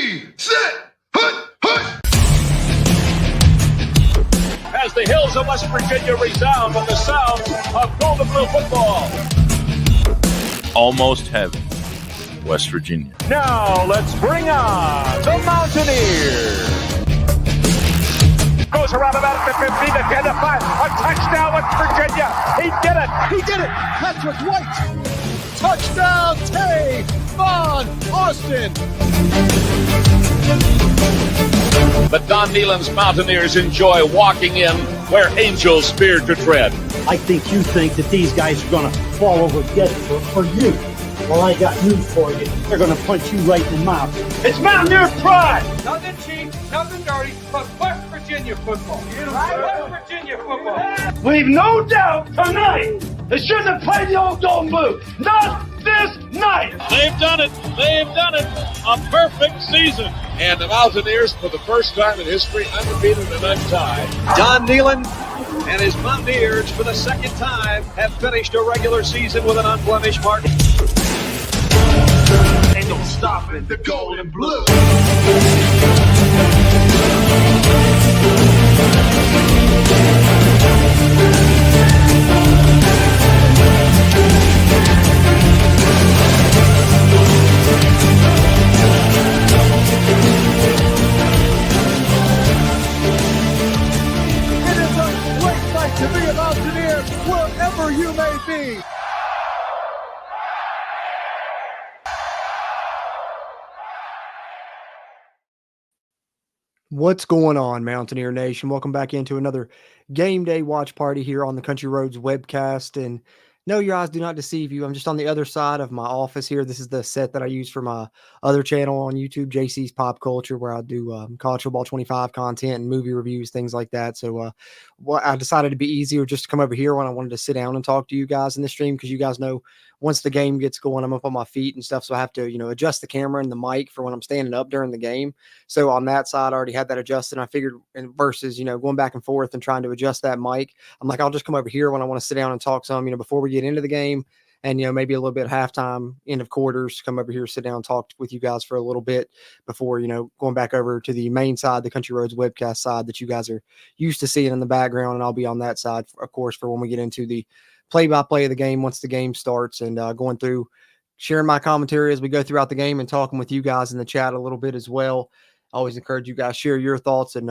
Ready, set, hut, hut. As the hills of West Virginia resound with the sound of gold and blue football. Almost heaven, West Virginia. Now let's bring on the Mountaineers. Goes around about the 50, the 10, to 5. A touchdown, West Virginia. He did it. He did it. Patrick White. Touchdown, Tavon Austin. The Don Nehlen's Mountaineers enjoy walking in where angels fear to tread. I think you think that these guys are going to fall over dead for you. Well, I got news for you. They're going to punch you right in the mouth. It's Mountaineer pride! Nothing cheap, nothing dirty, but West Virginia football. West Virginia football. Leave no doubt tonight they shouldn't have played the old Golden Boot. Not this night! They've done it. They've done it. A perfect season. And the Mountaineers, for the first time in history, undefeated and untied. Don Nehlen and his Mountaineers, for the second time, have finished a regular season with an unblemished mark. Ain't no stopping the gold and blue. It is a great night to be a Mountaineer wherever you may be. What's going on, Mountaineer Nation? Welcome back into another game day watch party here on the Country Roads webcast. And no, your eyes do not deceive you. I'm just on the other side of my office here. This is the set that I use for my other channel on YouTube, JC's Pop Culture, where I do college football 25 content and movie reviews, things like that. So I decided it'd be easier just to come over here when I wanted to sit down and talk to you guys in the stream, because you guys know once the game gets going, I'm up on my feet and stuff. So I have to, adjust the camera and the mic for when I'm standing up during the game. So on that side, I already had that adjusted. I figured versus, going back and forth and trying to adjust that mic, I'm like, I'll just come over here when I want to sit down and talk some, before we get into the game. And, maybe a little bit halftime, end of quarters, come over here, sit down, talk with you guys for a little bit before, going back over to the main side, the Country Roads webcast side that you guys are used to seeing in the background. And I'll be on that side, of course, for when we get into the play-by-play of the game once the game starts, and going through, sharing my commentary as we go throughout the game and talking with you guys in the chat a little bit as well. I always encourage you guys, share your thoughts, and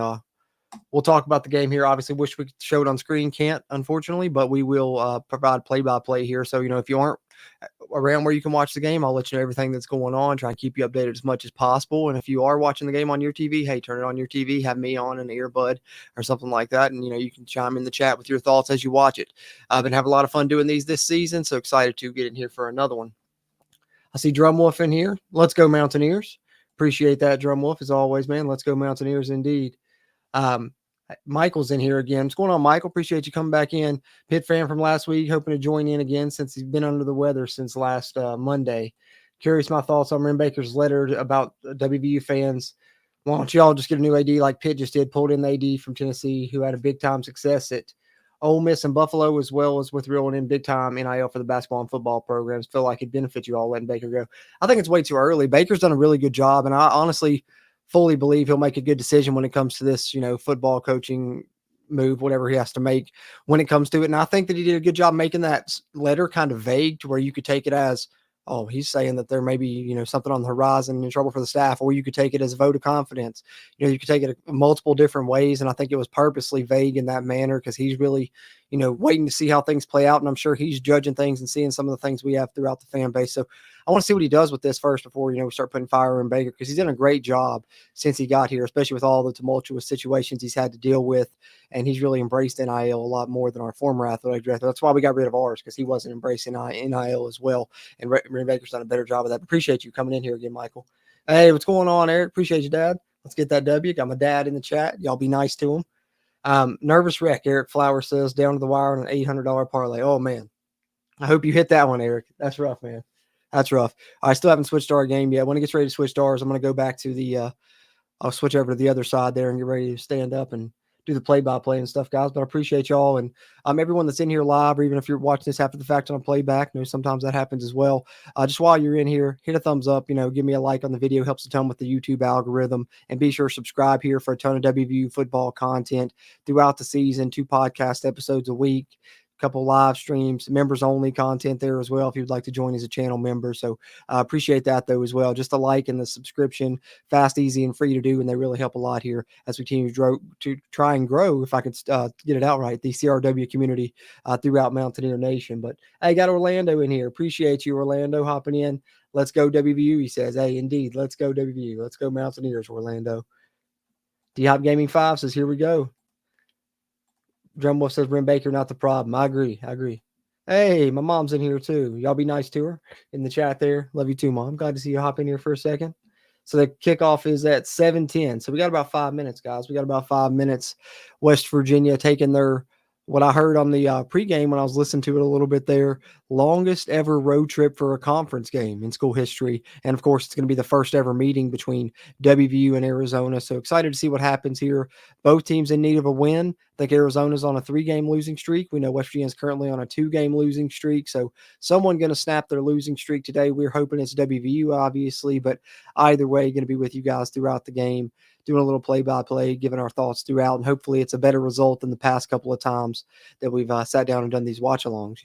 we'll talk about the game here. Obviously, wish we could show it on screen. Can't, unfortunately, but we will provide play-by-play here. So, if you aren't around where you can watch the game, I'll let you know everything that's going on, try and keep you updated as much as possible. And if you are watching the game on your TV, hey, turn it on your TV, have me on an earbud or something like that. And, you can chime in the chat with your thoughts as you watch it. I've been having a lot of fun doing these this season, so excited to get in here for another one. I see Drum Wolf in here. Let's go Mountaineers. Appreciate that, Drum Wolf, as always, man. Let's go Mountaineers indeed. Michael's in here again. What's going on, Michael? Appreciate you coming back in. Pitt fan from last week, hoping to join in again since he's been under the weather since last Monday. Curious my thoughts on Ren Baker's letter about WVU fans. Why don't y'all just get a new AD like Pitt just did, pulled in the AD from Tennessee who had a big-time success at Ole Miss and Buffalo, as well as with reeling in big-time NIL for the basketball and football programs. Feel like it'd benefit you all letting Baker go. I think it's way too early. Baker's done a really good job, and I honestly fully believe he'll make a good decision when it comes to this, football coaching move, whatever he has to make when it comes to it. And I think that he did a good job making that letter kind of vague to where you could take it as, oh, he's saying that there may be, something on the horizon in trouble for the staff, or you could take it as a vote of confidence. You could take it multiple different ways. And I think it was purposely vague in that manner because he's really, waiting to see how things play out. And I'm sure he's judging things and seeing some of the things we have throughout the fan base. So I want to see what he does with this first before, we start putting fire in Baker, because he's done a great job since he got here, especially with all the tumultuous situations he's had to deal with. And he's really embraced NIL a lot more than our former athletic director. That's why we got rid of ours, because he wasn't embracing NIL as well. And Ren Baker's done a better job of that. Appreciate you coming in here again, Michael. Hey, what's going on, Eric? Appreciate you, Dad. Let's get that W. Got my dad in the chat. Y'all be nice to him. Nervous wreck, Eric Flowers says, down to the wire on an $800 parlay. Oh, man. I hope you hit that one, Eric. That's rough, man. That's rough. I still haven't switched to our game yet. When it gets ready to switch to ours, I'm going to go back to the I'll switch over to the other side there and get ready to stand up and do the play-by-play and stuff, guys. But I appreciate y'all and everyone that's in here live, or even if you're watching this after the fact on playback. Sometimes that happens as well. Just while you're in here, hit a thumbs up. Give me a like on the video. Helps a ton with the YouTube algorithm. And be sure to subscribe here for a ton of WVU football content throughout the season. 2 podcast episodes a week. Couple live streams, members only content there as well if you'd like to join as a channel member. So appreciate that though as well. Just a like and the subscription, fast, easy, and free to do, and they really help a lot here as we continue to try and grow, if I could get it out right, the CRW community throughout Mountaineer Nation. But hey, got Orlando in here. Appreciate you, Orlando, hopping in. Let's go WVU, he says. Hey, indeed, let's go WVU. Let's go Mountaineers, Orlando. D-Hop Gaming 5 says, here we go. Drumwolf says, Brent Baker, not the problem. I agree. Hey, my mom's in here too. Y'all be nice to her in the chat there. Love you too, Mom. Glad to see you hop in here for a second. So the kickoff is at 7:10. So we got about 5 minutes, guys. We got about 5 minutes. West Virginia taking their, what I heard on the pregame when I was listening to it a little bit there, longest ever road trip for a conference game in school history. And of course, it's going to be the first ever meeting between WVU and Arizona. So excited to see what happens here. Both teams in need of a win. I think Arizona's on a 3-game losing streak. We know West Virginia is currently on a 2-game losing streak. So someone going to snap their losing streak today. We're hoping it's WVU, obviously, but either way, going to be with you guys throughout the game, doing a little play-by-play, giving our thoughts throughout, and hopefully it's a better result than the past couple of times that we've sat down and done these watch-alongs,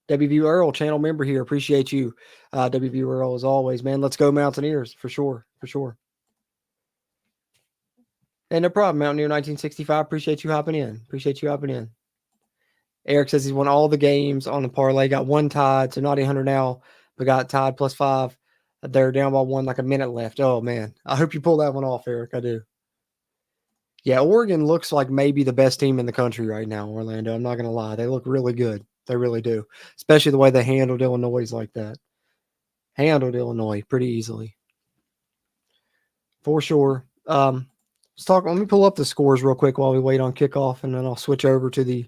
WVU Earl, channel member here. Appreciate you, WVU Earl, as always, man. Let's go Mountaineers, for sure. And no problem, Mountaineer 1965. Appreciate you hopping in. Eric says he's won all the games on the parlay, got 1 tied, so not 800 now, but got tied +5. They're down by 1, like a minute left. Oh, man. I hope you pull that one off, Eric. I do. Yeah, Oregon looks like maybe the best team in the country right now, Orlando. I'm not going to lie. They look really good. They really do, especially the way they handled Illinois like that. Handled Illinois pretty easily. For sure. Let me pull up the scores real quick while we wait on kickoff, and then I'll switch over to the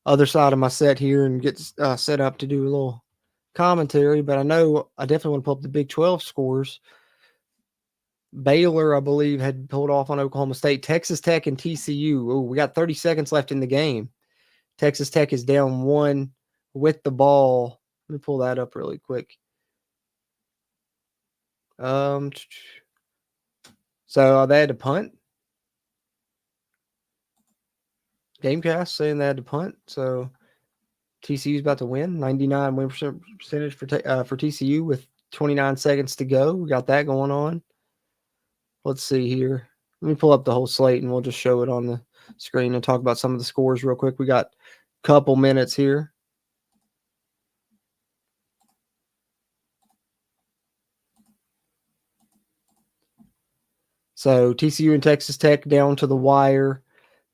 other side of my set here and get set up to do a little commentary. But I know I definitely want to pull up the Big 12 scores. Baylor, I believe, had pulled off on Oklahoma State. Texas Tech and TCU. Oh, we got 30 seconds left in the game. Texas Tech is down 1 with the ball. Let me pull that up really quick. So they had to punt. Gamecast saying they had to punt. So TCU's about to win. 99 win percentage for TCU with 29 seconds to go. We got that going on. Let's see here. Let me pull up the whole slate and we'll just show it on the screen and talk about some of the scores real quick. We got a couple minutes here. So TCU and Texas Tech down to the wire.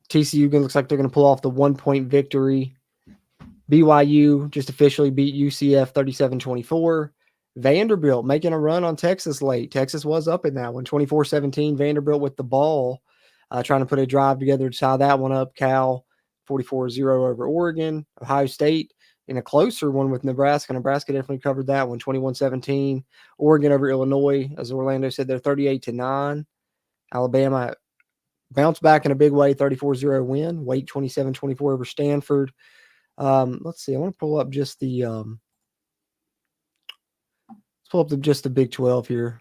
TCU looks like they're going to pull off the 1-point victory. BYU just officially beat UCF 37-24. Vanderbilt making a run on Texas late. Texas was up in that one, 24-17. Vanderbilt with the ball, trying to put a drive together to tie that one up. Cal 44-0 over Oregon. Ohio State in a closer one with Nebraska. Nebraska definitely covered that one, 21-17. Oregon over Illinois, as Orlando said, they're 38-9. Alabama bounced back in a big way, 34-0 win. Wake 27-24 over Stanford. Let's see. I want to pull up just the just the Big 12 here,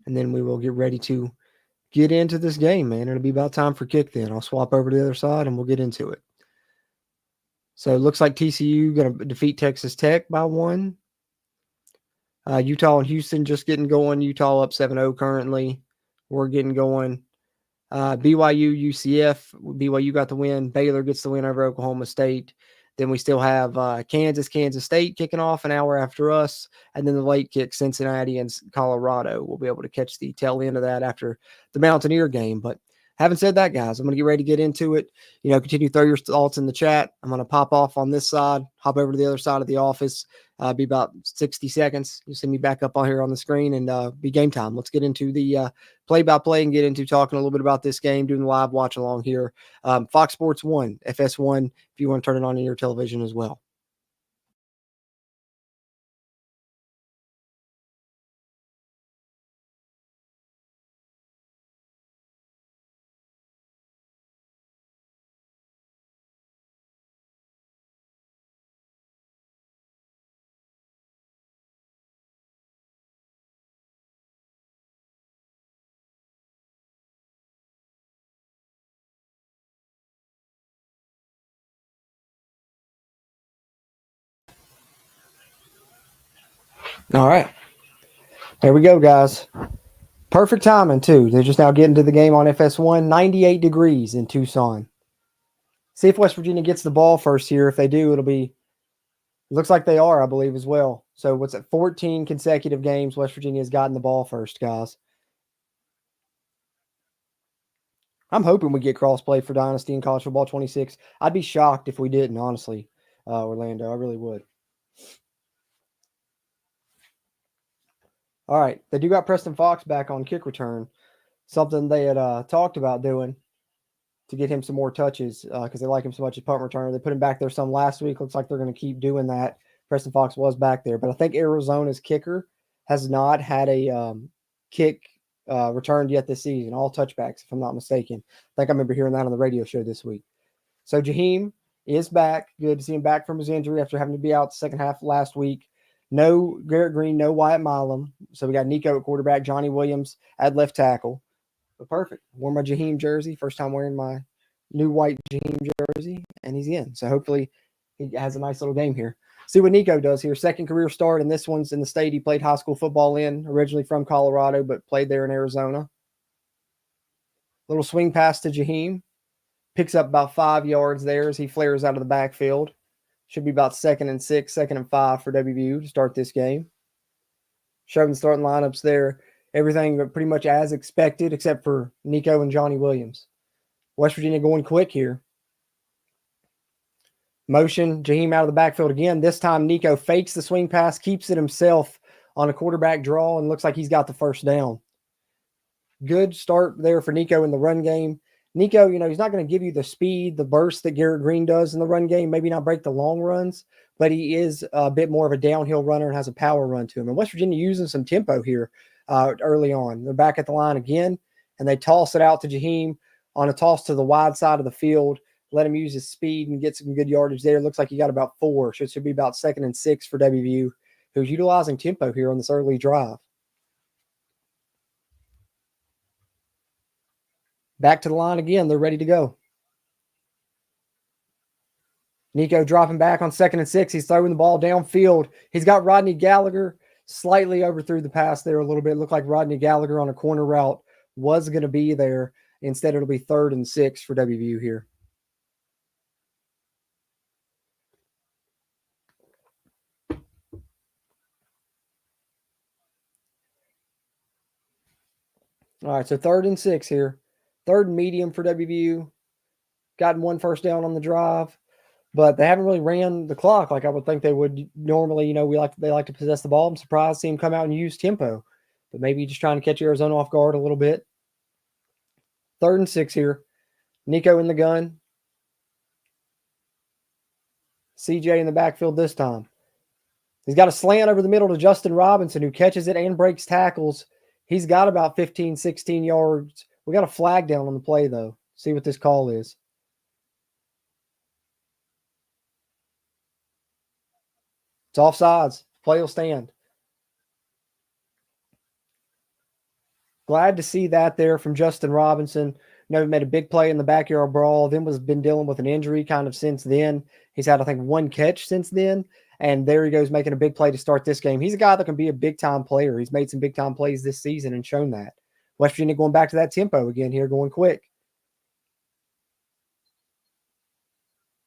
and then we will get ready to get into this game, man. It'll be about time for kick then. I'll swap over to the other side, and we'll get into it. So it looks like TCU going to defeat Texas Tech by 1. Utah and Houston just getting going. Utah up 7-0 currently. We're getting going. BYU, UCF. BYU got the win. Baylor gets the win over Oklahoma State. Then we still have Kansas State kicking off an hour after us. And then the late kick, Cincinnati and Colorado. We'll be able to catch the tail end of that after the Mountaineer game. But having said that, guys, I'm going to get ready to get into it. Continue to throw your thoughts in the chat. I'm going to pop off on this side, hop over to the other side of the office. Be about 60 seconds. You see me back up on here on the screen and be game time. Let's get into the play-by-play and get into talking a little bit about this game, doing the live watch along here. Fox Sports 1, FS1, if you want to turn it on in your television as well. All right. There we go, guys. Perfect timing, too. They're just now getting to the game on FS1. 98 degrees in Tucson. See if West Virginia gets the ball first here. If they do, it'll be – looks like they are, I believe, as well. So what's it? 14 consecutive games West Virginia has gotten the ball first, guys. I'm hoping we get cross-play for Dynasty and College Football 26. I'd be shocked if we didn't, honestly, Orlando. I really would. All right. They do got Preston Fox back on kick return, something they had talked about doing to get him some more touches because they like him so much as punt returner. They put him back there some last week. Looks like they're going to keep doing that. Preston Fox was back there. But I think Arizona's kicker has not had a kick returned yet this season. All touchbacks, if I'm not mistaken. I think I remember hearing that on the radio show this week. So Jaheim is back. Good to see him back from his injury after having to be out the second half last week. No Garrett Green, no Wyatt Milam. So we got Nico at quarterback, Johnny Williams at left tackle. But perfect. Wore my Jaheim jersey. First time wearing my new white Jaheim jersey, and he's in. So hopefully he has a nice little game here. See what Nico does here. Second career start, and this one's in the state he played high school football in, originally from Colorado, but played there in Arizona. Little swing pass to Jaheim. Picks up about 5 yards there as he flares out of the backfield. Should be about 2nd and 6, 2nd and 5 for WVU to start this game. Showing the starting lineups there. Everything pretty much as expected except for Nico and Johnny Williams. West Virginia going quick here. Motion, Jaheim out of the backfield again. This time Nico fakes the swing pass, keeps it himself on a quarterback draw, and looks like he's got the first down. Good start there for Nico in the run game. Nico, he's not going to give you the speed, the burst that Garrett Green does in the run game, maybe not break the long runs, but he is a bit more of a downhill runner and has a power run to him. And West Virginia using some tempo here early on. They're back at the line again, and they toss it out to Jaheim on a toss to the wide side of the field. Let him use his speed and get some good yardage there. Looks like he got about 4, so it should be about 2nd and 6 for WVU, who's utilizing tempo here on this early drive. Back to the line again. They're ready to go. Nico dropping back on 2nd and 6. He's throwing the ball downfield. He's got Rodney Gallagher slightly overthrew the pass there a little bit. It looked like Rodney Gallagher on a corner route was going to be there. Instead, it'll be 3rd and 6 for WVU here. All right, so 3rd and 6 here. 3rd and medium for WVU. Gotten 1 first down on the drive, but they haven't really ran the clock like I would think they would normally. They like to possess the ball. I'm surprised to see him come out and use tempo, but maybe just trying to catch Arizona off guard a little bit. 3rd and 6 here. Nico in the gun. CJ in the backfield this time. He's got a slant over the middle to Justin Robinson, who catches it and breaks tackles. He's got about 15, 16 yards. We got a flag down on the play, though. See what this call is. It's offsides. Play will stand. Glad to see that there from Justin Robinson. He made a big play in the backyard brawl. Then been dealing with an injury kind of since then. He's had, I think, 1 catch since then. And there he goes making a big play to start this game. He's a guy that can be a big-time player. He's made some big-time plays this season and shown that. West Virginia going back to that tempo again here, going quick.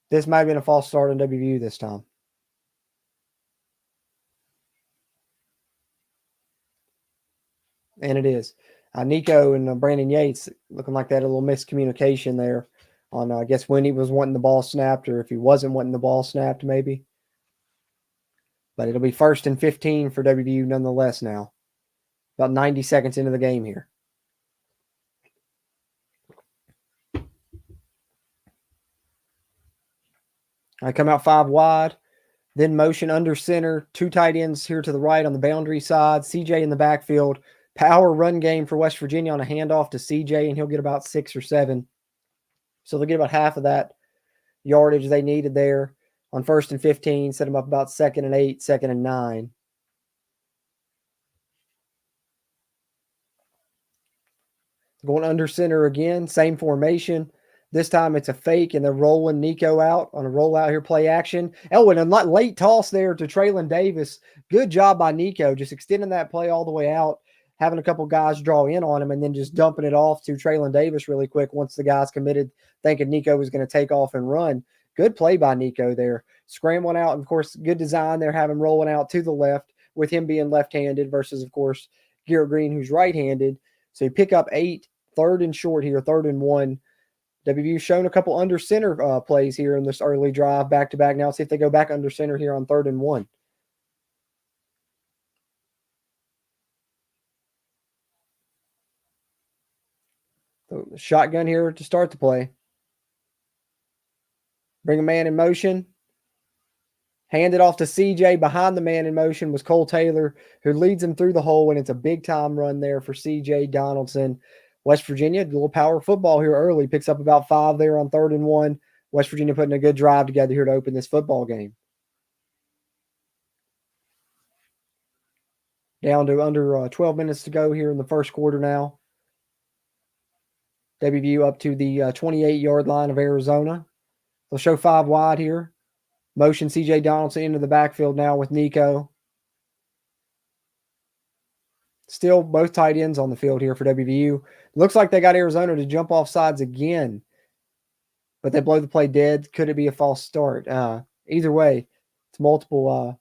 This might have been a false start on WVU this time. And it is. Nico and Brandon Yates looking like they had a little miscommunication there on, I guess, when he was wanting the ball snapped or if he wasn't wanting the ball snapped maybe. But it'll be 1st and 15 for WVU nonetheless now. About 90 seconds into the game here. I come out 5 wide. Then motion under center. 2 tight ends here to the right on the boundary side. CJ in the backfield. Power run game for West Virginia on a handoff to CJ, and he'll get about 6 or 7. So they'll get about half of that yardage they needed there on 1st and 15. Set them up about 2nd and 8, 2nd and 9. Going under center again. Same formation. This time it's a fake, and they're rolling Nico out on a rollout here, play action. Oh, and a late toss there to Traylon Davis. Good job by Nico, just extending that play all the way out, having a couple guys draw in on him, and then just dumping it off to Traylon Davis really quick once the guys committed, thinking Nico was going to take off and run. Good play by Nico there. Scrambling out, and of course, good design there, have him rolling out to the left with him being left-handed versus, of course, Garrett Green, who's right-handed. So you pick up 8, 3rd and short here, 3rd and 1. WVU shown a couple under center plays here in this early drive, back-to-back. Now let's see if they go back under center here on 3rd and 1. So shotgun here to start the play. Bring a man in motion. Hand it off to CJ. Behind the man in motion was Cole Taylor, who leads him through the hole, and it's a big-time run there for CJ Donaldson. West Virginia, a little power football here early, picks up about 5 there on 3rd and 1. West Virginia putting a good drive together here to open this football game. Down to under 12 minutes to go here in the first quarter now. WVU up to the 28-yard line of Arizona. They'll show 5 wide here. Motion CJ Donaldson into the backfield now with Nico. Still both tight ends on the field here for WVU. Looks like they got Arizona to jump off sides again, but they blow the play dead. Could it be a false start? Either way, it's multiple,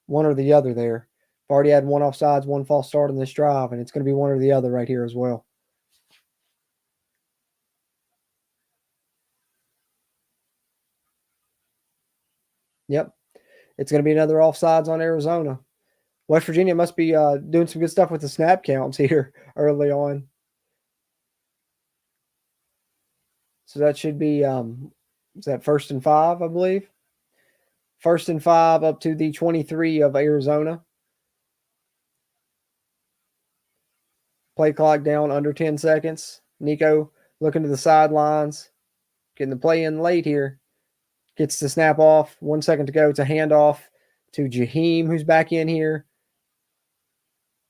one or the other there. I've already had 1 offsides, 1 false start on this drive, and it's going to be one or the other right here as well. Yep. It's going to be another offsides on Arizona. West Virginia must be doing some good stuff with the snap counts here early on. So that should be, is that 1st and 5, I believe? 1st and 5 up to the 23 of Arizona. Play clock down under 10 seconds. Nico looking to the sidelines. Getting the play in late here. Gets the snap off. 1 second to go. It's a handoff to Jaheim, who's back in here.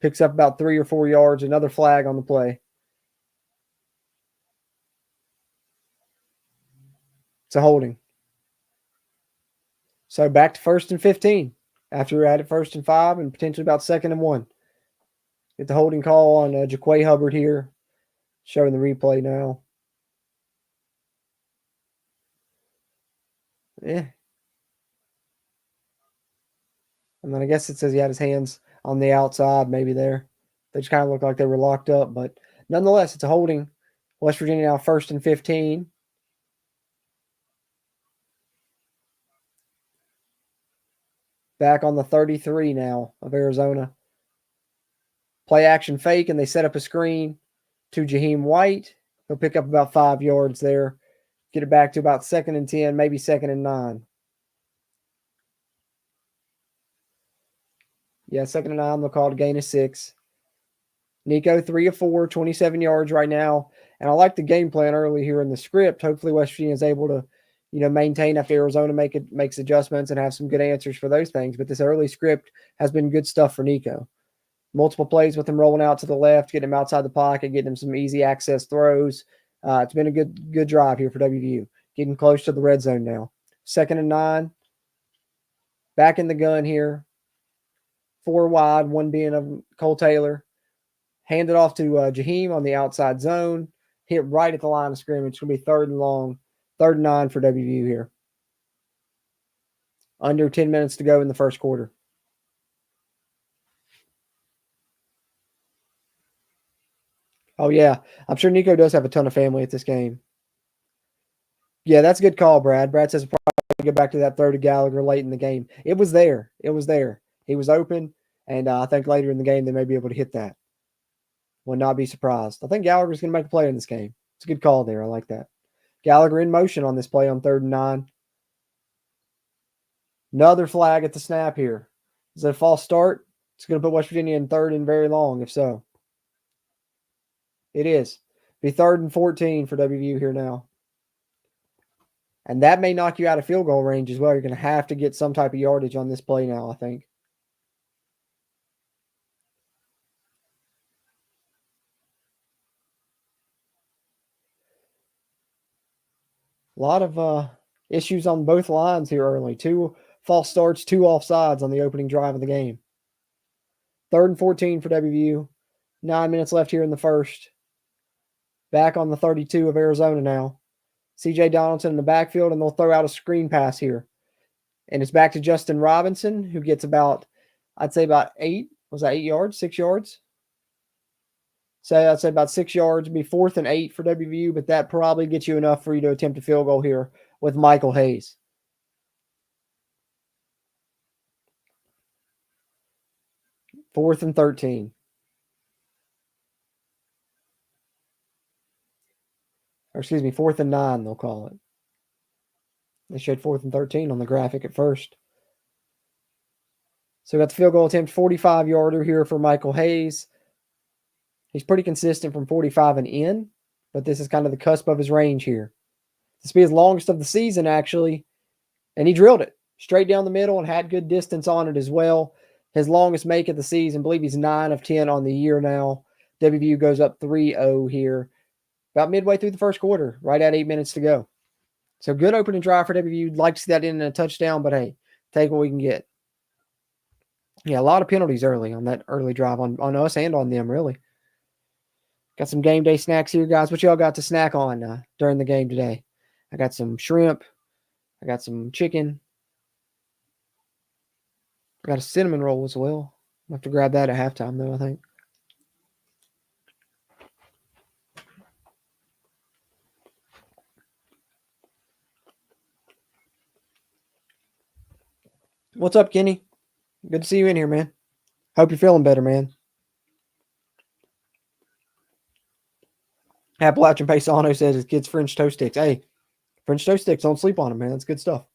Picks up about 3 or 4 yards. Another flag on the play. It's a holding. So back to 1st and 15 after we're at it 1st and 5 and potentially about 2nd and 1. Get the holding call on Jaquay Hubbard here. Showing the replay now. Yeah. And then I guess it says he had his hands on the outside, maybe there. They just kind of looked like they were locked up, but nonetheless, it's a holding. West Virginia now 1st and 15. Back on the 33 now of Arizona. Play action fake, and they set up a screen to Jaheim White. He'll pick up about 5 yards there. Get it back to about 2nd and 10, maybe 2nd and 9. Yeah, 2nd and 9. They'll call it a gain of 6. Nico, 3 of 4, 27 yards right now. And I like the game plan early here in the script. Hopefully West Virginia is able to, maintain after Arizona makes adjustments and have some good answers for those things. But this early script has been good stuff for Nico. Multiple plays with him rolling out to the left, getting him outside the pocket, getting him some easy access throws. It's been a good drive here for WVU. Getting close to the red zone now. 2nd and 9. Back in the gun here. 4 wide, 1 being of Cole Taylor. Hand it off to Jaheim on the outside zone. Hit right at the line of scrimmage. It's going to be 3rd and long. 3rd and 9 for WVU here. Under 10 minutes to go in the first quarter. Oh, yeah. I'm sure Nico does have a ton of family at this game. Yeah, that's a good call, Brad. Brad says probably go back to that throw to Gallagher late in the game. It was there. It was there. He was open, and I think later in the game they may be able to hit that. Would not be surprised. I think Gallagher's going to make a play in this game. It's a good call there. I like that. Gallagher in motion on this play on 3rd and 9. Another flag at the snap here. Is that a false start? It's going to put West Virginia in 3rd and very long, if so. It is. Be 3rd and 14 for WVU here now. And that may knock you out of field goal range as well. You're going to have to get some type of yardage on this play now, I think. A lot of issues on both lines here early. 2 false starts, 2 offsides on the opening drive of the game. 3rd and 14 for WVU. 9 minutes left here in the first. Back on the 32 of Arizona now. C.J. Donaldson in the backfield, and they'll throw out a screen pass here. And it's back to Justin Robinson, who gets about 8. Was that 8 yards? 6 yards? So I'd say about 6 yards. It'd be 4th and 8 for WVU, but that probably gets you enough for you to attempt a field goal here with Michael Hayes. Fourth and 13. Or excuse me, 4th and 9, they'll call it. They showed 4th and 13 on the graphic at first. So we got the field goal attempt, 45-yarder here for Michael Hayes. He's pretty consistent from 45 and in, but this is kind of the cusp of his range here. This will be his longest of the season, actually, and he drilled it straight down the middle and had good distance on it as well. His longest make of the season, I believe he's 9 of 10 on the year now. WVU goes up 3-0 here, about midway through the first quarter, right at 8 minutes to go. So good opening drive for WVU. You'd like to see that in a touchdown, but hey, take what we can get. Yeah, a lot of penalties early on that early drive on us and on them, really. Got some game day snacks here, guys. What y'all got to snack on during the game today? I got some shrimp. I got some chicken. I got a cinnamon roll as well. I'll have to grab that at halftime, though, I think. What's up, Kenny? Good to see you in here, man. Hope you're feeling better, man. Appalachian Paisano says his kid's French toast sticks. Hey, French toast sticks, don't sleep on them, man. That's good stuff.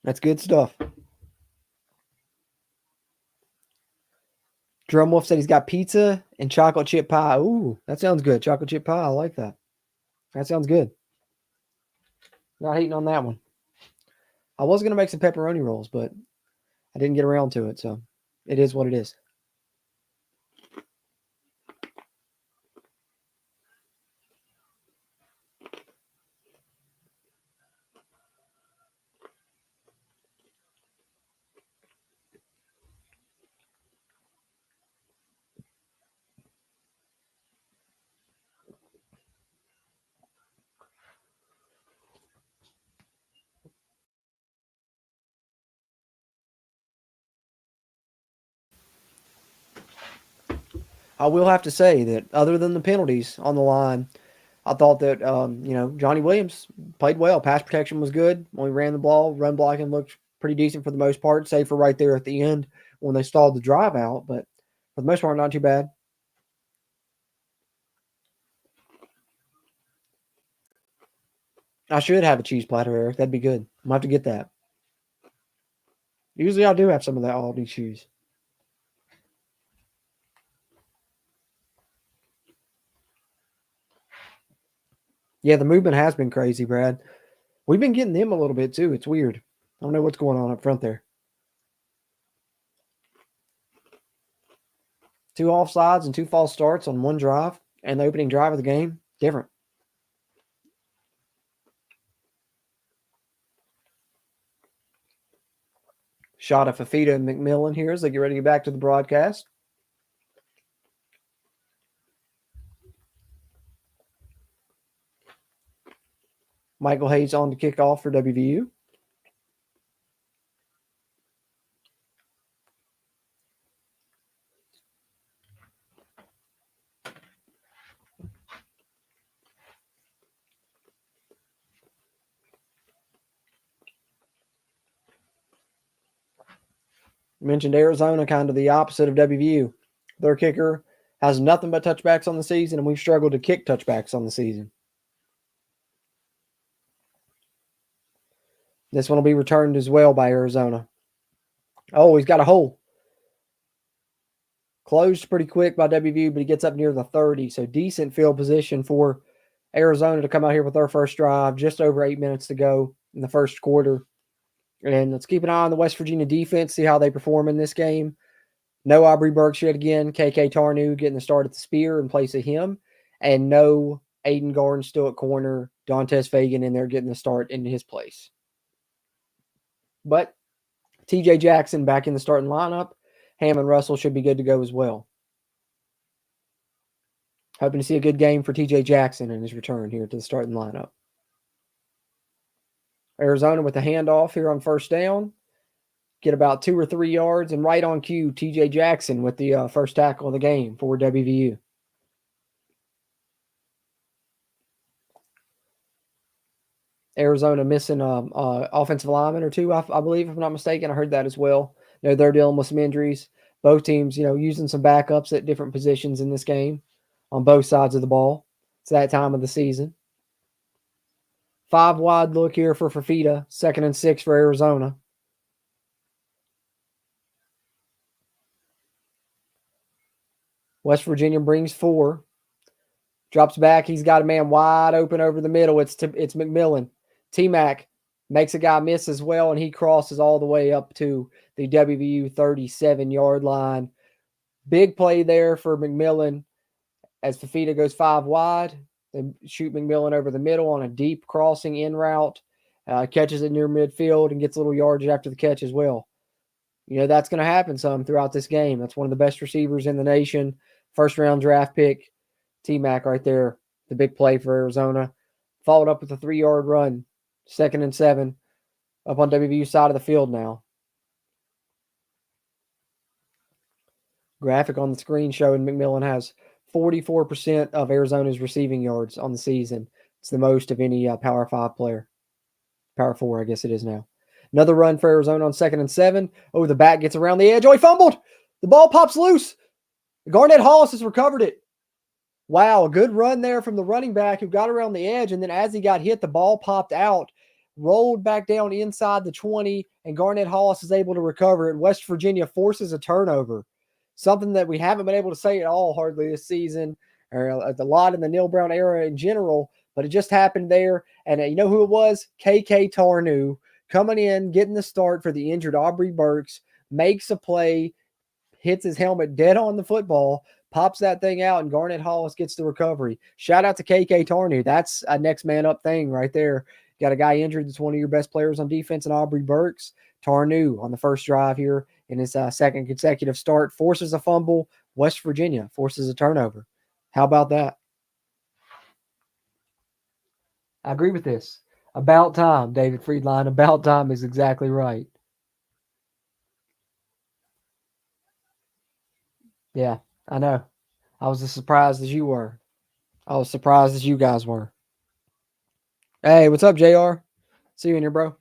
That's good stuff. Drumwolf said he's got pizza and chocolate chip pie. Ooh, that sounds good. Chocolate chip pie, I like that. That sounds good. Not hating on that one. I was going to make some pepperoni rolls, but I didn't get around to it, so it is what it is. I will have to say that other than the penalties on the line, I thought that, Johnny Williams played well. Pass protection was good when we ran the ball. Run blocking looked pretty decent for the most part, save for right there at the end when they stalled the drive out. But for the most part, not too bad. I should have a cheese platter, Eric. That'd be good. I'm going to have to get that. Usually I do have some of that Aldi cheese. Yeah, the movement has been crazy, Brad. We've been getting them a little bit too. It's weird. I don't know what's going on up front there. 2 offsides and 2 false starts on one drive and the opening drive of the game. Different. Shot of Fafita and McMillan here as they get ready to get back to the broadcast. Michael Hayes on to kick off for WVU. Mentioned Arizona, kind of the opposite of WVU. Their kicker has nothing but touchbacks on the season, and we've struggled to kick touchbacks on the season. This one will be returned as well by Arizona. Oh, he's got a hole. Closed pretty quick by WVU, but he gets up near the 30. So decent field position for Arizona to come out here with their first drive. Just over 8 minutes to go in the first quarter. And let's keep an eye on the West Virginia defense, see how they perform in this game. No Aubrey Burks yet again. KK Tarnu getting the start at the spear in place of him. and no Aiden Garden still at corner. Dantes Fagan in there getting the start in his place. But TJ Jackson back in the starting lineup. Hammond Russell should be good to go as well. Hoping to see a good game for TJ Jackson in his return here to the starting lineup. Arizona with the handoff here on first down. Get about 2 or 3 yards, and right on cue, TJ Jackson with the first tackle of the game for WVU. Arizona missing offensive lineman or two, I believe, if I'm not mistaken. I heard that as well. They're dealing with some injuries. Both teams, using some backups at different positions in this game on both sides of the ball. It's that time of the season. 5 wide look here for Fafita. 2nd and 6 for Arizona. West Virginia brings 4. Drops back. He's got a man wide open over the middle. It's McMillan. T-Mac makes a guy miss as well, and he crosses all the way up to the WVU 37-yard line. Big play there for McMillan as Fafita goes 5 wide. They shoot McMillan over the middle on a deep crossing in route. Catches it near midfield and gets a little yardage after the catch as well. That's going to happen some throughout this game. That's one of the best receivers in the nation. First-round draft pick. T-Mac right there. The big play for Arizona. Followed up with a 3-yard run. 2nd and 7. Up on WVU side of the field now. Graphic on the screen showing McMillan has 44% of Arizona's receiving yards on the season. It's the most of any Power 5 player. Power 4, I guess it is now. Another run for Arizona on 2nd and 7. Oh, the back gets around the edge. Oh, he fumbled. The ball pops loose. Garnett Hollis has recovered it. Wow, a good run there from the running back who got around the edge, and then as he got hit, the ball popped out, rolled back down inside the 20, and Garnett Hollis is able to recover it. West Virginia forces a turnover, something that we haven't been able to say at all hardly this season, or a lot in the Neil Brown era in general, but it just happened there. And you know who it was? KK Tarnew coming in, getting the start for the injured Aubrey Burks, makes a play, hits his helmet dead on the football, pops that thing out, and Garnett Hollis gets the recovery. Shout out to KK Tarnew. That's a next man up thing right there. Got a guy injured that's one of your best players on defense, and Aubrey Burks. Tarnew on the first drive here in his second consecutive start forces a fumble. West Virginia forces a turnover. How about that? I agree with this. About time, David Friedline. About time is exactly right. Yeah, I know. I was as surprised as you were. I was surprised as you guys were. Hey, what's up, JR? See you in here, bro.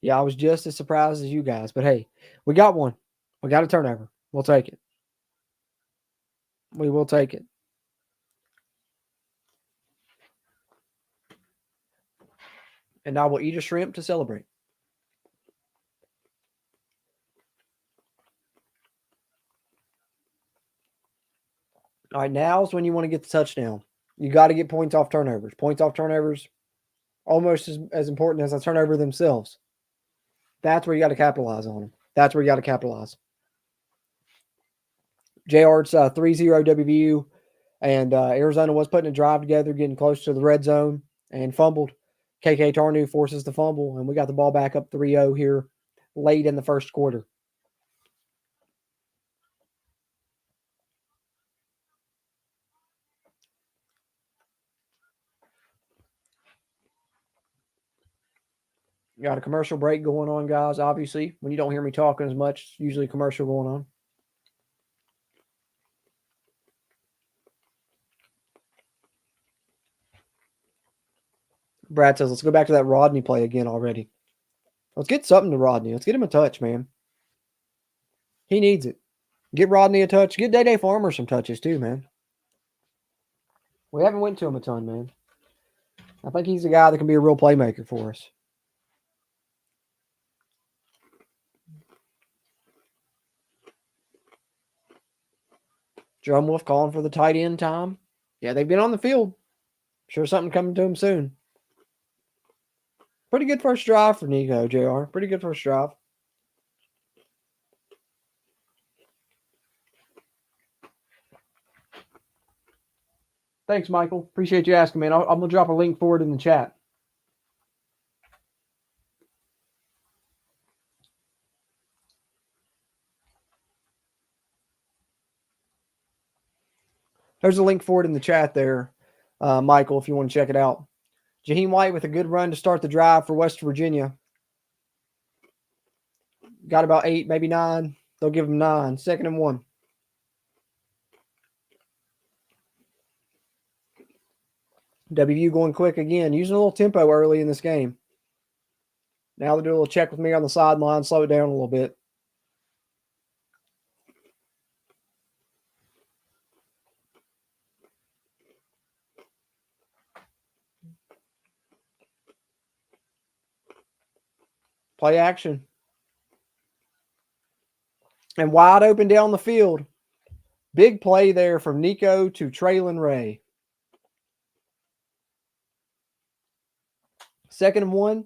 Yeah, I was just as surprised as you guys. But hey, we got one. We got a turnover. We'll take it. We will take it. And I will eat a shrimp to celebrate. All right, now's when you want to get the touchdown. You got to get points off turnovers. Points off turnovers, almost as important as a turnover themselves. That's where you got to capitalize on them. That's where you got to capitalize. JR, it's 3-0 WVU, and Arizona was putting a drive together, getting close to the red zone, and fumbled. KK Tarnew forces the fumble, and we got the ball back up 3-0 here late in the first quarter. Got a commercial break going on, guys. Obviously, when you don't hear me talking as much, it's usually a commercial going on. Brad says, let's go back to that Rodney play again already. Let's get something to Rodney. Let's get him a touch, man. He needs it. Get Rodney a touch. Get Day Farmer some touches too, man. We haven't went to him a ton, man. I think he's a guy that can be a real playmaker for us. Drum Wolf calling for the tight end time. Yeah, they've been on the field. Sure something coming to him soon. Pretty good first drive for Nico, JR. Pretty good first drive. Thanks, Michael. Appreciate you asking, man. I'm going to drop a link for it in the chat. There's a link for it in the chat there, Michael, if you want to check it out. Jaheim White with a good run to start the drive for West Virginia. Got about 8, maybe 9. They'll give him 9. 2nd and 1. WVU going quick again, using a little tempo early in this game. Now they'll do a little check with me on the sideline, slow it down a little bit. Play action. And wide open down the field. Big play there from Nico to Traylon Ray. 2nd and 1.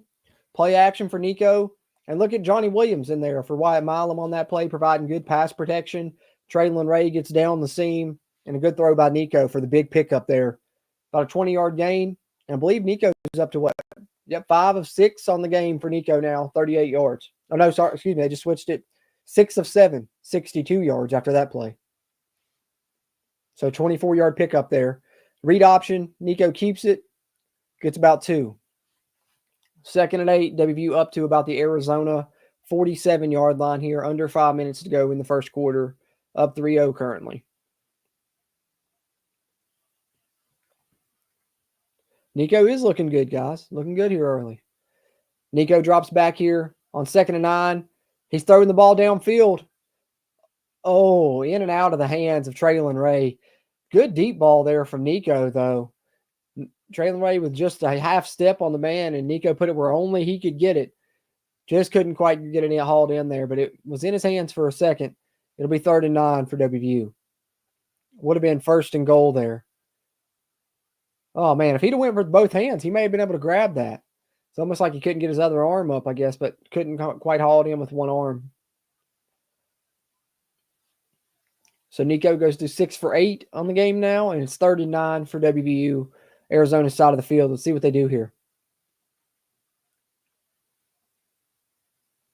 Play action for Nico. And look at Johnny Williams in there for Wyatt Milam on that play, providing good pass protection. Traylon Ray gets down the seam. And a good throw by Nico for the big pickup there. About a 20-yard gain. And I believe Nico is up to what? Yep, 5 of 6 on the game for Nico now, 38 yards. Oh, no, sorry, excuse me. They just switched it. 6 of 7, 62 yards after that play. So 24-yard pickup there. Read option. Nico keeps it. Gets about 2. 2nd and 8. WVU up to about the Arizona 47-yard line here. Under 5 minutes to go in the first quarter. Up 3-0 currently. Nico is looking good, guys. Looking good here early. Nico drops back here on 2nd and 9. He's throwing the ball downfield. Oh, in and out of the hands of Traylon Ray. Good deep ball there from Nico, though. Traylon Ray with just a half step on the man, and Nico put it where only he could get it. Just couldn't quite get it hauled in there, but it was in his hands for a second. It'll be 3rd and 9 for WVU. Would have been 1st and goal there. Oh, man, if he'd have went with both hands, he may have been able to grab that. It's almost like he couldn't get his other arm up, I guess, but couldn't quite haul it in with one arm. So Nico goes to 6 for 8 on the game now, and it's 3rd and 9 for WVU, Arizona's side of the field. Let's see what they do here.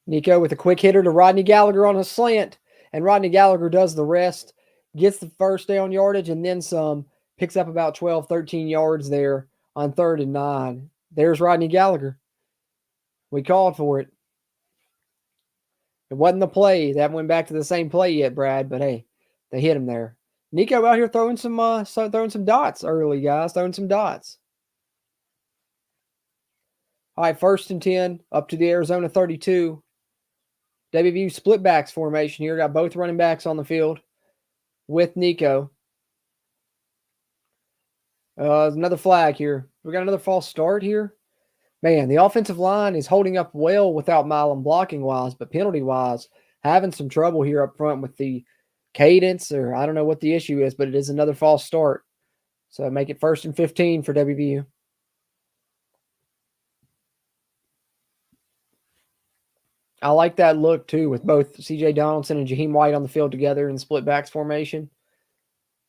Nico with a quick hitter to Rodney Gallagher on a slant, and Rodney Gallagher does the rest, gets the first down yardage, and then some. Picks up about 12, 13 yards there on 3rd and 9. There's Rodney Gallagher. We called for it. It wasn't the play. They haven't went back to the same play yet, Brad, but hey, they hit him there. Nico out here throwing some dots early, guys. Throwing some dots. All right, 1st and 10 up to the Arizona 32. WVU split backs formation here. Got both running backs on the field with Nico. There's another flag here. We got another false start here. Man, the offensive line is holding up well without Milam blocking-wise, but penalty-wise, having some trouble here up front with the cadence, or I don't know what the issue is, but it is another false start. So make it 1st and 15 for WVU. I like that look, too, with both C.J. Donaldson and Jaheim White on the field together in split backs formation.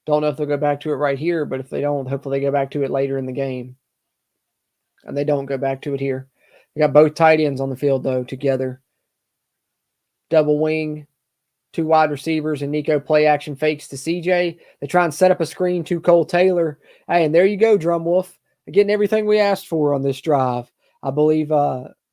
Don't know if they'll go back to it right here, but if they don't, hopefully they go back to it later in the game. And they don't go back to it here. They got both tight ends on the field, though, together. Double wing, 2 wide receivers, and Nico play action fakes to CJ. They try and set up a screen to Cole Taylor. Hey, and there you go, Drum Wolf. Getting everything we asked for on this drive. I believe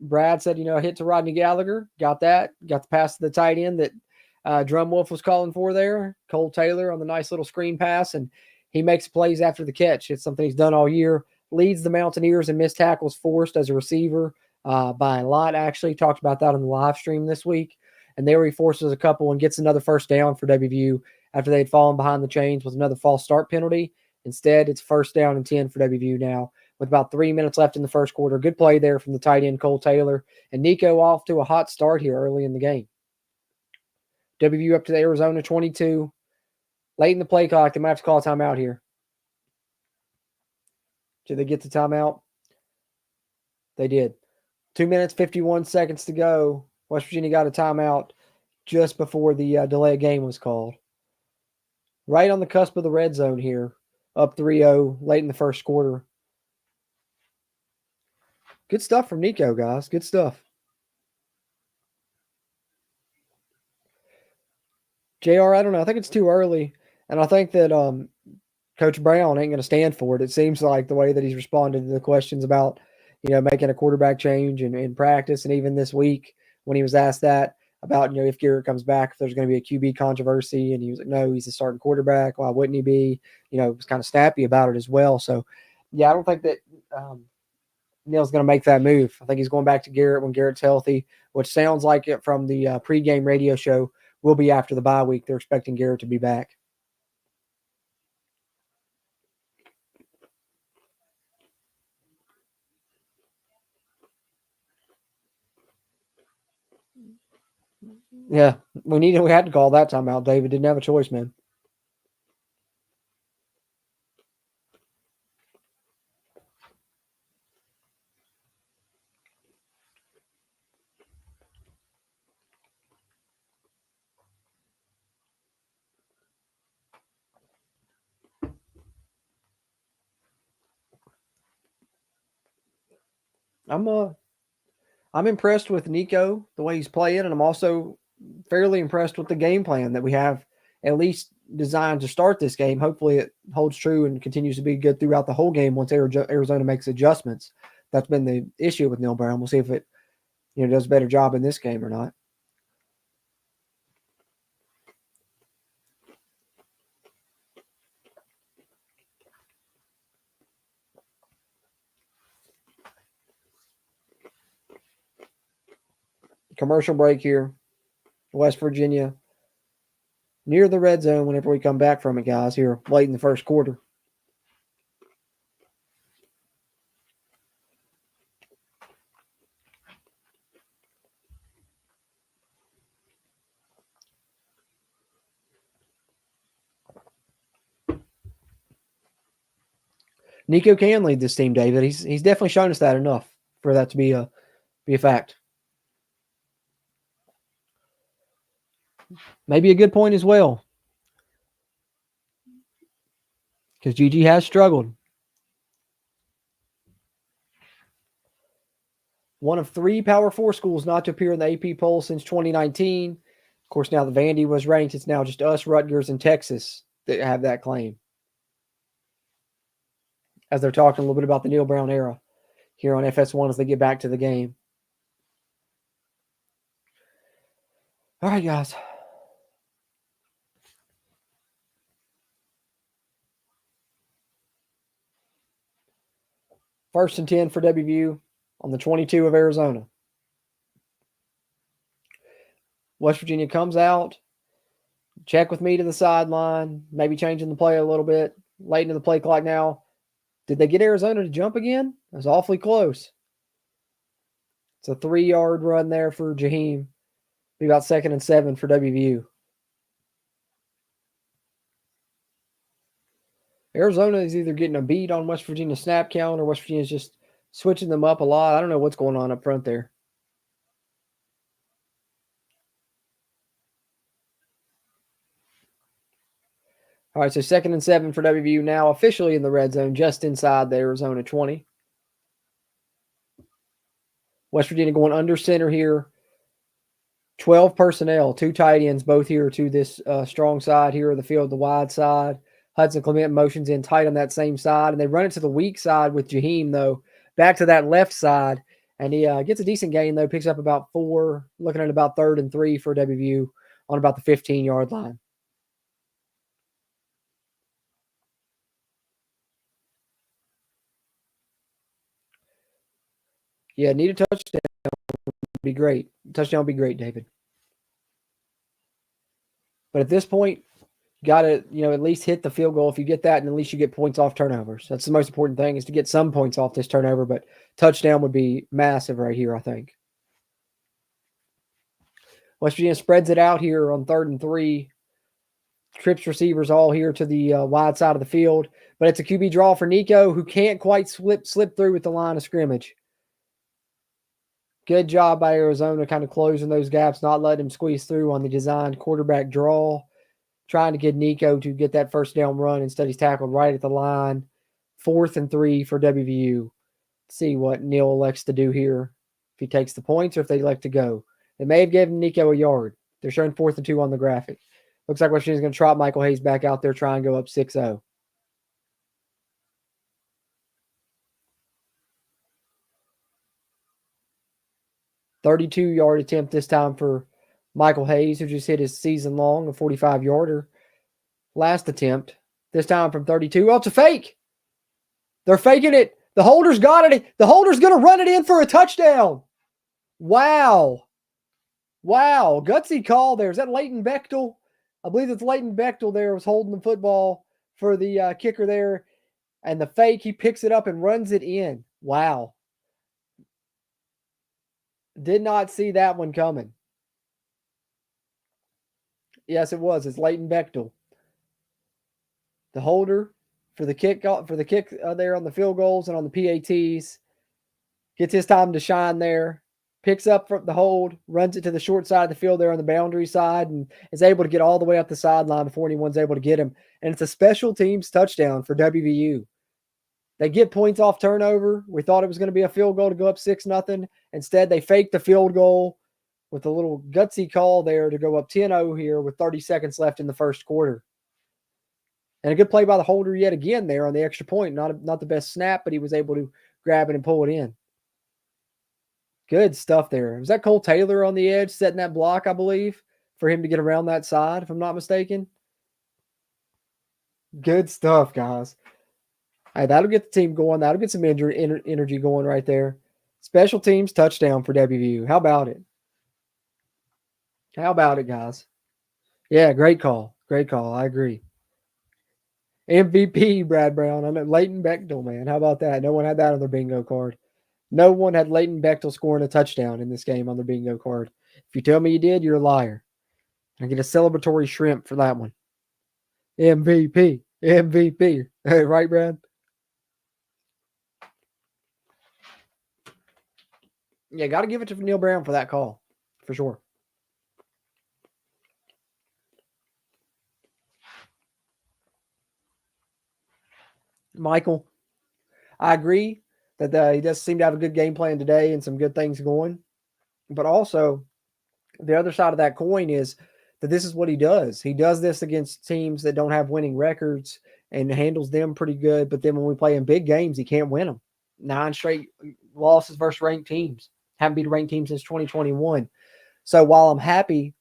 Brad said, a hit to Rodney Gallagher. Got that. Got the pass to the tight end that Drum Wolf was calling for there. Cole Taylor on the nice little screen pass, and he makes plays after the catch. It's something he's done all year. Leads the Mountaineers in missed tackles forced as a receiver by a lot, actually. Talked about that on the live stream this week. And there he forces a couple and gets another 1st down for WVU after they'd fallen behind the chains with another false start penalty. Instead, it's 1st down and 10 for WVU now with about 3 minutes left in the first quarter. Good play there from the tight end, Cole Taylor. And Nico off to a hot start here early in the game. WVU up to the Arizona 22. Late in the play clock, they might have to call a timeout here. Did they get the timeout? They did. 2 minutes, 51 seconds to go. West Virginia got a timeout just before the delay of game was called. Right on the cusp of the red zone here. up 3-0 late in the first quarter. Good stuff from Nico, guys. Good stuff. JR, I don't know. I think it's too early. And I think that Coach Brown ain't going to stand for it. It seems like the way that he's responded to the questions about, making a quarterback change in practice, and even this week when he was asked that about, if Garrett comes back, if there's going to be a QB controversy, and he was like, no, he's the starting quarterback. Why wouldn't he be? Was kind of snappy about it as well. So, yeah, I don't think that Neil's going to make that move. I think he's going back to Garrett when Garrett's healthy, which sounds like it from the pregame radio show will be after the bye week. They're expecting Garrett to be back. Yeah, we had to call that timeout. David didn't have a choice, man. I'm impressed with Nico, the way he's playing, and I'm also fairly impressed with the game plan that we have at least designed to start this game. Hopefully it holds true and continues to be good throughout the whole game once Arizona makes adjustments. That's been the issue with Neil Brown. We'll see if it does a better job in this game or not. Commercial break here. West Virginia near the red zone whenever we come back from it, guys, here late in the first quarter. Nico can lead this team, David. He's definitely shown us that enough for that to be a fact. Maybe a good point as well, because GG has struggled. One of 3 Power 4 schools not to appear in the AP poll since 2019. Of course, now the Vandy was ranked. It's now just us, Rutgers, and Texas that have that claim. As they're talking a little bit about the Neil Brown era here on FS1 as they get back to the game. All right, guys. First and 10 for WVU on the 22 of Arizona. West Virginia comes out. Check with me to the sideline. Maybe changing the play a little bit. Late into the play clock now. Did they get Arizona to jump again? It was awfully close. It's a 3-yard run there for Jaheim. Be about 2nd and 7 for WVU. Arizona is either getting a beat on West Virginia snap count or West Virginia is just switching them up a lot. I don't know what's going on up front there. All right, so 2nd and 7 for WVU now, officially in the red zone, just inside the Arizona 20. West Virginia going under center here. 12 personnel, 2 tight ends, both here to this strong side here of the field, the wide side. Hudson Clement motions in tight on that same side, and they run it to the weak side with Jaheim, though, back to that left side. And he gets a decent gain, though, picks up about 4, looking at about 3rd and 3 for WVU on about the 15-yard line. Yeah, need a touchdown would be great. Touchdown would be great, David. But at this point, you got to, at least hit the field goal. If you get that, and at least you get points off turnovers. That's the most important thing, is to get some points off this turnover, but touchdown would be massive right here, I think. West Virginia spreads it out here on 3rd and 3. Trips receivers all here to the wide side of the field, but it's a QB draw for Nico, who can't quite slip through with the line of scrimmage. Good job by Arizona kind of closing those gaps, not letting him squeeze through on the designed quarterback draw. trying to get Nico to get that first down run. Instead, he's tackled right at the line. 4th and 3 for WVU. See what Neil elects to do here. If he takes the points or if they elect to go. They may have given Nico a yard. They're showing 4th and 2 on the graphic. Looks like West Virginia's going to trot Michael Hayes back out there, try and go up 6-0. $32-yard attempt this time for Michael Hayes, who just hit his season long, a 45-yarder. Last attempt, this time from 32. Oh, it's a fake. They're faking it. The holder's got it. The holder's going to run it in for a touchdown. Wow. Gutsy call there. Is that Leighton Bechtel? I believe it's Leighton Bechtel there was holding the football for the kicker there. And the fake, he picks it up and runs it in. Wow. Did not see that one coming. Yes, it was. It's Leighton Bechtel. The holder for the kick there on the field goals and on the PATs. Gets his time to shine there. Picks up from the hold, runs it to the short side of the field there on the boundary side, and is able to get all the way up the sideline before anyone's able to get him. And it's a special teams touchdown for WVU. They get points off turnover. We thought it was going to be a field goal to go up 6-0. Instead, they faked the field goal with a little gutsy call there to go up 10-0 here with 30 seconds left in the first quarter. And a good play by the holder yet again there on the extra point. Not the best snap, but he was able to grab it and pull it in. Good stuff there. Was that Cole Taylor on the edge setting that block, I believe, for him to get around that side, if I'm not mistaken? Good stuff, guys. Hey, that'll get the team going. That'll get some energy going right there. Special teams touchdown for WVU. How about it? How about it, guys? Yeah, great call. Great call. I agree. MVP, Brad Brown. I know Leighton Bechtel, man. How about that? No one had that on their bingo card. No one had Leighton Bechtel scoring a touchdown in this game on their bingo card. If you tell me you did, you're a liar. I get a celebratory shrimp for that one. MVP. Hey, right, Brad? Yeah, got to give it to Neil Brown for that call, for sure. Michael, I agree that he does seem to have a good game plan today and some good things going. But also, the other side of that coin is that this is what he does. He does this against teams that don't have winning records and handles them pretty good. But then when we play in big games, he can't win them. 9 straight losses versus ranked teams. Haven't beat a ranked team since 2021. So while I'm happy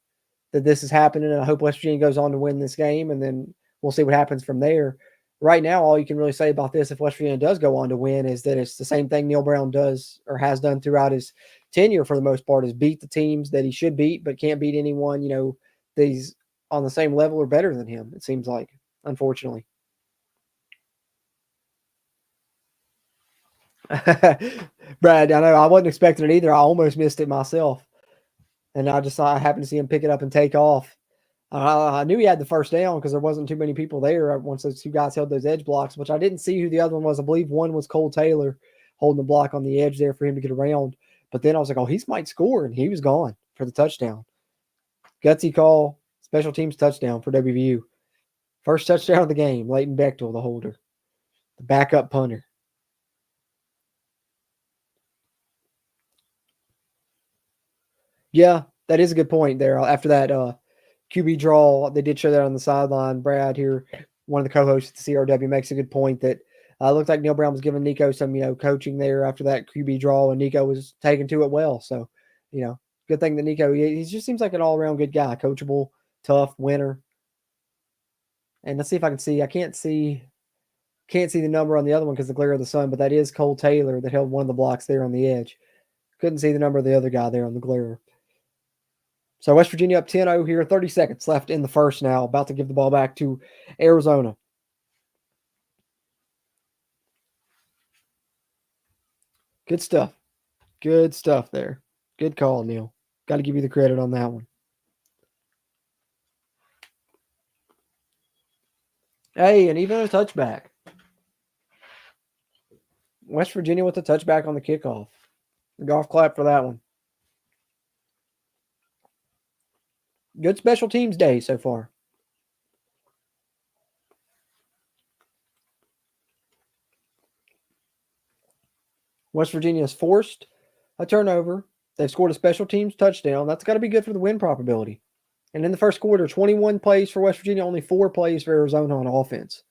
that this is happening, and I hope West Virginia goes on to win this game, and then we'll see what happens from there. Right now, all you can really say about this, if West Virginia does go on to win, is that it's the same thing Neil Brown does or has done throughout his tenure for the most part, is beat the teams that he should beat, but can't beat anyone, that he's on the same level or better than him, it seems like, unfortunately. Brad, I know I wasn't expecting it either. I almost missed it myself. And I happened to see him pick it up and take off. I knew he had the first down because there wasn't too many people there once those two guys held those edge blocks, which I didn't see who the other one was. I believe one was Cole Taylor holding the block on the edge there for him to get around. But then I was like, oh, he might score, and he was gone for the touchdown. Gutsy call, special teams touchdown for WVU. First touchdown of the game, Leighton Bechtel, the holder, the backup punter. Yeah, that is a good point there. After that QB draw, they did show that on the sideline. Brad here, one of the co-hosts at the CRW, makes a good point that looked like Neil Brown was giving Nico some, coaching there after that QB draw, and Nico was taking to it well. So, good thing that Nico, he just seems like an all-around good guy, coachable, tough, winner. And let's see if I can see. I can't see the number on the other one because of the glare of the sun, but that is Cole Taylor that held one of the blocks there on the edge. Couldn't see the number of the other guy there on the glare. So West Virginia up 10-0 here, 30 seconds left in the first now, about to give the ball back to Arizona. Good stuff. Good stuff there. Good call, Neil. Got to give you the credit on that one. Hey, and even a touchback. West Virginia with a touchback on the kickoff. Golf clap for that one. Good special teams day so far. West Virginia has forced a turnover. They've scored a special teams touchdown. That's got to be good for the win probability. And in the first quarter, 21 plays for West Virginia, only 4 plays for Arizona on offense.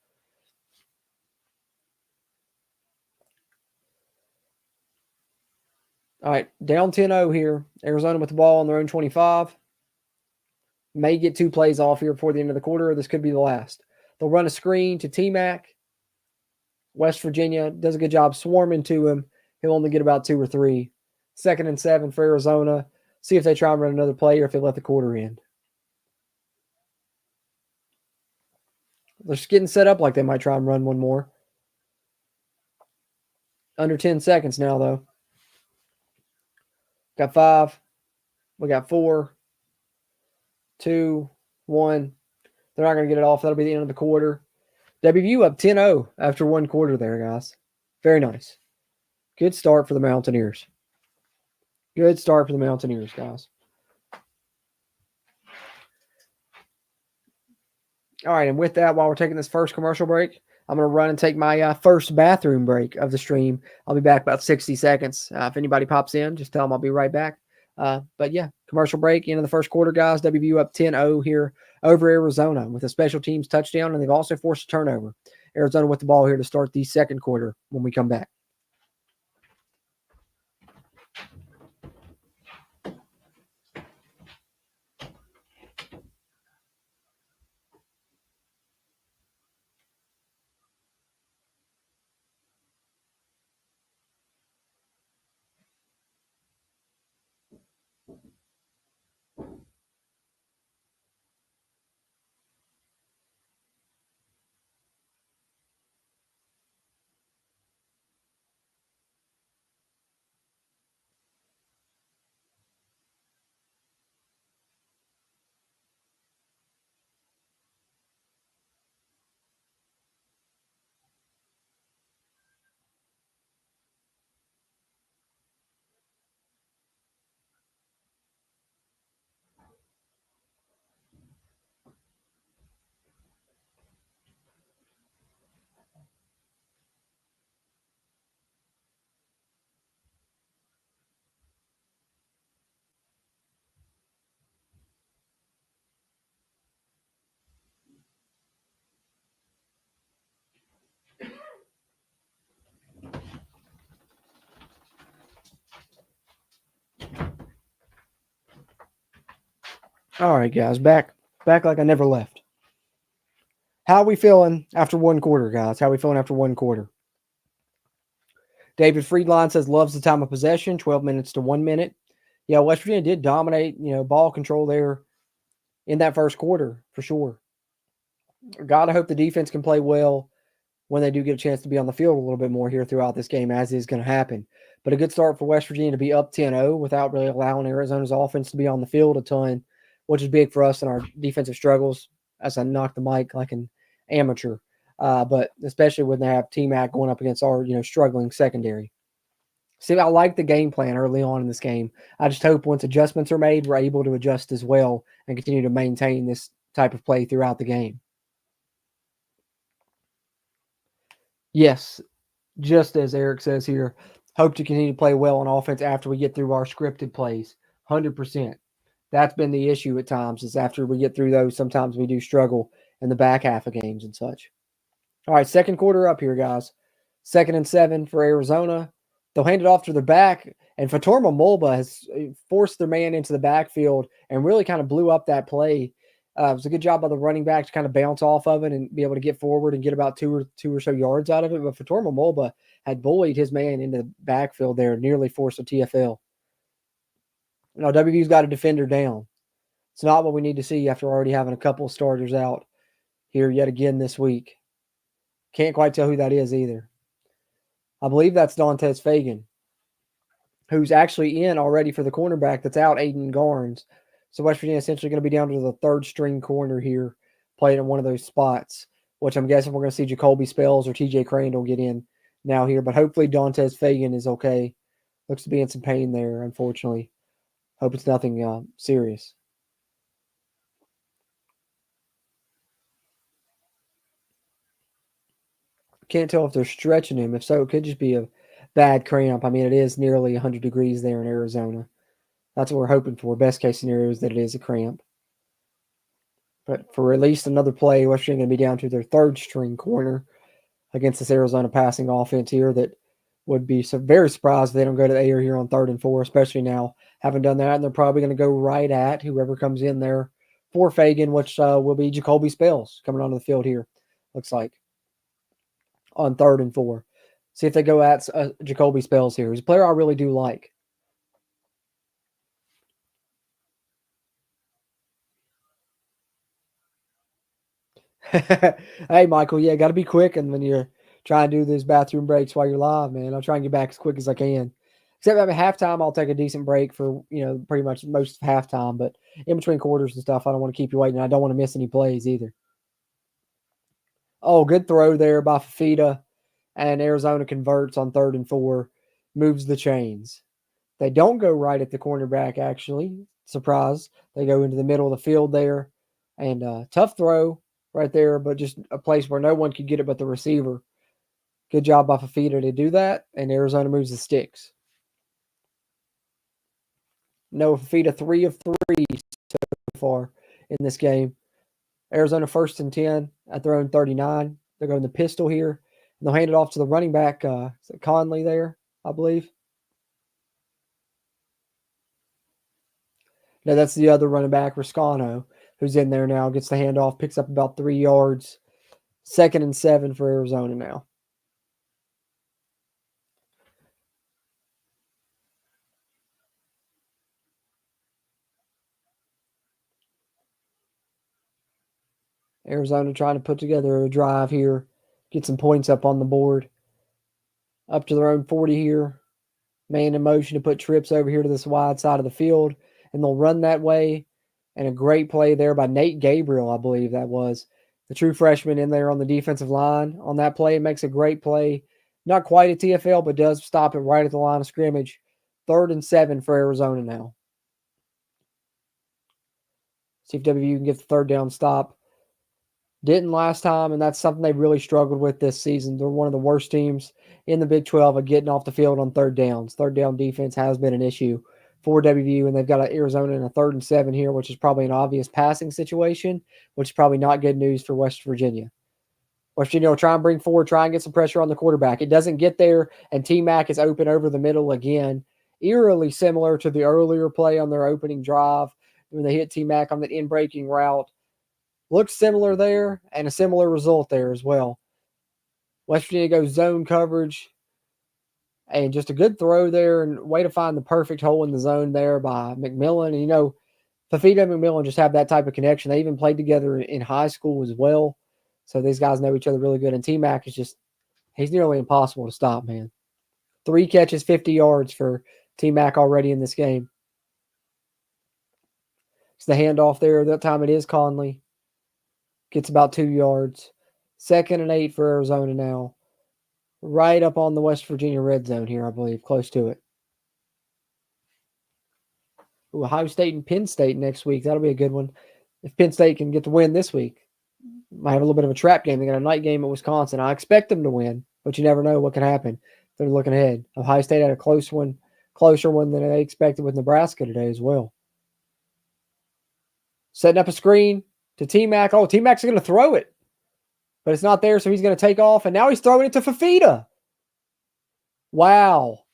All right, down 10-0 here. Arizona with the ball on their own 25. May get 2 plays off here before the end of the quarter, or this could be the last. They'll run a screen to T-Mac. West Virginia does a good job swarming to him. He'll only get about 2 or 3. 2nd and 7 for Arizona. See if they try and run another play or if they let the quarter end. They're just getting set up like they might try and run one more. Under 10 seconds now, though. Got 5. We got 4, 2, 1. They're not going to get it off. That'll be the end of the quarter. WVU up 10-0 after 1 quarter there, guys. Very nice. Good start for the Mountaineers. Good start for the Mountaineers, guys. All right, and with that, while we're taking this first commercial break, I'm going to run and take my first bathroom break of the stream. I'll be back about 60 seconds. If anybody pops in, just tell them I'll be right back. But yeah, commercial break, end of the first quarter, guys. WVU up 10-0 here over Arizona with a special teams touchdown, and they've also forced a turnover. Arizona with the ball here to start the second quarter when we come back. All right, guys, back like I never left. How are we feeling after 1 quarter, guys? How are we feeling after 1 quarter? David Friedline says loves the time of possession, 12 minutes to 1 minute. Yeah, West Virginia did dominate, ball control there in that first quarter for sure. Gotta hope the defense can play well when they do get a chance to be on the field a little bit more here throughout this game, as is going to happen. But a good start for West Virginia to be up 10-0 without really allowing Arizona's offense to be on the field a ton, which is big for us in our defensive struggles, as I knock the mic like an amateur. But especially when they have T-Mac going up against our, struggling secondary. See, I like the game plan early on in this game. I just hope once adjustments are made, we're able to adjust as well and continue to maintain this type of play throughout the game. Yes, just as Eric says here, hope to continue to play well on offense after we get through our scripted plays. 100%. That's been the issue at times, is after we get through those, sometimes we do struggle in the back half of games and such. All right, second quarter up here, guys. 2nd and 7 for Arizona. They'll hand it off to their back, and Fatorma Mulba has forced their man into the backfield and really kind of blew up that play. It was a good job by the running back to kind of bounce off of it and be able to get forward and get about two or so yards out of it. But Fatorma Mulba had bullied his man into the backfield there, nearly forced a TFL. Now, WVU's got a defender down. It's not what we need to see after already having a couple of starters out here yet again this week. Can't quite tell who that is either. I believe that's Dantes Fagan, who's actually in already for the cornerback that's out, Aiden Garnes. So West Virginia essentially going to be down to the third string corner here, playing in one of those spots, which I'm guessing we're going to see Jacoby Spells or TJ Crandall get in now here. But hopefully Dantes Fagan is okay. Looks to be in some pain there, unfortunately. Hope it's nothing serious. Can't tell if they're stretching him. If so, it could just be a bad cramp. I mean, it is nearly 100 degrees there in Arizona. That's what we're hoping for. Best case scenario is that it is a cramp. But for at least another play, West Virginia going to be down to their third string corner against this Arizona passing offense here that would be very surprised if they don't go to the air here on 3rd and 4, especially now. Haven't done that, and they're probably going to go right at whoever comes in there for Fagan, which will be Jacoby Spells coming onto the field here, looks like, on 3rd and 4. See if they go at Jacoby Spells here. He's a player I really do like. Hey, Michael, yeah, got to be quick, and when you're trying to do these bathroom breaks while you're live, man, I'll try and get back as quick as I can. Except at halftime, I'll take a decent break for, pretty much most of halftime, but in between quarters and stuff, I don't want to keep you waiting. I don't want to miss any plays either. Oh, good throw there by Fafita, and Arizona converts on 3rd and 4, moves the chains. They don't go right at the cornerback, actually. Surprise. They go into the middle of the field there, and tough throw right there, but just a place where no one could get it but the receiver. Good job by Fafita to do that, and Arizona moves the sticks. No, Fafita 3 of 3 so far in this game. Arizona 1st and 10 at their own 39. They're going the pistol here, and they'll hand it off to the running back, Conley there, I believe. No, that's the other running back, Riscano, who's in there now, gets the handoff, picks up about 3 yards. 2nd and 7 for Arizona now. Arizona trying to put together a drive here, get some points up on the board. Up to their own 40 here. Man in motion to put trips over here to this wide side of the field, and they'll run that way. And a great play there by Nate Gabriel, I believe that was. The true freshman in there on the defensive line on that play. Makes a great play. Not quite a TFL, but does stop it right at the line of scrimmage. 3rd and 7 for Arizona now. See if WVU can get the 3rd down stop. Didn't last time, and that's something they've really struggled with this season. They're one of the worst teams in the Big 12 at getting off the field on 3rd downs. 3rd down defense has been an issue for WVU, and they've got Arizona in a 3rd and 7 here, which is probably an obvious passing situation, which is probably not good news for West Virginia. West Virginia will try and bring forward, try and get some pressure on the quarterback. It doesn't get there, and T-Mac is open over the middle again, eerily similar to the earlier play on their opening drive when they hit T-Mac on that in-breaking route. Looks similar there, and a similar result there as well. West Virginia goes zone coverage, and just a good throw there, and way to find the perfect hole in the zone there by McMillan. And, Fafita and McMillan just have that type of connection. They even played together in high school as well, so these guys know each other really good. And T-Mac is he's nearly impossible to stop, man. 3 catches, 50 yards for T-Mac already in this game. It's the handoff there. That time it is Conley. Gets about 2 yards. 2nd and 8 for Arizona now. Right up on the West Virginia red zone here, I believe. Close to it. Ooh, Ohio State and Penn State next week. That'll be a good one. If Penn State can get the win this week, might have a little bit of a trap game. They got a night game at Wisconsin. I expect them to win, but you never know what can happen. They're looking ahead. Ohio State had a closer one than they expected with Nebraska today as well. Setting up a screen to T-Mac. Oh, T-Mac's going to throw it. But it's not there, so he's going to take off. And now he's throwing it to Fafita. Wow.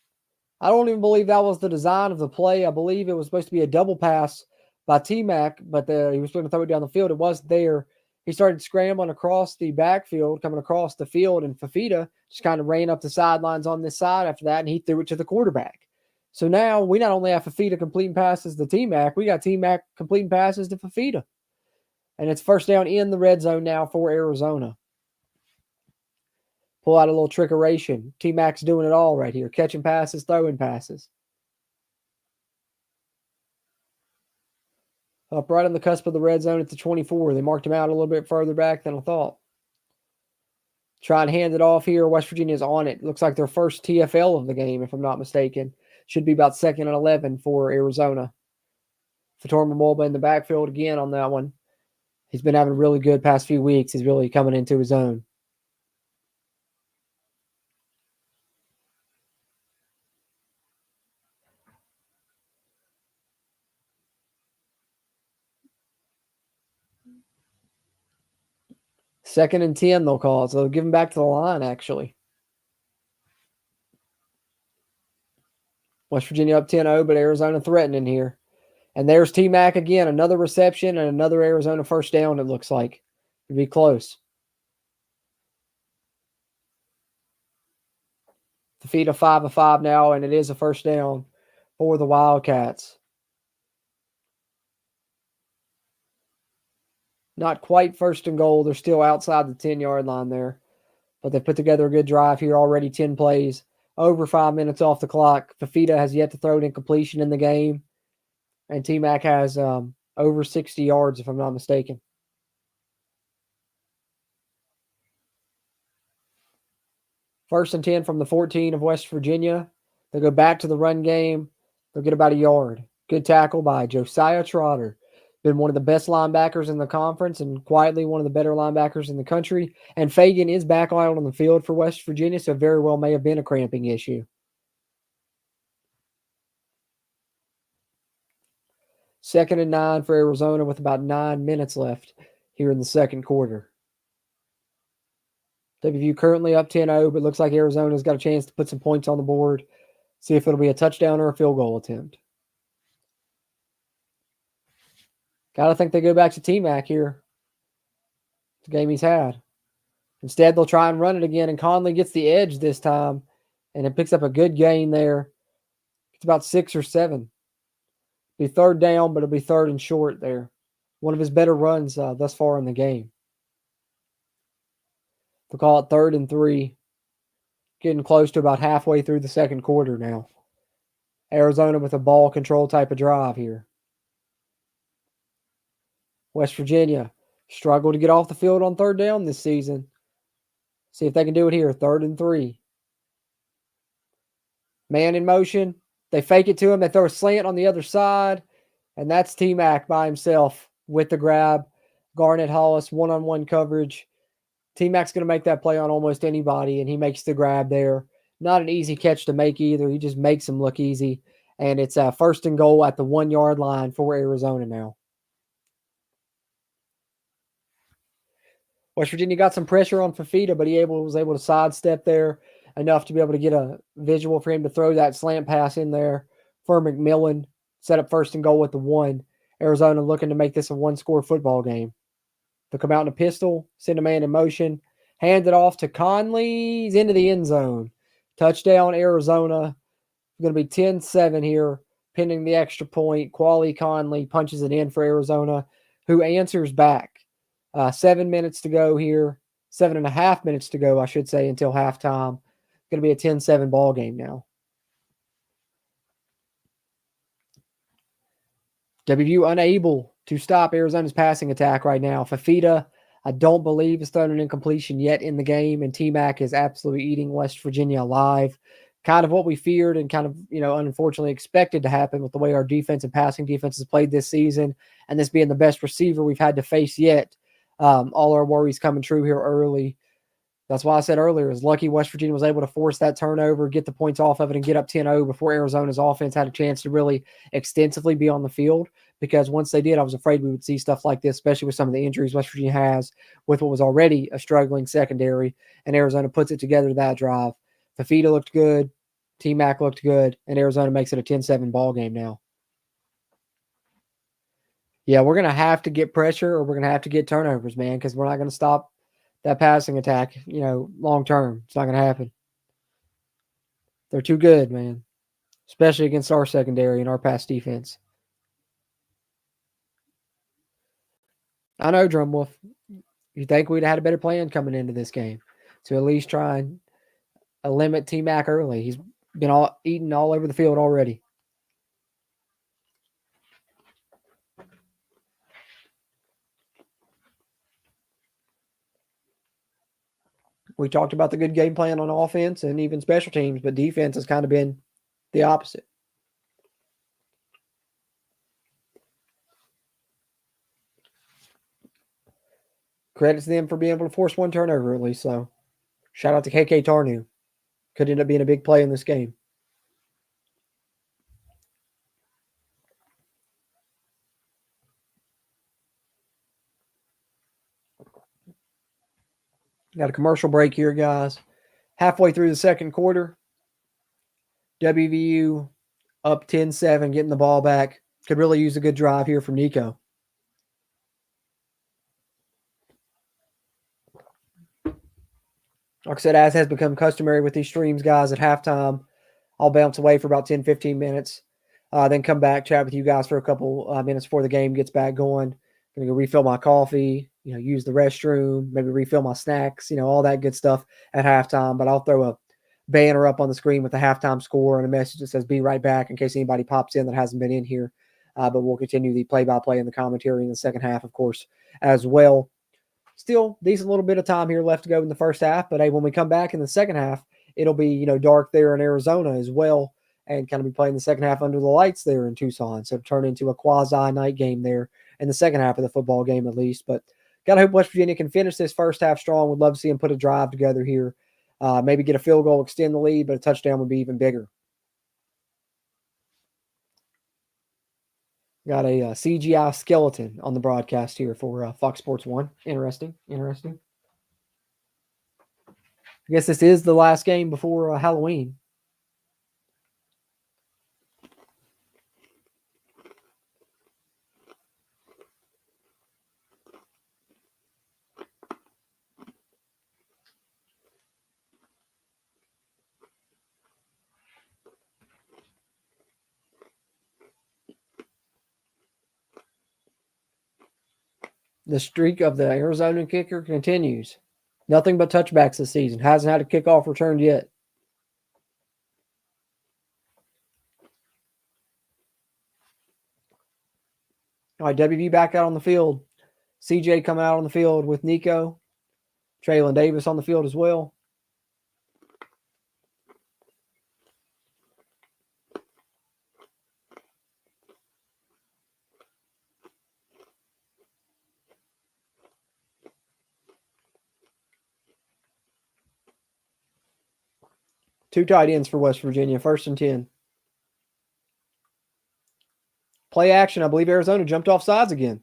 I don't even believe that was the design of the play. I believe it was supposed to be a double pass by T-Mac, but he was going to throw it down the field. It wasn't there. He started scrambling across the backfield, coming across the field, and Fafita just kind of ran up the sidelines on this side after that, and he threw it to the quarterback. So now we not only have Fafita completing passes to T-Mac, we got T-Mac completing passes to Fafita. And it's 1st down in the red zone now for Arizona. Pull out a little trickeration. T-Mac's doing it all right here. Catching passes, throwing passes. Up right on the cusp of the red zone at the 24. They marked him out a little bit further back than I thought. Try and hand it off here. West Virginia's on it. Looks like their first TFL of the game, if I'm not mistaken. Should be about 2nd and 11 for Arizona. Fatorma Mulba in the backfield again on that one. He's been having a really good past few weeks. He's really coming into his own. 2nd and 10 they'll call it. So they'll give him back to the line, actually. West Virginia up 10-0, but Arizona threatening here. And there's T-Mac again. Another reception and another Arizona first down, it looks like. It'd be close. The feet of 5 of 5 now, and it is a first down for the Wildcats. Not quite first and goal. They're still outside the 10-yard line there. But they put together a good drive here already, 10 plays. Over 5 minutes off the clock. Fafita has yet to throw an incompletion in the game. And T-Mac has over 60 yards, if I'm not mistaken. First and 10 from the 14 of West Virginia. They'll go back to the run game. They'll get about a yard. Good tackle by Josiah Trotter. Been one of the best linebackers in the conference and quietly one of the better linebackers in the country. And Fagan is back out on the field for West Virginia, so very well may have been a cramping issue. 2nd and 9 for Arizona with about 9 minutes left here in the second quarter. WVU currently up 10-0, but looks like Arizona's got a chance to put some points on the board. See if it'll be a touchdown or a field goal attempt. Got to think they go back to T-Mac here. It's a game he's had. Instead, they'll try and run it again, and Conley gets the edge this time, and it picks up a good gain there. It's about 6 or 7. Be third down, but it'll be third and short there. One of his better runs thus far in the game. They'll call it 3rd and 3. Getting close to about halfway through the second quarter now. Arizona with a ball control type of drive here. West Virginia struggled to get off the field on 3rd down this season. See if they can do it here. 3rd and 3. Man in motion. They fake it to him. They throw a slant on the other side. And that's T-Mac by himself with the grab. Garnett Hollis, one-on-one coverage. T-Mac's going to make that play on almost anybody, and he makes the grab there. Not an easy catch to make either. He just makes him look easy. And it's 1st and goal at the 1-yard line for Arizona now. West Virginia got some pressure on Fafita, but he was able to sidestep there enough to be able to get a visual for him to throw that slant pass in there for McMillan. Set up 1st and goal with the 1. Arizona looking to make this a 1-score football game. They'll come out in a pistol, send a man in motion, hand it off to Conley. He's into the end zone. Touchdown, Arizona. It's going to be 10-7 here, pending the extra point. Quali Conley punches it in for Arizona, who answers back. 7 minutes to go here. 7.5 minutes to go, I should say, until halftime. It's going to be a 10-7 ball game now. WVU unable to stop Arizona's passing attack right now. Fafita, I don't believe, has thrown an incompletion yet in the game, and T-Mac is absolutely eating West Virginia alive. Kind of what we feared and kind of, unfortunately expected to happen with the way our defense and passing defense has played this season, and this being the best receiver we've had to face yet. All our worries coming true here early. That's why I said earlier, it's lucky West Virginia was able to force that turnover, get the points off of it, and get up 10-0 before Arizona's offense had a chance to really extensively be on the field. Because once they did, I was afraid we would see stuff like this, especially with some of the injuries West Virginia has with what was already a struggling secondary, and Arizona puts it together that drive. Fafita looked good, T-Mac looked good, and Arizona makes it a 10-7 ball game now. Yeah, we're going to have to get pressure or we're going to have to get turnovers, man, because we're not going to stop that passing attack, long term. It's not going to happen. They're too good, man, especially against our secondary and our pass defense. I know, Drumwolf. You think we'd have had a better plan coming into this game to at least try and limit T-Mac early. He's been eating all over the field already. We talked about the good game plan on offense and even special teams, but defense has kind of been the opposite. Credit to them for being able to force one turnover at least. So shout out to KK Tarnew. Could end up being a big play in this game. Got a commercial break here, guys. Halfway through the second quarter, WVU up 10-7, getting the ball back. Could really use a good drive here from Nico. Like I said, as has become customary with these streams, guys, at halftime, I'll bounce away for about 10, 15 minutes, then come back, chat with you guys for a couple minutes before the game gets back going. Going to go refill my coffee, use the restroom, maybe refill my snacks, all that good stuff at halftime. But I'll throw a banner up on the screen with the halftime score and a message that says "Be right back" in case anybody pops in that hasn't been in here. But we'll continue the play-by-play and the commentary in the second half, of course, as well. Still, decent little bit of time here left to go in the first half. But hey, when we come back in the second half, it'll be dark there in Arizona as well, and kind of be playing the second half under the lights there in Tucson. So turn into a quasi night game there in the second half of the football game at least. But gotta hope West Virginia can finish this first half strong. Would love to see them put a drive together here. Maybe get a field goal, extend the lead, but a touchdown would be even bigger. Got a CGI skeleton on the broadcast here for Fox Sports 1. Interesting. I guess this is the last game before Halloween. The streak of the Arizona kicker continues. Nothing but touchbacks this season. Hasn't had a kickoff returned yet. All right, WV back out on the field. CJ coming out on the field with Nico. Traylon Davis on the field as well. Two tight ends for West Virginia, 1st and 10. Play action. I believe Arizona jumped off sides again.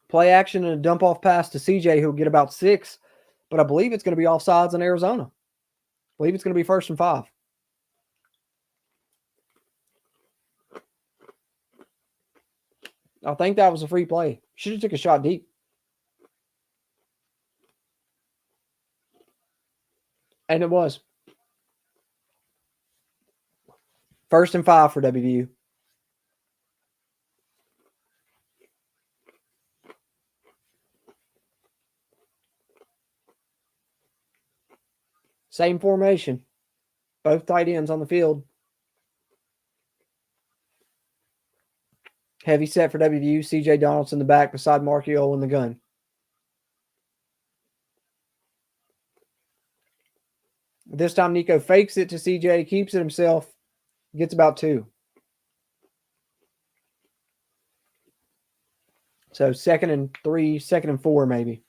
Play action and a dump off pass to CJ, who'll get about 6, but I believe it's going to be off sides in Arizona. I believe it's going to be 1st and 5. I think that was a free play. Should have took a shot deep. And it was. 1st and 5 for WVU. Same formation. Both tight ends on the field. Heavy set for WVU. CJ Donaldson in the back beside Markio in the gun. This time Nico fakes it to CJ, keeps it himself, gets about 2. So 2nd and 3, 2nd and 4 maybe.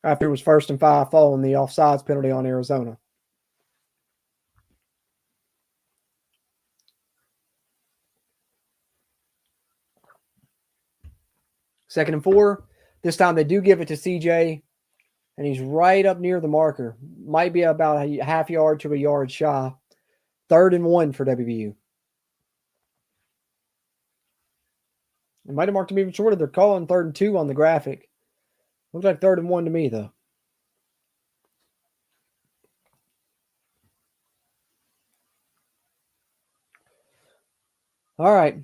After it was 1st and 5 following the offsides penalty on Arizona. Second and 4. This time they do give it to CJ, and he's right up near the marker. Might be about a half yard to a yard shy. 3rd and 1 for WVU. It might have marked him even shorter. They're calling 3rd and 2 on the graphic. Looks like 3rd and 1 to me, though. All right.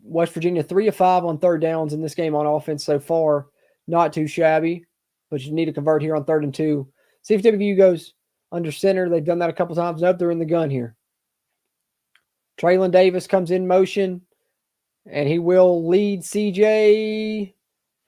West Virginia 3 of 5 on 3rd downs in this game on offense so far. Not too shabby, but you need to convert here on 3rd and 2. See if WVU goes under center. They've done that a couple times. Nope, they're in the gun here. Traylon Davis comes in motion, and he will lead CJ,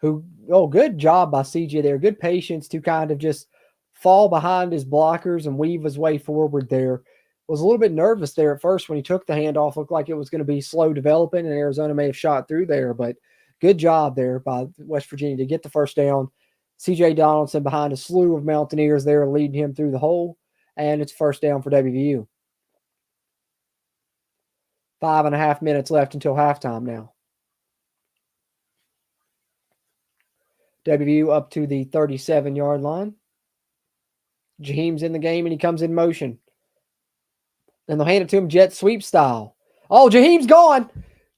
good job by CJ there. Good patience to kind of just fall behind his blockers and weave his way forward there. Was a little bit nervous there at first when he took the handoff. Looked like it was going to be slow developing, and Arizona may have shot through there, but good job there by West Virginia to get the 1st down. CJ Donaldson behind a slew of Mountaineers there, leading him through the hole, and it's 1st down for WVU. 5.5 minutes left until halftime now. WVU up to the 37-yard line. Jaheim's in the game, and he comes in motion. And they'll hand it to him jet sweep style. Oh, Jaheim's gone.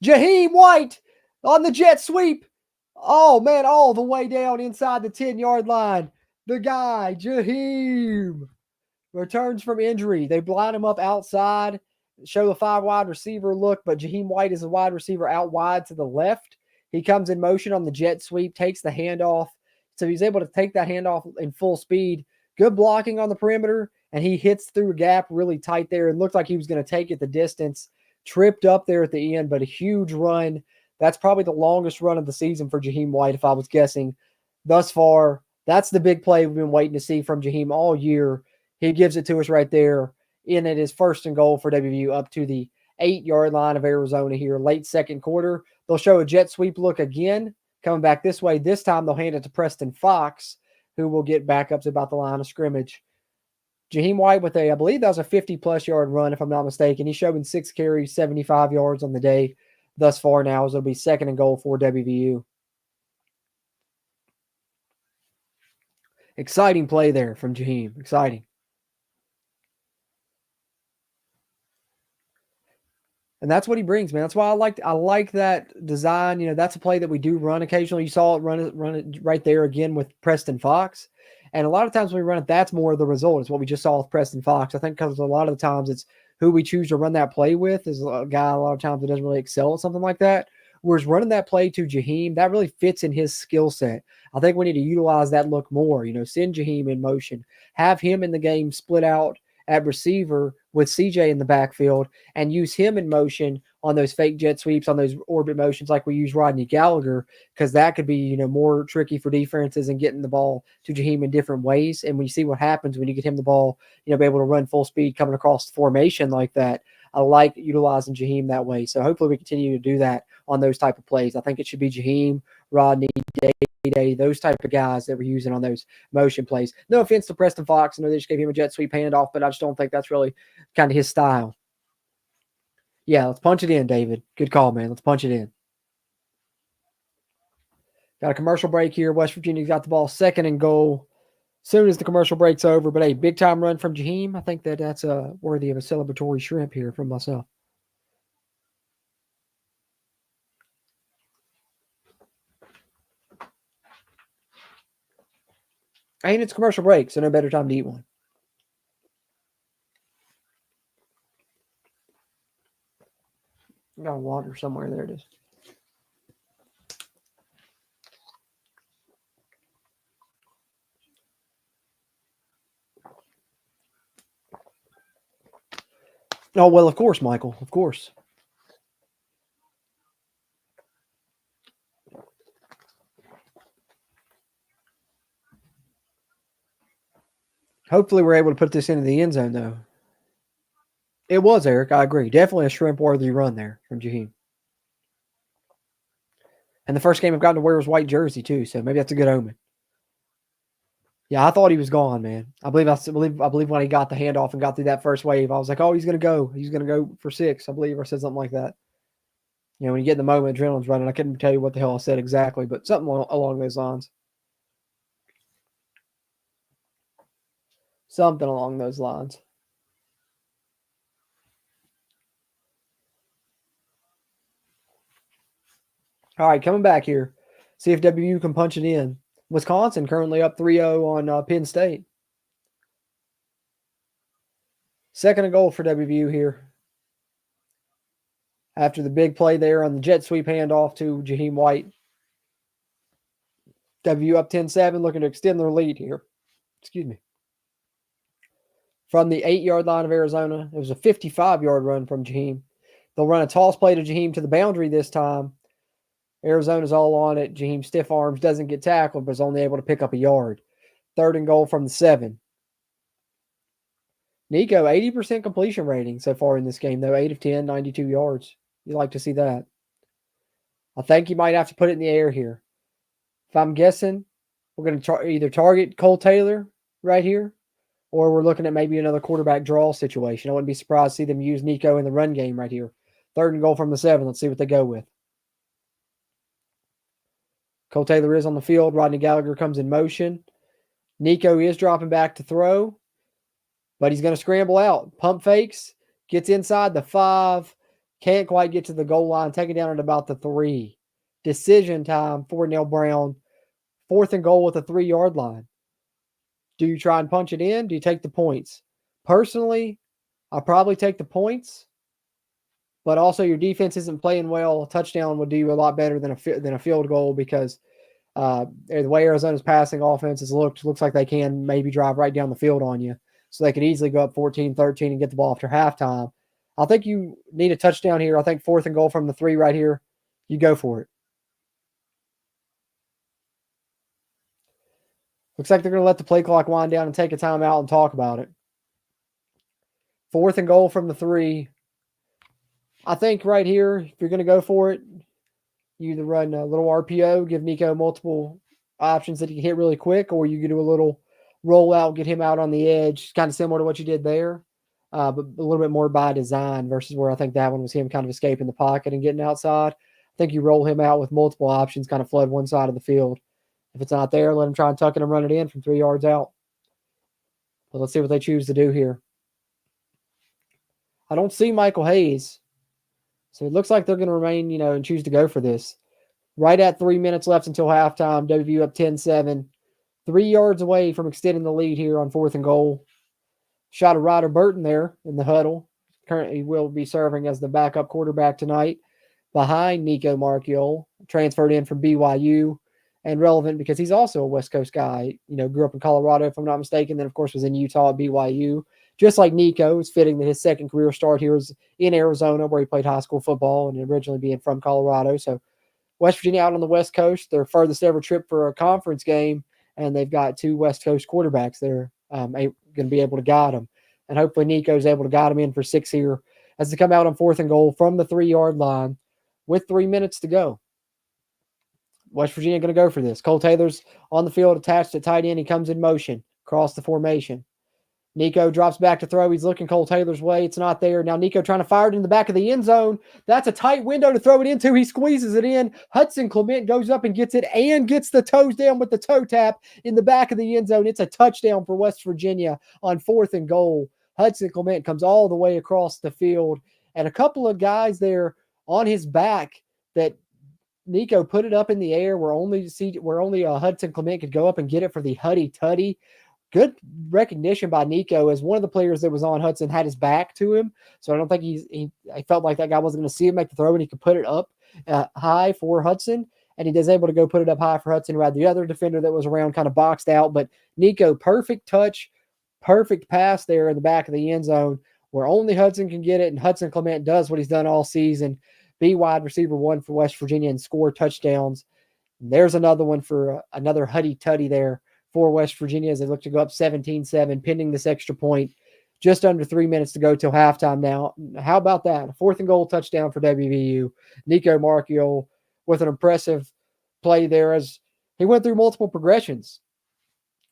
Jaheim White on the jet sweep. Oh, man, all the way down inside the 10-yard line. The guy, Jaheim, returns from injury. They blind him up outside, show the 5 wide receiver look, but Jaheim White is a wide receiver out wide to the left. He comes in motion on the jet sweep, takes the handoff. So he's able to take that handoff in full speed. Good blocking on the perimeter, and he hits through a gap really tight there. It looked like he was going to take it the distance. Tripped up there at the end, but a huge run. That's probably the longest run of the season for Jaheim White, if I was guessing. Thus far, that's the big play we've been waiting to see from Jaheim all year. He gives it to us right there. And it is 1st and goal for WVU up to the 8-yard line of Arizona here, late second quarter. They'll show a jet sweep look again, coming back this way. This time they'll hand it to Preston Fox, who will get backups about the line of scrimmage. Jaheim White with I believe that was a 50-plus yard run, if I'm not mistaken. He's showing 6 carries, 75 yards on the day thus far now, as it'll be 2nd and goal for WVU. Exciting play there from Jaheim. Exciting. And that's what he brings, man. That's why I like that design. You know, that's a play that we do run occasionally. You saw it run it right there again with Preston Fox. And a lot of times when we run it, that's more of the result. It's what we just saw with Preston Fox. I think because a lot of the times it's who we choose to run that play with is a guy a lot of times that doesn't really excel at something like that. Whereas running that play to Jaheim, that really fits in his skill set. I think we need to utilize that look more. You know, send Jaheim in motion, have him in the game split out at receiver with CJ in the backfield, and use him in motion on those fake jet sweeps, on those orbit motions like we use Rodney Gallagher, because that could be, you know, more tricky for defenses and getting the ball to Jaheim in different ways. And when you see what happens when you get him the ball, you know, be able to run full speed coming across the formation like that, I like utilizing Jaheim that way. So hopefully we continue to do that on those type of plays. I think it should be Jaheim, Rodney, Day, those type of guys that we're using on those motion plays. No offense to Preston Fox. I know they just gave him a jet sweep handoff, but I just don't think that's really kind of his style. Yeah, let's punch it in, David. Good call, man. Let's punch it in. Got a commercial break here. West Virginia's got the ball 2nd and goal. Soon as the commercial break's over, but a big time run from Jaheim. I think that's worthy of a celebratory shrimp here from myself. And it's commercial break, so no better time to eat one. Got water somewhere. There it is. Oh, well, of course, Michael. Of course. Hopefully we're able to put this into the end zone, though. It was, Eric. I agree. Definitely a shrimp-worthy run there from Jaheim. And the first game I've gotten to wear his white jersey, too, so maybe that's a good omen. Yeah, I thought he was gone, man. I believe when he got the handoff and got through that first wave, I was like, oh, he's going to go. He's going to go for 6, I believe, or said something like that. You know, when you get in the moment, adrenaline's running. I couldn't tell you what the hell I said exactly, but something along those lines. Something along those lines. All right, coming back here. See if WVU can punch it in. Wisconsin currently up 3-0 on Penn State. 2nd and goal for WVU here. After the big play there on the jet sweep handoff to Jaheim White. WVU up 10-7, looking to extend their lead here. Excuse me. From the 8-yard line of Arizona, it was a 55-yard run from Jaheim. They'll run a toss play to Jaheim to the boundary this time. Arizona's all on it. Jaheim stiff arms, doesn't get tackled, but is only able to pick up a yard. 3rd and goal from the 7. Nico, 80% completion rating so far in this game, though. 8 of 10, 92 yards. You like to see that. I think you might have to put it in the air here. If I'm guessing, we're going to either target Cole Taylor right here, or we're looking at maybe another quarterback draw situation. I wouldn't be surprised to see them use Nico in the run game right here. 3rd and goal from the 7. Let's see what they go with. Cole Taylor is on the field. Rodney Gallagher comes in motion. Nico is dropping back to throw, but he's going to scramble out. Pump fakes, gets inside the 5, can't quite get to the goal line, taken down at about the 3. Decision time for Neil Brown. 4th and goal at the 3-yard line. Do you try and punch it in? Do you take the points? Personally, I'll probably take the points, but also your defense isn't playing well. A touchdown would do you a lot better than a field goal because the way Arizona's passing offense has looks like they can maybe drive right down the field on you. So they could easily go up 14-13 and get the ball after halftime. I think you need a touchdown here. I think 4th and goal from the 3 right here. You go for it. Looks like they're going to let the play clock wind down and take a timeout and talk about it. 4th and goal from the 3. I think right here, if you're going to go for it, you either run a little RPO, give Nico multiple options that he can hit really quick, or you can do a little rollout, get him out on the edge, kind of similar to what you did there, but a little bit more by design versus where I think that one was him kind of escaping the pocket and getting outside. I think you roll him out with multiple options, kind of flood one side of the field. If it's not there, let him try and tuck it and run it in from 3 yards out. But let's see what they choose to do here. I don't see Michael Hayes. So it looks like they're going to remain, and choose to go for this. Right at 3 minutes left until halftime. WVU up 10-7. 3 yards away from extending the lead here on 4th and goal. Shot of Ryder Burton there in the huddle. Currently will be serving as the backup quarterback tonight behind Nico Marchiol, transferred in from BYU. And relevant because he's also a West Coast guy, grew up in Colorado, if I'm not mistaken, then, of course, was in Utah at BYU. Just like Nico, it's fitting that his second career start here is in Arizona, where he played high school football and originally being from Colorado. So West Virginia out on the West Coast, their furthest ever trip for a conference game, and they've got 2 West Coast quarterbacks that are going to be able to guide them. And hopefully Nico's able to guide them in for 6 here as they come out on 4th and goal from the 3-yard line with 3 minutes to go. West Virginia going to go for this. Cole Taylor's on the field, attached to tight end. He comes in motion, across the formation. Nico drops back to throw. He's looking Cole Taylor's way. It's not there. Now Nico trying to fire it in the back of the end zone. That's a tight window to throw it into. He squeezes it in. Hudson Clement goes up and gets it and gets the toes down with the toe tap in the back of the end zone. It's a touchdown for West Virginia on 4th and goal. Hudson Clement comes all the way across the field, and a couple of guys there on his back that Nico put it up in the air where only Hudson Clement could go up and get it for the Huddy Tuddy. Good recognition by Nico, as one of the players that was on Hudson had his back to him. So I don't think he felt like that guy wasn't going to see him make the throw, and he could put it up high for Hudson. And he was able to go put it up high for Hudson, who had the other defender that was around kind of boxed out. But Nico, perfect touch, perfect pass there in the back of the end zone where only Hudson can get it. And Hudson Clement does what he's done all season. Be wide receiver 1 for West Virginia and score touchdowns. And there's another one for another Huddy Tuddy there for West Virginia as they look to go up 17-7, pending this extra point. Just under 3 minutes to go till halftime now. How about that? A 4th and goal touchdown for WVU. Nico Marchiol with an impressive play there as he went through multiple progressions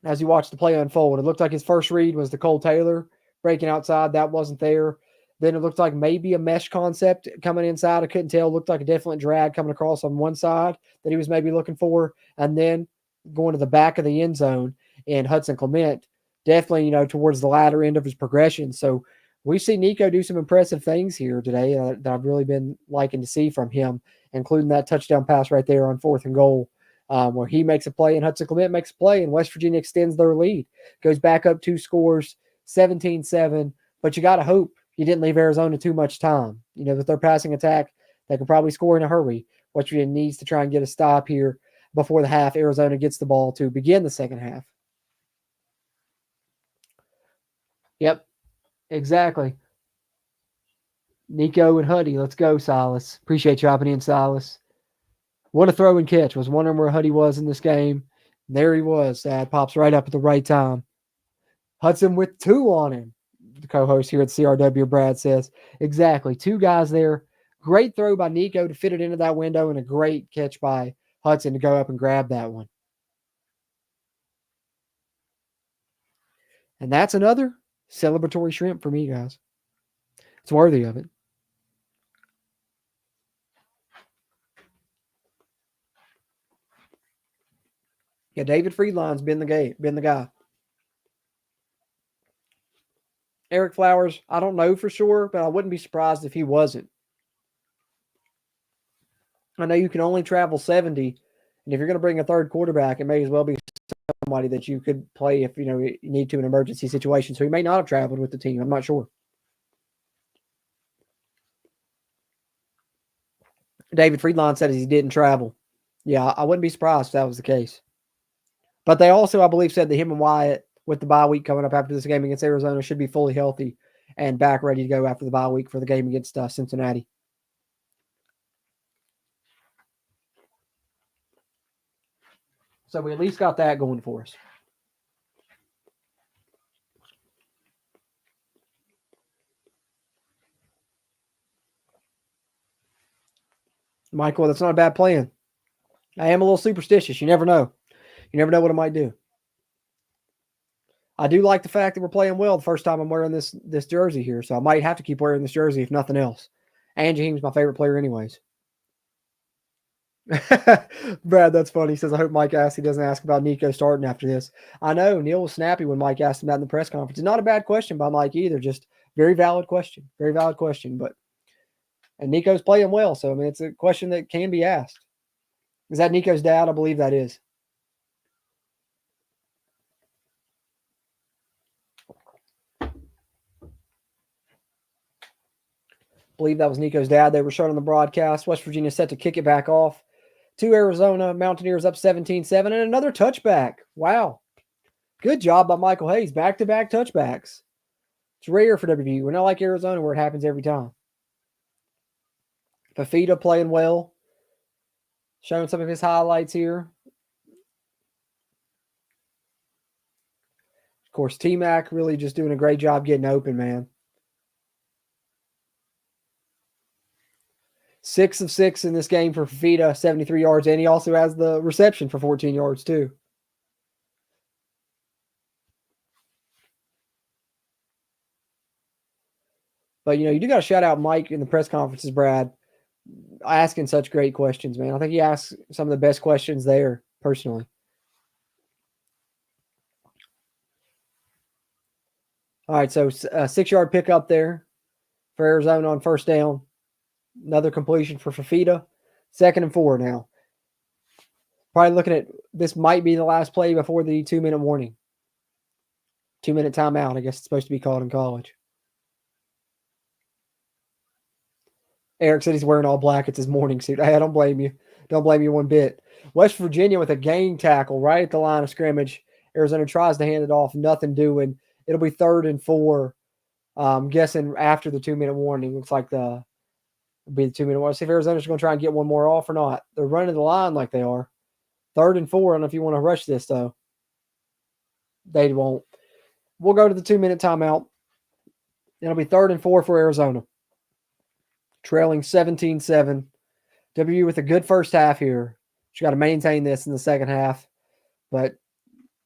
as you watched the play unfold. It looked like his first read was the Cole Taylor breaking outside. That wasn't there. Then it looked like maybe a mesh concept coming inside. I couldn't tell. It looked like a definite drag coming across on one side that he was maybe looking for. And then going to the back of the end zone, and Hudson Clement definitely, towards the latter end of his progression. So we see Nico do some impressive things here today that I've really been liking to see from him, including that touchdown pass right there on 4th and goal, where he makes a play and Hudson Clement makes a play, and West Virginia extends their lead. Goes back up 2 scores, 17-7. But you got to hope you didn't leave Arizona too much time. With their passing attack, they can probably score in a hurry. West Virginia needs to try and get a stop here before the half. Arizona gets the ball to begin the second half. Yep, exactly. Nico and Huddy, let's go, Silas. Appreciate you hopping in, Silas. What a throw and catch. Was wondering where Huddy was in this game. There he was. That pops right up at the right time. Hudson with 2 on him. The co-host here at CRW, Brad, says. Exactly. 2 guys there. Great throw by Nico to fit it into that window, and a great catch by Hudson to go up and grab that one. And that's another celebratory shrimp for me, guys. It's worthy of it. Yeah, David Friedline's been the guy. Eric Flowers, I don't know for sure, but I wouldn't be surprised if he wasn't. I know you can only travel 70, and if you're going to bring a third quarterback, it may as well be somebody that you could play if you need to in an emergency situation. So he may not have traveled with the team. I'm not sure. David Friedline said he didn't travel. Yeah, I wouldn't be surprised if that was the case. But they also, I believe, said that him and Wyatt, with the bye week coming up after this game against Arizona, should be fully healthy and back ready to go after the bye week for the game against Cincinnati. So we at least got that going for us. Michael, that's not a bad plan. I am a little superstitious. You never know. You never know what it might do. I do like the fact that we're playing well the first time I'm wearing this jersey here, so I might have to keep wearing this jersey if nothing else. And Jaheim's my favorite player anyways. Brad, that's funny. He says, I hope Mike asks. He doesn't ask about Nico starting after this. I know. Neil was snappy when Mike asked him that in the press conference. It's not a bad question by Mike either. Just very valid question. Very valid question. And Nico's playing well, so I mean it's a question that can be asked. Is that Nico's dad? I believe that is. I believe that was Nico's dad. They were showing on the broadcast. West Virginia set to kick it back off to Arizona. Mountaineers up 17-7 and another touchback. Wow. Good job by Michael Hayes. Back-to-back touchbacks. It's rare for WVU. We're not like Arizona where it happens every time. Fafita playing well. Showing some of his highlights here. Of course, T-Mac really just doing a great job getting open, man. 6 of 6 in this game for Fafita, 73 yards, and he also has the reception for 14 yards too. But, you do got to shout out Mike in the press conferences, Brad, asking such great questions, man. I think he asked some of the best questions there, personally. All right, so a 6-yard pickup there for Arizona on first down. Another completion for Fafita. 2nd and 4 now. Probably looking at this might be the last play before the 2-minute warning. 2-minute timeout, I guess it's supposed to be called in college. Eric said he's wearing all black. It's his morning suit. Hey, I don't blame you. Don't blame you one bit. West Virginia with a game tackle right at the line of scrimmage. Arizona tries to hand it off. Nothing doing. It'll be 3rd and 4. I'm guessing after the 2-minute warning. Looks like it'll be the 2-minute warning. See if Arizona's going to try and get one more off or not. They're running the line like they are. 3rd and 4. I don't know if you want to rush this, though. They won't. We'll go to the 2-minute timeout. It'll be 3rd and 4 for Arizona. Trailing 17-7. WVU with a good first half here. You got to maintain this in the second half. But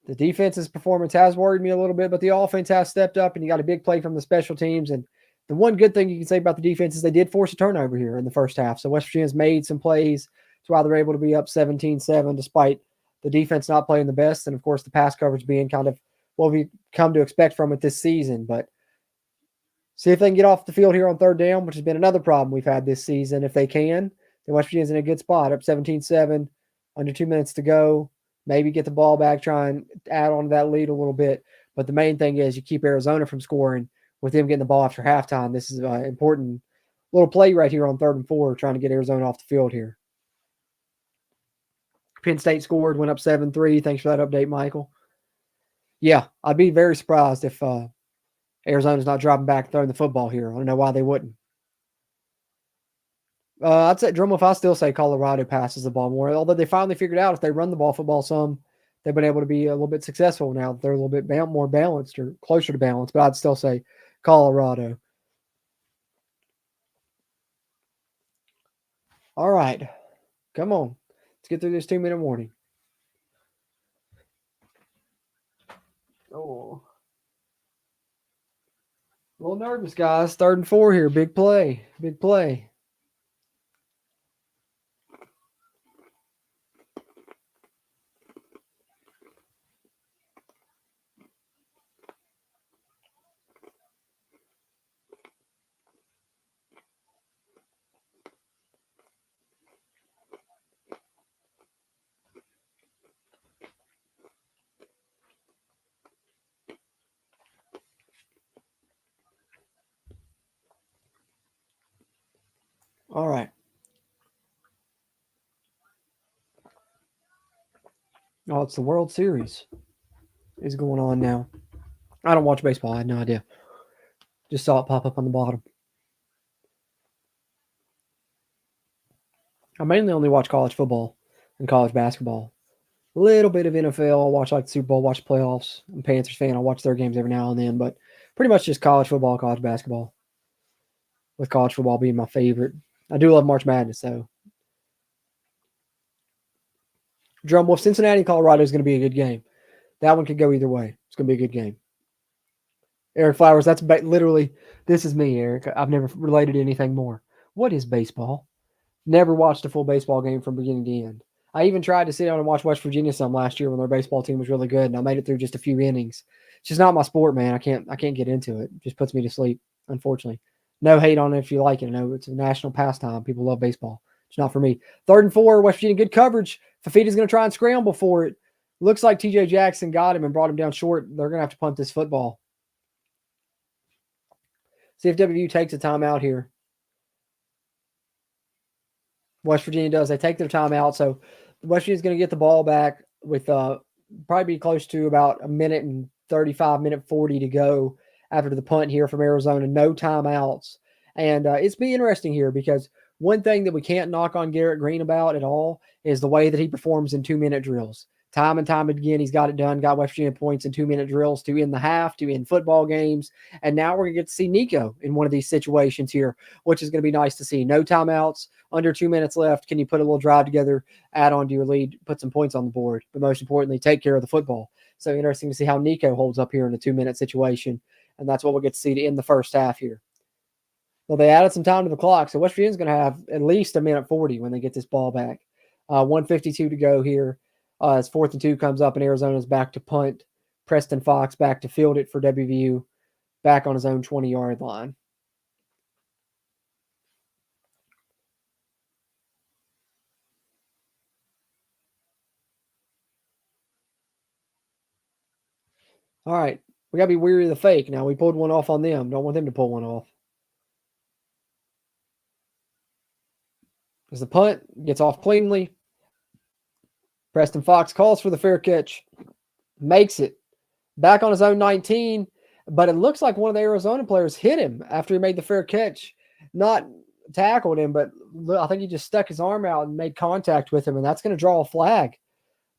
the defense's performance has worried me a little bit, but the offense has stepped up, and you got a big play from the special teams. And the one good thing you can say about the defense is they did force a turnover here in the first half. So West Virginia's made some plays. That's why they're able to be up 17-7 despite the defense not playing the best. And, of course, the pass coverage being kind of what we've come to expect from it this season. But see if they can get off the field here on 3rd down, which has been another problem we've had this season. If they can, then West Virginia's in a good spot, up 17-7, under 2 minutes to go. Maybe get the ball back, try and add on to that lead a little bit. But the main thing is you keep Arizona from scoring with them getting the ball after halftime. This is an important little play right here on 3rd and 4, trying to get Arizona off the field here. Penn State scored, went up 7-3. Thanks for that update, Michael. Yeah, I'd be very surprised if Arizona's not dropping back and throwing the football here. I don't know why they wouldn't. I'd say, Drum, if I still say Colorado passes the ball more, although they finally figured out if they run the ball football some, they've been able to be a little bit successful now. They're a little bit more balanced or closer to balance, but I'd still say Colorado. All right. Come on. Let's get through this 2-minute warning. Oh. A little nervous, guys. 3rd and 4 here. Big play. Big play. All right. Oh, it's the World Series is going on now. I don't watch baseball. I had no idea. Just saw it pop up on the bottom. I mainly only watch college football and college basketball. A little bit of NFL. I watch like the Super Bowl, watch the playoffs. I'm a Panthers fan. I watch their games every now and then, but pretty much just college football, college basketball. With college football being my favorite. I do love March Madness, though. Drumwolf, Cincinnati, Colorado is going to be a good game. That one could go either way. It's going to be a good game. Eric Flowers, that's literally, this is me, Eric. I've never related anything more. What is baseball? Never watched a full baseball game from beginning to end. I even tried to sit down and watch West Virginia some last year when their baseball team was really good, and I made it through just a few innings. It's just not my sport, man. I can't get into it. It just puts me to sleep, unfortunately. No hate on it if you like it. No, it's a national pastime. People love baseball. It's not for me. 3rd and 4, West Virginia, good coverage. Fafita's going to try and scramble for it. Looks like TJ Jackson got him and brought him down short. They're going to have to punt this football. See if WVU takes a timeout here. West Virginia does. They take their timeout. So West Virginia's going to get the ball back with probably be close to about a minute and 35, minute 40 to go after the punt here from Arizona. No timeouts. And it's been interesting here because one thing that we can't knock on Garrett Green about at all is the way that he performs in 2-minute drills. Time and time again, he's got it done, got West Virginia points in 2-minute drills to end the half, to end football games. And now we're going to get to see Nico in one of these situations here, which is going to be nice to see. No timeouts, under 2 minutes left. Can you put a little drive together, add on to your lead, put some points on the board, but most importantly, take care of the football. So interesting to see how Nico holds up here in a 2-minute situation. And that's what we'll get to see to end the first half here. Well, they added some time to the clock, so West Virginia's going to have at least a minute 40 when they get this ball back. 1:52 to go here. As 4th and 2 comes up and Arizona's back to punt. Preston Fox back to field it for WVU, back on his own 20-yard line. All right, we got to be weary of the fake. Now, we pulled one off on them. Don't want them to pull one off. As the punt gets off cleanly, Preston Fox calls for the fair catch, makes it. Back on his own 19, but it looks like one of the Arizona players hit him after he made the fair catch. Not tackled him, but I think he just stuck his arm out and made contact with him, and that's going to draw a flag.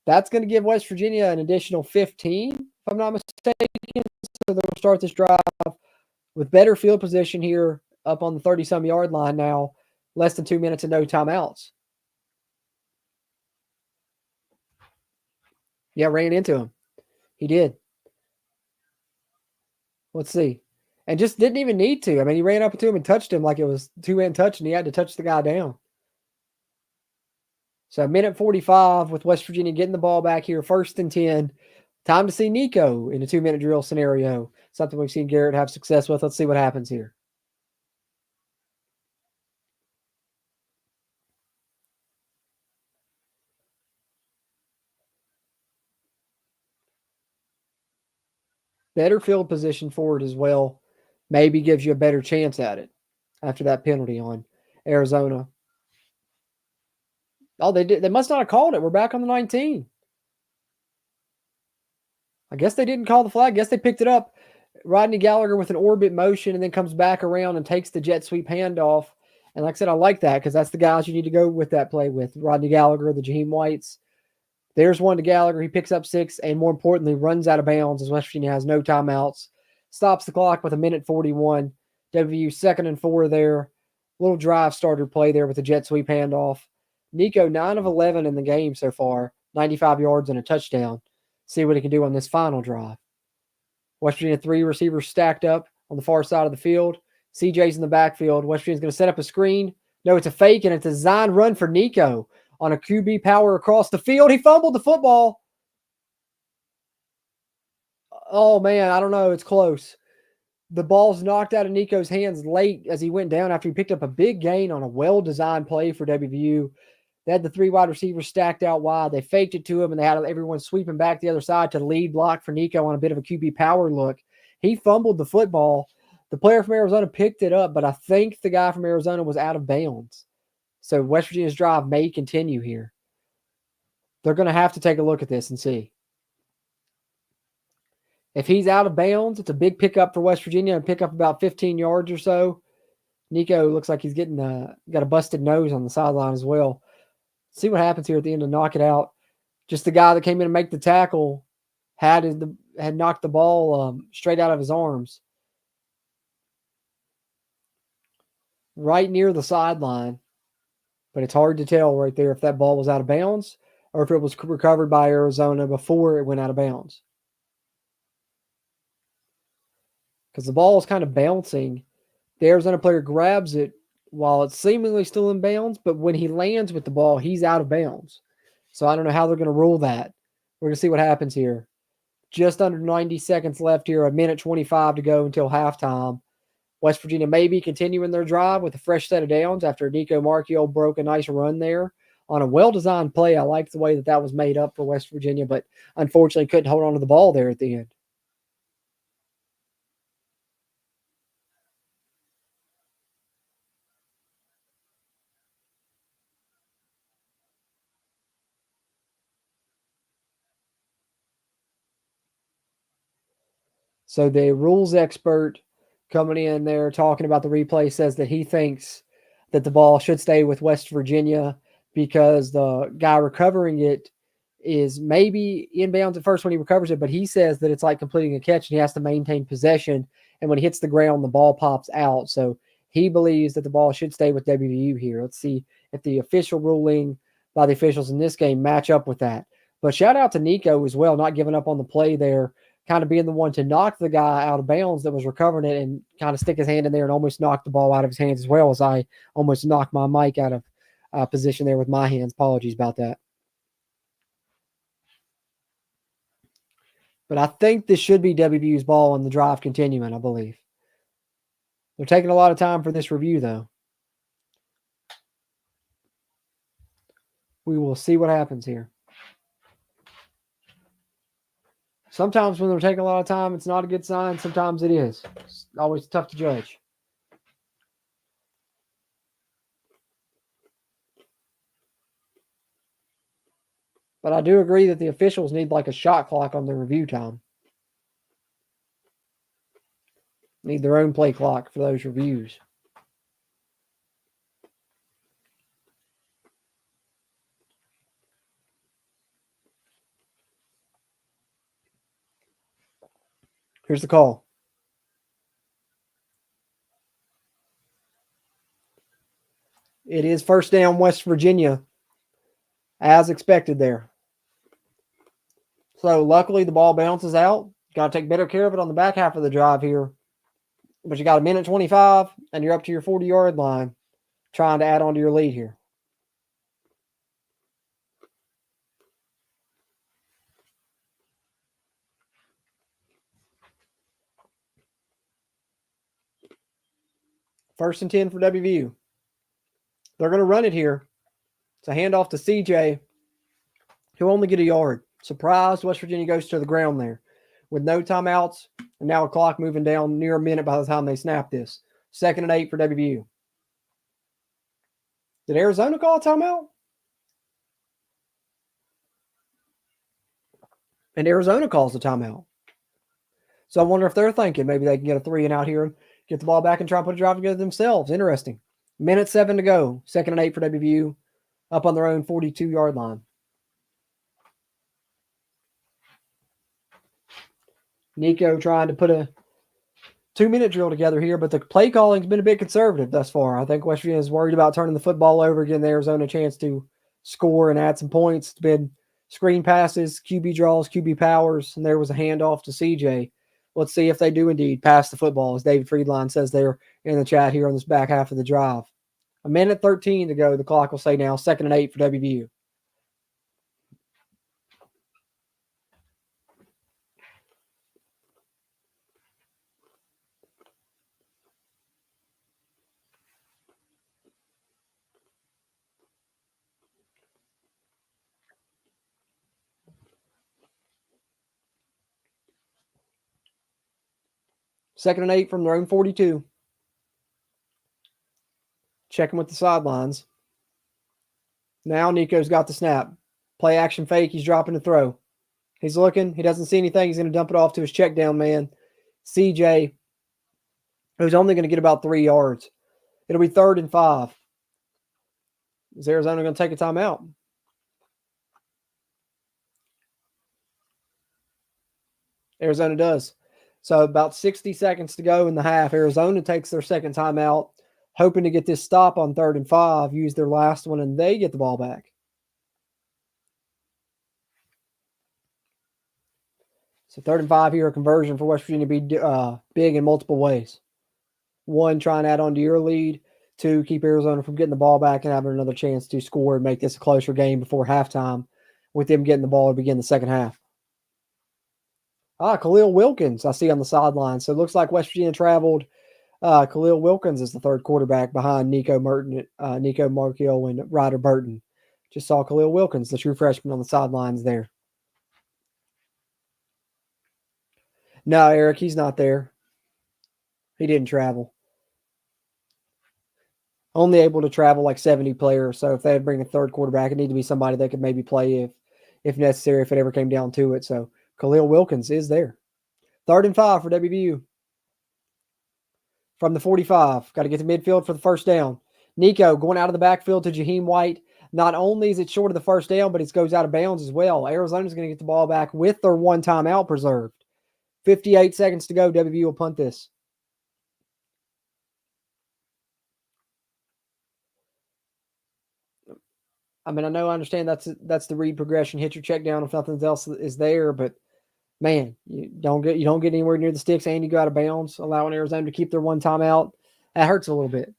That's going to give West Virginia an additional 15, if I'm not mistaken. So they'll start this drive with better field position here up on the 30-some yard line now. Less than 2 minutes and no timeouts. Yeah, ran into him. He did. Let's see. And just didn't even need to. I mean, he ran up to him and touched him like it was two-man touch, and he had to touch the guy down. So 1:45 with West Virginia getting the ball back here, 1st and 10. Time to see Nico in a 2-minute drill scenario. Something we've seen Garrett have success with. Let's see what happens here. Better field position for it as well. Maybe gives you a better chance at it after that penalty on Arizona. Oh, they did. They must not have called it. We're back on the 19. I guess they didn't call the flag. I guess they picked it up. Rodney Gallagher with an orbit motion and then comes back around and takes the jet sweep handoff. And like I said, I like that because that's the guys you need to go with that play with. Rodney Gallagher, the Jaheim Whites. There's one to Gallagher. He picks up 6 and, more importantly, runs out of bounds as West Virginia has no timeouts. Stops the clock with 1:41. WVU 2nd and 4 there. Little drive starter play there with the jet sweep handoff. Nico, 9 of 11 in the game so far. 95 yards and a touchdown. See what he can do on this final drive. West Virginia 3 receivers stacked up on the far side of the field. CJ's in the backfield. West Virginia's going to set up a screen. No, it's a fake, and it's a design run for Nico on a QB power across the field. He fumbled the football. Oh, man, I don't know. It's close. The ball's knocked out of Nico's hands late as he went down after he picked up a big gain on a well-designed play for WVU. They had the 3 wide receivers stacked out wide. They faked it to him, and they had everyone sweeping back the other side to lead block for Nico on a bit of a QB power look. He fumbled the football. The player from Arizona picked it up, but I think the guy from Arizona was out of bounds. So West Virginia's drive may continue here. They're going to have to take a look at this and see. If he's out of bounds, it's a big pickup for West Virginia and pick up about 15 yards or so. Nico looks like he's getting got a busted nose on the sideline as well. See what happens here at the end to knock it out. Just the guy that came in to make the tackle had knocked the ball straight out of his arms. Right near the sideline. But it's hard to tell right there if that ball was out of bounds or if it was recovered by Arizona before it went out of bounds. Because the ball is kind of bouncing. The Arizona player grabs it while it's seemingly still in bounds, but when he lands with the ball, he's out of bounds. So I don't know how they're going to rule that. We're going to see what happens here. Just under 90 seconds left here, a minute 25 to go until halftime. West Virginia may be continuing their drive with a fresh set of downs after Nico Marchiol broke a nice run there on a well-designed play. I like the way that was made up for West Virginia, but unfortunately couldn't hold on to the ball there at the end. So the rules expert coming in there talking about the replay says that he thinks that the ball should stay with West Virginia because the guy recovering it is maybe inbounds at first when he recovers it, but he says that it's like completing a catch and he has to maintain possession. And when he hits the ground, the ball pops out. So he believes that the ball should stay with WVU here. Let's see if the official ruling by the officials in this game match up with that. But shout out to Nico as well, not giving up on the play there, kind of being the one to knock the guy out of bounds that was recovering it and kind of stick his hand in there and almost knock the ball out of his hands as well as I almost knocked my mic out of position there with my hands. Apologies about that. But I think this should be WVU's ball and the drive continuing, I believe. They're taking a lot of time for this review, though. We will see what happens here. Sometimes when they're taking a lot of time, it's not a good sign. Sometimes it is. It's always tough to judge. But I do agree that the officials need like a shot clock on their review time. Need their own play clock for those reviews. Here's the call. It is first down, West Virginia, as expected there. So luckily the ball bounces out. Got to take better care of it on the back half of the drive here. But you got a minute 25, and you're up to your 40-yard line trying to add on to your lead here. First and 10 for WVU. They're going to run it here. It's a handoff to CJ. He'll only get a yard. Surprised West Virginia goes to the ground there with no timeouts and now a clock moving down near a minute by the time they snap this. 2nd and 8 for WVU. Did Arizona call a timeout? And Arizona calls a timeout. So I wonder if they're thinking maybe they can get a 3 and out here and get the ball back and try to put a drive together themselves. Interesting. Minute 7 to go. 2nd and 8 for WVU. Up on their own 42-yard line. Nico trying to put a 2-minute drill together here, but the play calling's been a bit conservative thus far. I think West Virginia is worried about turning the football over, giving Arizona a chance to score and add some points. It's been screen passes, QB draws, QB powers, and there was a handoff to CJ. Let's see if they do indeed pass the football, as David Friedline says there in the chat here on this back half of the drive. A minute 13 to go. The clock will say now 2nd and 8 for WVU. 2nd and 8 from their own 42. Checking with the sidelines. Now Nico's got the snap. Play action fake. He's dropping the throw. He's looking. He doesn't see anything. He's going to dump it off to his check down man, CJ, who's only going to get about 3 yards. It'll be 3rd and 5. Is Arizona going to take a timeout? Arizona does. So about 60 seconds to go in the half. Arizona takes their second timeout, hoping to get this stop on 3rd and 5, use their last one, and they get the ball back. So 3rd and 5 here, a conversion for West Virginia be big in multiple ways. 1, try and add on to your lead. 2, keep Arizona from getting the ball back and having another chance to score and make this a closer game before halftime with them getting the ball to begin the second half. Khalil Wilkins, I see on the sideline. So it looks like West Virginia traveled. Khalil Wilkins is the 3rd quarterback behind Nico Markio and Ryder Burton. Just saw Khalil Wilkins, the true freshman, on the sidelines there. No, Eric, he's not there. He didn't travel. Only able to travel like 70 players. So if they bring a 3rd quarterback, it need to be somebody that could maybe play if necessary, if it ever came down to it. So Khalil Wilkins is there. 3rd and 5 for WVU. From the 45. Got to get to midfield for the first down. Nico going out of the backfield to Jaheim White. Not only is it short of the first down, but it goes out of bounds as well. Arizona's going to get the ball back with their 1 timeout preserved. 58 seconds to go. WVU will punt this. I mean, I understand that's the read progression. Hit your check down if nothing else is there, but man, you don't get anywhere near the sticks and you go out of bounds, allowing Arizona to keep their 1 timeout. That hurts a little bit.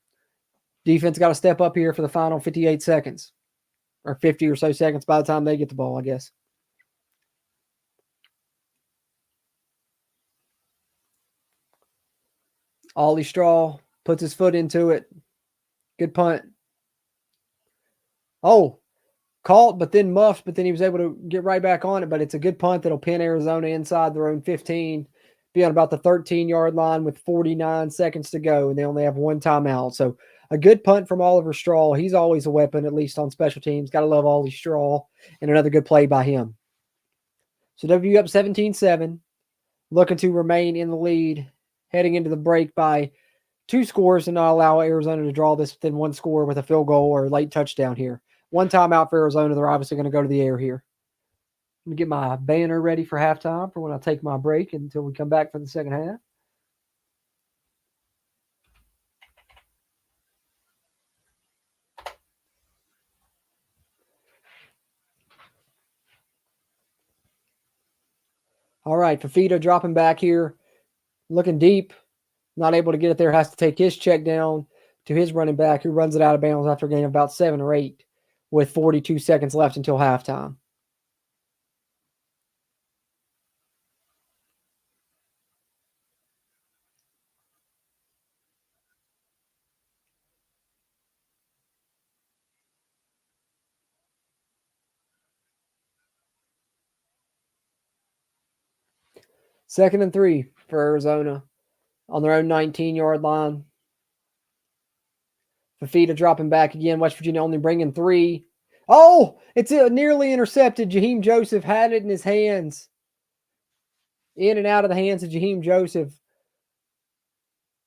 Defense got to step up here for the final 58 seconds, or 50 or so seconds by the time they get the ball, I guess. Ollie Straw puts his foot into it. Good punt. Oh, caught, but then muffed, but then he was able to get right back on it. But it's a good punt that'll pin Arizona inside their own 15, be on about the 13-yard line with 49 seconds to go, and they only have 1 timeout. So a good punt from Oliver Straw. He's always a weapon, at least on special teams. Got to love Ollie Straw, and another good play by him. So WVU up 17-7, looking to remain in the lead, heading into the break by 2 scores and not allow Arizona to draw this within 1 score with a field goal or a late touchdown here. 1 timeout for Arizona. They're obviously going to go to the air here. Let me get my banner ready for halftime for when I take my break until we come back for the second half. All right, Fafita dropping back here, looking deep, not able to get it there, has to take his check down to his running back, who runs it out of bounds after a gain of about 7 or 8 with 42 seconds left until halftime. Second and 3 for Arizona on their own 19-yard line. Fafita dropping back again. West Virginia only bringing 3. Oh, it's nearly intercepted. Jaheim Joseph had it in his hands. In and out of the hands of Jaheim Joseph.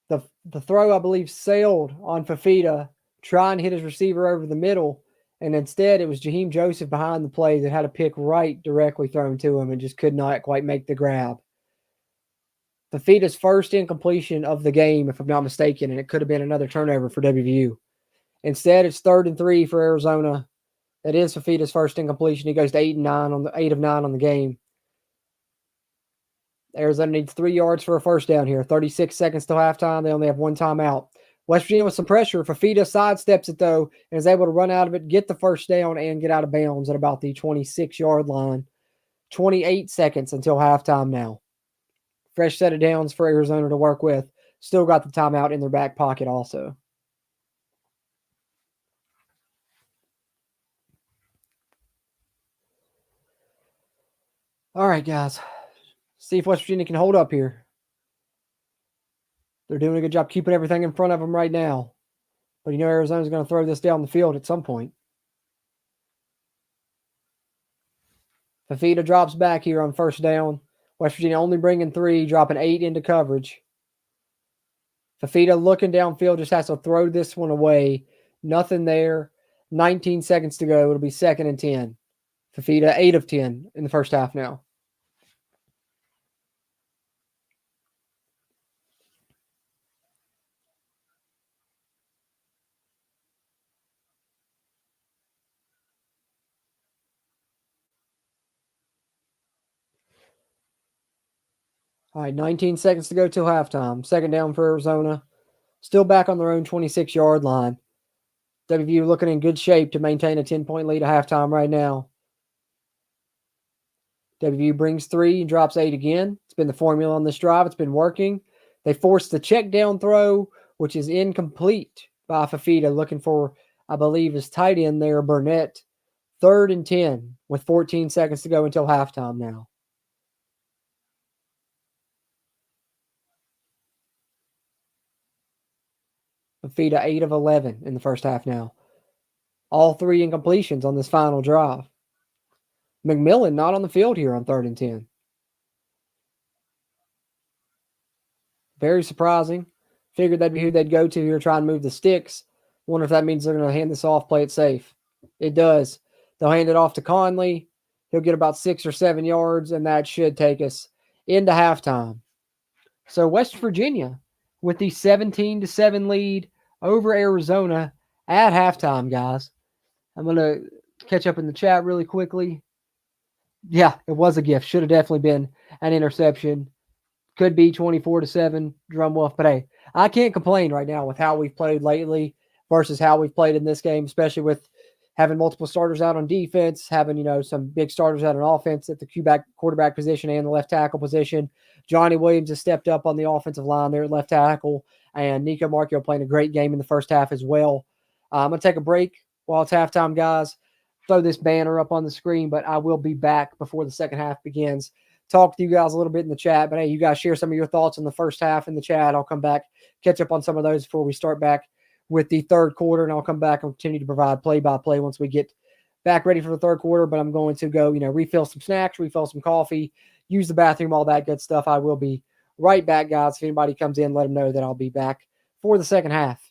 The throw, I believe, sailed on Fafita, trying to hit his receiver over the middle, and instead it was Jaheim Joseph behind the play that had a pick right directly thrown to him and just could not quite make the grab. Fafita's first incompletion of the game, if I'm not mistaken, and it could have been another turnover for WVU. Instead, it's 3rd and 3 for Arizona. That is Fafita's first incompletion. He goes to 8 of 9 on the game. Arizona needs 3 yards for a first down here. 36 seconds till halftime. They only have 1 timeout. West Virginia with some pressure. Fafita sidesteps it, though, and is able to run out of it, get the first down, and get out of bounds at about the 26-yard line. 28 seconds until halftime now. Fresh set of downs for Arizona to work with. Still got the timeout in their back pocket also. All right, guys. See if West Virginia can hold up here. They're doing a good job keeping everything in front of them right now. But you know Arizona's going to throw this down the field at some point. Fafita drops back here on first down. West Virginia only bringing 3, dropping 8 into coverage. Fafita looking downfield, just has to throw this one away. Nothing there. 19 seconds to go. It'll be 2nd and 10. Fafita 8 of 10 in the first half now. All right, 19 seconds to go till halftime. 2nd down for Arizona. Still back on their own 26-yard line. WVU looking in good shape to maintain a 10-point lead at halftime right now. WVU brings 3 and drops 8 again. It's been the formula on this drive. It's been working. They forced the check down throw, which is incomplete by Fafita, looking for, I believe, his tight end there, Burnett. 3rd and 10 with 14 seconds to go until halftime now. Fafita 8 of 11 in the first half now. All 3 incompletions on this final drive. McMillan not on the field here on 3rd and 10. Very surprising. Figured that'd be who they'd go to here, try and move the sticks. Wonder if that means they're going to hand this off, play it safe. It does. They'll hand it off to Conley. He'll get about 6 or 7 yards, and that should take us into halftime. So West Virginia with the 17-7 lead over Arizona at halftime, guys. I'm going to catch up in the chat really quickly. Yeah, it was a gift. Should have definitely been an interception. Could be 24-7 Drum Wolf, but hey, I can't complain right now with how we've played lately versus how we've played in this game, especially with having multiple starters out on defense, having, some big starters out on offense at the quarterback position and the left tackle position. Johnny Williams has stepped up on the offensive line there at left tackle, and Nico Marchio playing a great game in the first half as well. I'm going to take a break while it's halftime, guys. Throw this banner up on the screen, but I will be back before the second half begins. Talk to you guys a little bit in the chat, but hey, you guys share some of your thoughts on the first half in the chat. I'll come back, catch up on some of those before we start back with the third quarter, and I'll come back and continue to provide play-by-play once we get back ready for the third quarter. But I'm going to go, refill some snacks, refill some coffee, use the bathroom, all that good stuff. I will be right back, guys. If anybody comes in, let them know that I'll be back for the second half.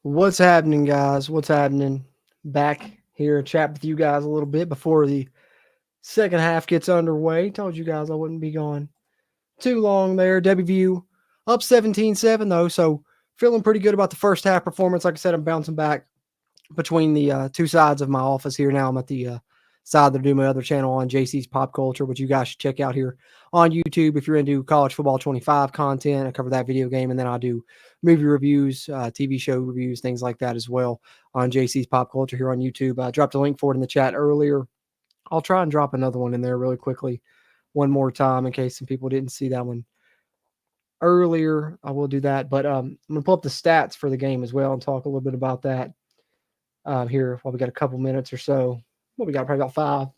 What's happening, guys? What's happening? Back here, chat with you guys a little bit before the second half gets underway. Told you guys I wouldn't be gone too long there. WVU up 17-7, though, so feeling pretty good about the first half performance. Like I said, I'm bouncing back between the two sides of my office here now. I'm at the side that I do my other channel on JC's Pop Culture, which you guys should check out here on YouTube if you're into college football 25 content. I cover that video game, and then I do movie reviews, TV show reviews, things like that as well on JC's Pop Culture here on YouTube. I dropped a link for it in the chat earlier. I'll try and drop another one in there really quickly one more time in case some people didn't see that one earlier. I will do that, but I'm going to pull up the stats for the game as well and talk a little bit about that here while we got a couple minutes or so. Well, we got probably about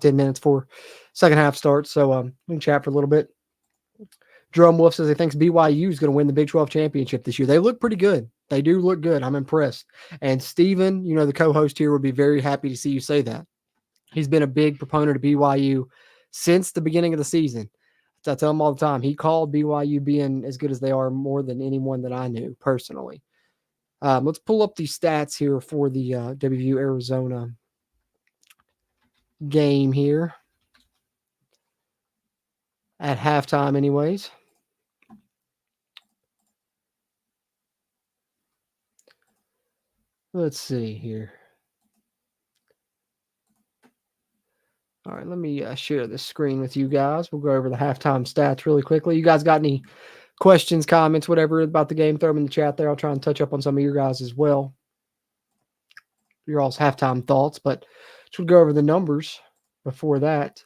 5-10 minutes for second half starts. So we can chat for a little bit. Drum Wolf says he thinks BYU is going to win the Big 12 championship this year. They look pretty good. They do look good. I'm impressed. And Steven, the co-host here, would be very happy to see you say that. He's been a big proponent of BYU since the beginning of the season. I tell him all the time. He called BYU being as good as they are more than anyone that I knew personally. Let's pull up these stats here for the WVU-Arizona game here at halftime anyways. Let's see here. All right, let me share the screen with you guys. We'll go over the halftime stats really quickly. You guys got any questions, comments, whatever about the game, throw them in the chat there. I'll try and touch up on some of your guys as well. Your all's halftime thoughts, but we'll go over the numbers before that.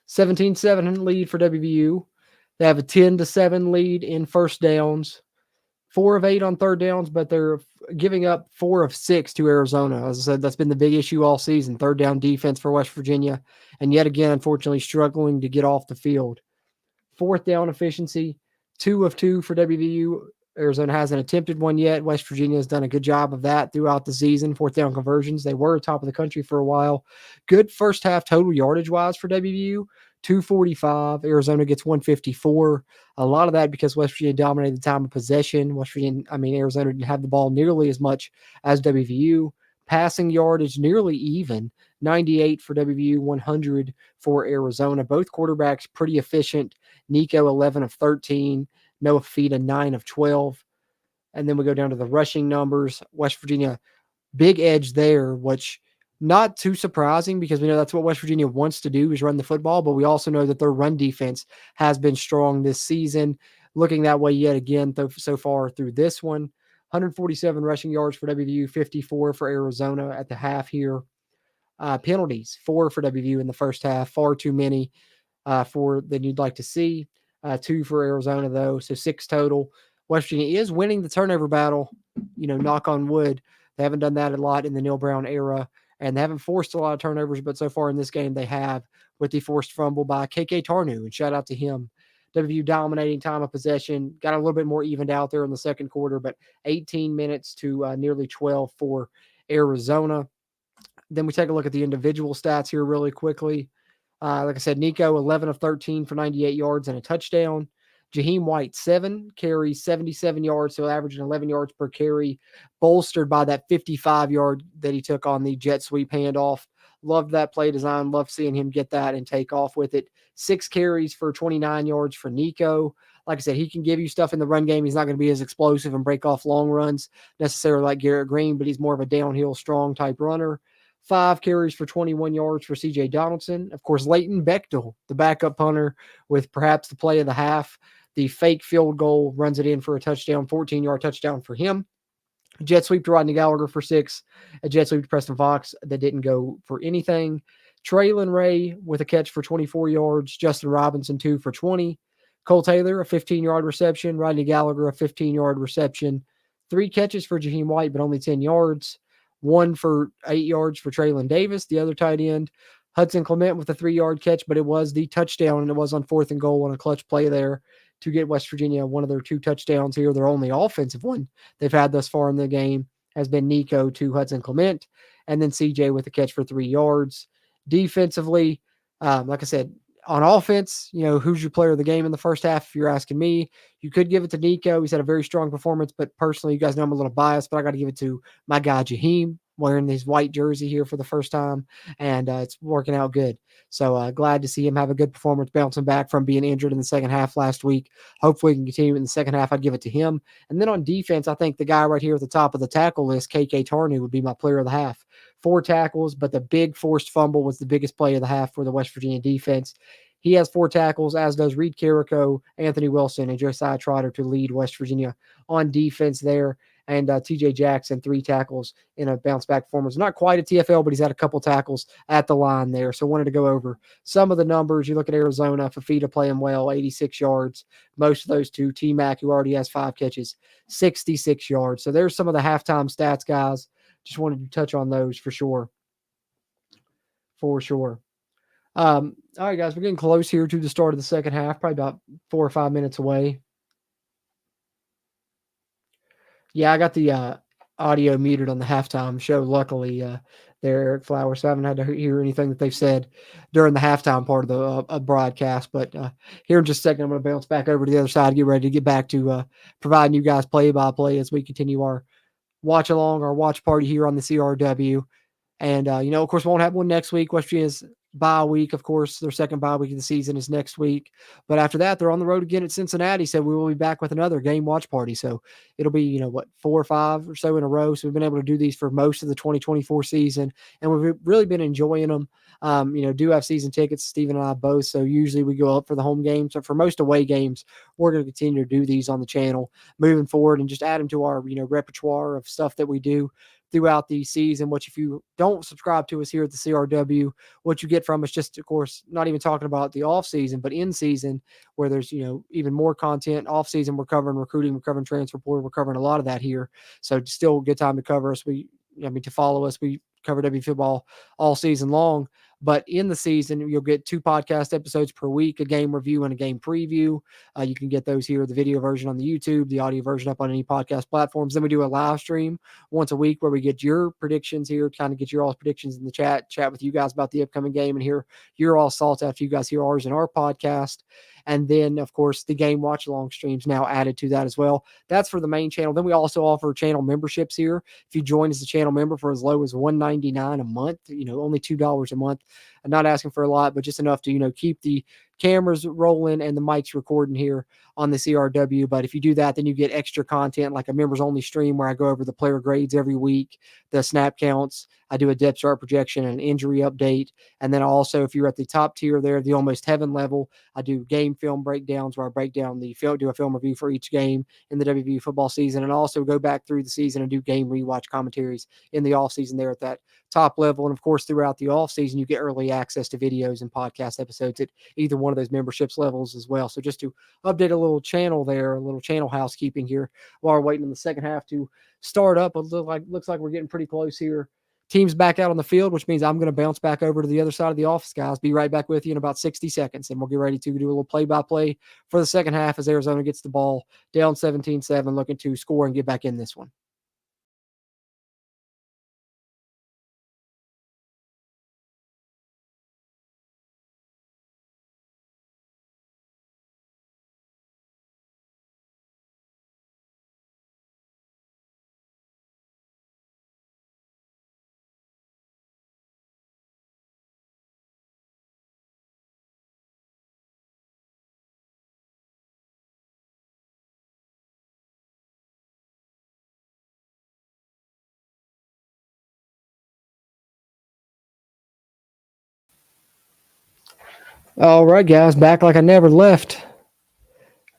17-7 lead for WVU. They have a 10-7 lead in first downs, 4 of 8 on third downs, but they're giving up 4 of 6 to Arizona. As I said, that's been the big issue all season, third down defense for West Virginia, and yet again, unfortunately, struggling to get off the field. Fourth down efficiency, 2 of 2 for WVU. Arizona hasn't attempted one yet. West Virginia has done a good job of that throughout the season. Fourth down conversions, they were top of the country for a while. Good first half total yardage-wise for WVU, 245. Arizona gets 154. A lot of that because West Virginia dominated the time of possession. Arizona didn't have the ball nearly as much as WVU. Passing yardage nearly even, 98 for WVU, 100 for Arizona. Both quarterbacks pretty efficient. Nico, 11 of 13. Noah Fita, 9 of 12. And then we go down to the rushing numbers. West Virginia, big edge there, which not too surprising because we know that's what West Virginia wants to do is run the football, but we also know that their run defense has been strong this season. Looking that way yet again so far through this one. 147 rushing yards for WVU, 54 for Arizona at the half here. Penalties, 4 for WVU in the first half, far too many for than you'd like to see. 2 for Arizona, though, so 6 total. West Virginia is winning the turnover battle, knock on wood. They haven't done that a lot in the Neil Brown era, and they haven't forced a lot of turnovers, but so far in this game they have with the forced fumble by KK Tarnu, and shout out to him. WVU dominating time of possession, got a little bit more evened out there in the second quarter, but 18 minutes to nearly 12 for Arizona. Then we take a look at the individual stats here really quickly. Like I said, Nico, 11 of 13 for 98 yards and a touchdown. Jaheim White, 7 carries, 77 yards, so averaging 11 yards per carry, bolstered by that 55-yard that he took on the jet sweep handoff. Loved that play design. Loved seeing him get that and take off with it. 6 carries for 29 yards for Nico. Like I said, he can give you stuff in the run game. He's not going to be as explosive and break off long runs necessarily like Garrett Green, but he's more of a downhill strong type runner. 5 carries for 21 yards for C.J. Donaldson. Of course, Leighton Bechtel, the backup punter, with perhaps the play of the half. The fake field goal runs it in for a touchdown, 14-yard touchdown for him. Jet sweep to Rodney Gallagher for 6. A jet sweep to Preston Fox that didn't go for anything. Traylon Ray with a catch for 24 yards. Justin Robinson, 2 for 20. Cole Taylor, a 15-yard reception. Rodney Gallagher, a 15-yard reception. 3 catches for Jaheim White, but only 10 yards. 1 for 8 yards for Traylon Davis, the other tight end. Hudson Clement with a 3-yard catch, but it was the touchdown, and it was on 4th and goal on a clutch play there to get West Virginia one of their 2 touchdowns here. Their only offensive one they've had thus far in the game has been Nico to Hudson Clement, and then CJ with a catch for 3 yards. Defensively, like I said, on offense, who's your player of the game in the first half? If you're asking me, you could give it to Nico. He's had a very strong performance, but personally, you guys know I'm a little biased, but I got to give it to my guy, Jaheim, wearing his white jersey here for the first time, and it's working out good. So glad to see him have a good performance, bouncing back from being injured in the second half last week. Hopefully, he can continue in the second half. I'd give it to him. And then on defense, I think the guy right here at the top of the tackle list, KK Tarney, would be my player of the half. 4 tackles, but the big forced fumble was the biggest play of the half for the West Virginia defense. He has 4 tackles, as does Reed Carrico, Anthony Wilson, and Josiah Trotter to lead West Virginia on defense there. And TJ Jackson, 3 tackles in a bounce back performance. Not quite a TFL, but he's had a couple tackles at the line there. So wanted to go over some of the numbers. You look at Arizona, Fafita playing well, 86 yards. Most of those to T-Mac, who already has 5 catches, 66 yards. So there's some of the halftime stats, guys. Just wanted to touch on those for sure. For sure. All right, guys, we're getting close here to the start of the second half, probably about 4 or 5 minutes away. Yeah, I got the audio muted on the halftime show, luckily, there, Eric Flowers. So I haven't had to hear anything that they've said during the halftime part of the broadcast. But here in just a second, I'm going to bounce back over to the other side, get ready to get back to providing you guys play-by-play as we continue our watch-along, our watch party here on the CRW. And, of course, we won't have one next week. West Virginia's bye week, of course. Their second bye week of the season is next week. But after that, they're on the road again at Cincinnati. So we will be back with another game watch party. So it'll be, 4 or 5 or so in a row. So we've been able to do these for most of the 2024 season. And we've really been enjoying them. Do have season tickets, Stephen and I both. So usually we go up for the home games. So for most away games, we're going to continue to do these on the channel moving forward and just add them to our, repertoire of stuff that we do throughout the season, which if you don't subscribe to us here at the CRW, what you get from us, just, of course, not even talking about the off season, but in season where there's, even more content. Off season, we're covering recruiting, we're covering transfer portal, we're covering a lot of that here. So still a good time to cover us. To follow us. We cover W football all season long. But in the season, you'll get 2 podcast episodes per week, a game review and a game preview. You can get those here, the video version on the YouTube, the audio version up on any podcast platforms. Then we do a live stream once a week where we get your predictions here, kind of get your all predictions in the chat with you guys about the upcoming game and hear your all thoughts after you guys hear ours in our podcast. And then, of course, the game watch-along streams now added to that as well. That's for the main channel. Then we also offer channel memberships here. If you join as a channel member for as low as $1.99 a month, only $2 a month. I'm not asking for a lot, but just enough to, keep the cameras rolling and the mics recording here on the CRW. But if you do that, then you get extra content like a members only stream where I go over the player grades every week, the snap counts. I do a depth chart projection and an injury update. And then also, if you're at the top tier there, the almost heaven level, I do game film breakdowns where I break down do a film review for each game in the WVU football season, and also go back through the season and do game rewatch commentaries in the off season there at that top level. And of course, throughout the off season, you get early access to videos and podcast episodes at either one of those memberships levels as well. So just to update a little channel there, a little channel housekeeping here while we're waiting in the second half to start up. It looks like we're getting pretty close here. Team's back out on the field, which means I'm going to bounce back over to the other side of the office, guys. Be right back with you in about 60 seconds, and we'll get ready to do a little play-by-play for the second half as Arizona gets the ball down 17-7, looking to score and get back in this one. All right, guys, back like I never left.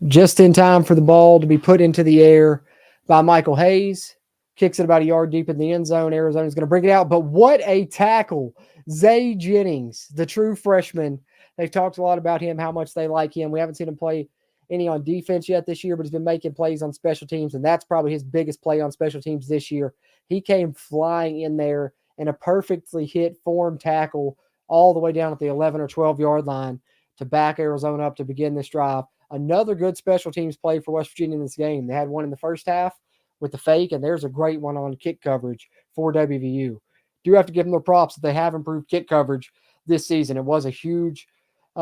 Just in time for the ball to be put into the air by Michael Hayes. Kicks it about a yard deep in the end zone. Arizona's going to bring it out. But what a tackle. Zay Jennings, the true freshman. They've talked a lot about him, how much they like him. We haven't seen him play any on defense yet this year, but he's been making plays on special teams, and that's probably his biggest play on special teams this year. He came flying in there in a perfectly hit form tackle all the way down at the 11 or 12-yard line to back Arizona up to begin this drive. Another good special teams play for West Virginia in this game. They had one in the first half with the fake, and there's a great one on kick coverage for WVU. Do have to give them their props that they have improved kick coverage this season. It was a huge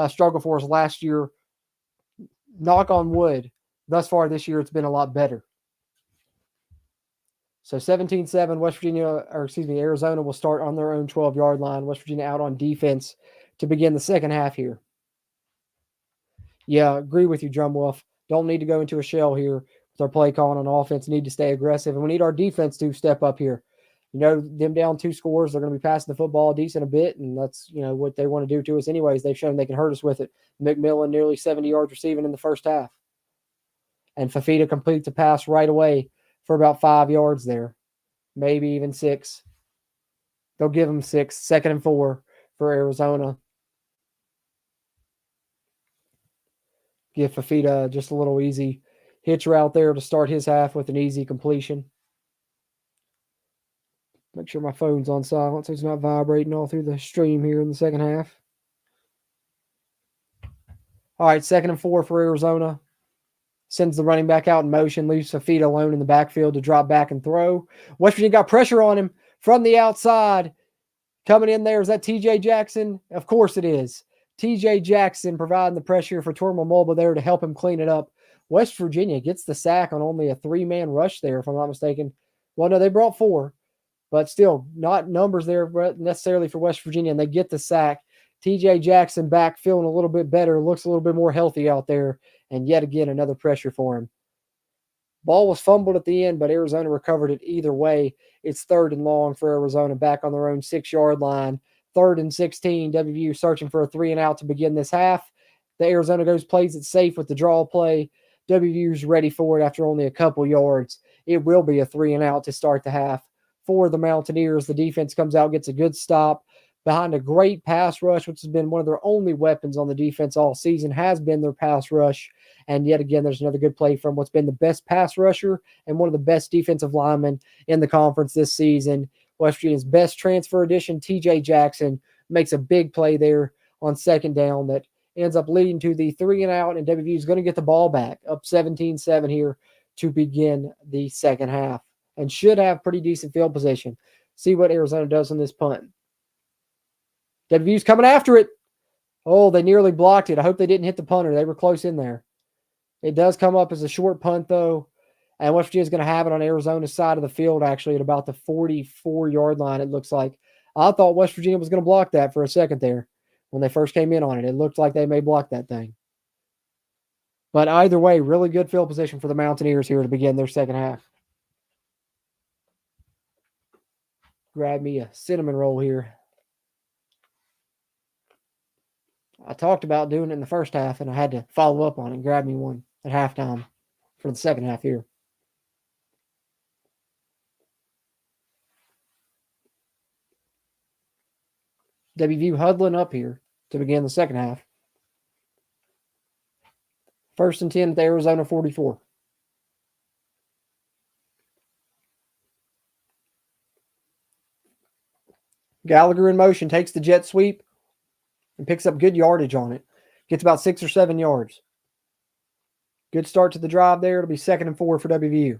struggle for us last year. Knock on wood, thus far this year, it's been a lot better. So 17-7, Arizona will start on their own 12-yard line. West Virginia out on defense to begin the second half here. Yeah, agree with you, Drumwolf. Don't need to go into a shell here with our play calling on offense. Need to stay aggressive, and we need our defense to step up here. You know, them down 2 scores, they're going to be passing the football a decent a bit, and that's, you know, what they want to do to us anyways. They've shown they can hurt us with it. McMillan nearly 70 yards receiving in the first half. And Fafita completes a pass right away for about 5 yards there, maybe even 6. They'll give them 6, 2nd and 4 for Arizona. Give Fafita just a little easy hitch route there to start his half with an easy completion. Make sure my phone's on silent so it's not vibrating all through the stream here in the second half. All right, 2nd and 4 for Arizona. Sends the running back out in motion, leaves Fafita alone in the backfield to drop back and throw. West Virginia got pressure on him from the outside. Coming in there, is that TJ Jackson? Of course it is. TJ Jackson providing the pressure for Tormal Mulba there to help him clean it up. West Virginia gets the sack on only a 3-man rush there, if I'm not mistaken. Well, no, they brought 4, but still not numbers there necessarily for West Virginia, and they get the sack. TJ Jackson back feeling a little bit better, looks a little bit more healthy out there, and yet again another pressure for him. Ball was fumbled at the end, but Arizona recovered it either way. It's 3rd and long for Arizona back on their own 6-yard line. 3rd and 16, WVU searching for a 3-and-out to begin this half. The Arizona plays it safe with the draw play. WVU's ready for it after only a couple yards. It will be a 3-and-out to start the half. For the Mountaineers, the defense comes out, gets a good stop behind a great pass rush, which has been one of their only weapons on the defense all season, has been their pass rush. And yet again, there's another good play from what's been the best pass rusher and one of the best defensive linemen in the conference this season. West Virginia's best transfer addition, TJ Jackson, makes a big play there on 2nd down that ends up leading to the 3-and-out, and WVU is going to get the ball back, up 17-7 here to begin the second half, and should have pretty decent field position. See what Arizona does on this punt. WVU's coming after it. Oh, they nearly blocked it. I hope they didn't hit the punter. They were close in there. It does come up as a short punt, though. And West Virginia's going to have it on Arizona's side of the field, actually, at about the 44-yard line, it looks like. I thought West Virginia was going to block that for a second there when they first came in on it. It looked like they may block that thing. But either way, really good field position for the Mountaineers here to begin their second half. Grab me a cinnamon roll here. I talked about doing it in the first half, and I had to follow up on it and grab me one at halftime for the second half here. WVU huddling up here to begin the second half. 1st and 10 at the Arizona 44. Gallagher in motion, takes the jet sweep and picks up good yardage on it. Gets about 6 or 7 yards. Good start to the drive there. It'll be 2nd and 4 for WVU.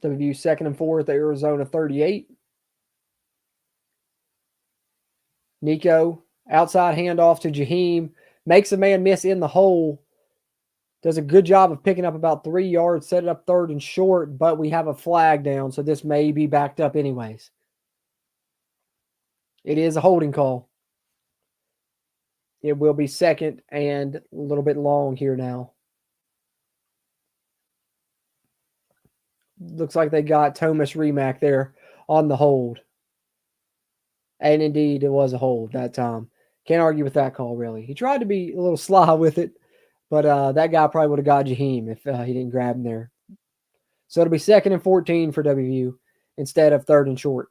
WVU 2nd and 4 at the Arizona 38. Nico, outside handoff to Jaheim. Makes a man miss in the hole. Does a good job of picking up about 3 yards, set it up 3rd and short, but we have a flag down, so this may be backed up anyways. It is a holding call. It will be 2nd and a little bit long here now. Looks like they got Thomas Remack there on the hold. And indeed, it was a hold that time. Can't argue with that call, really. He tried to be a little sly with it, but that guy probably would have got Jaheim if he didn't grab him there. So it'll be 2nd and 14 for WVU instead of 3rd and short.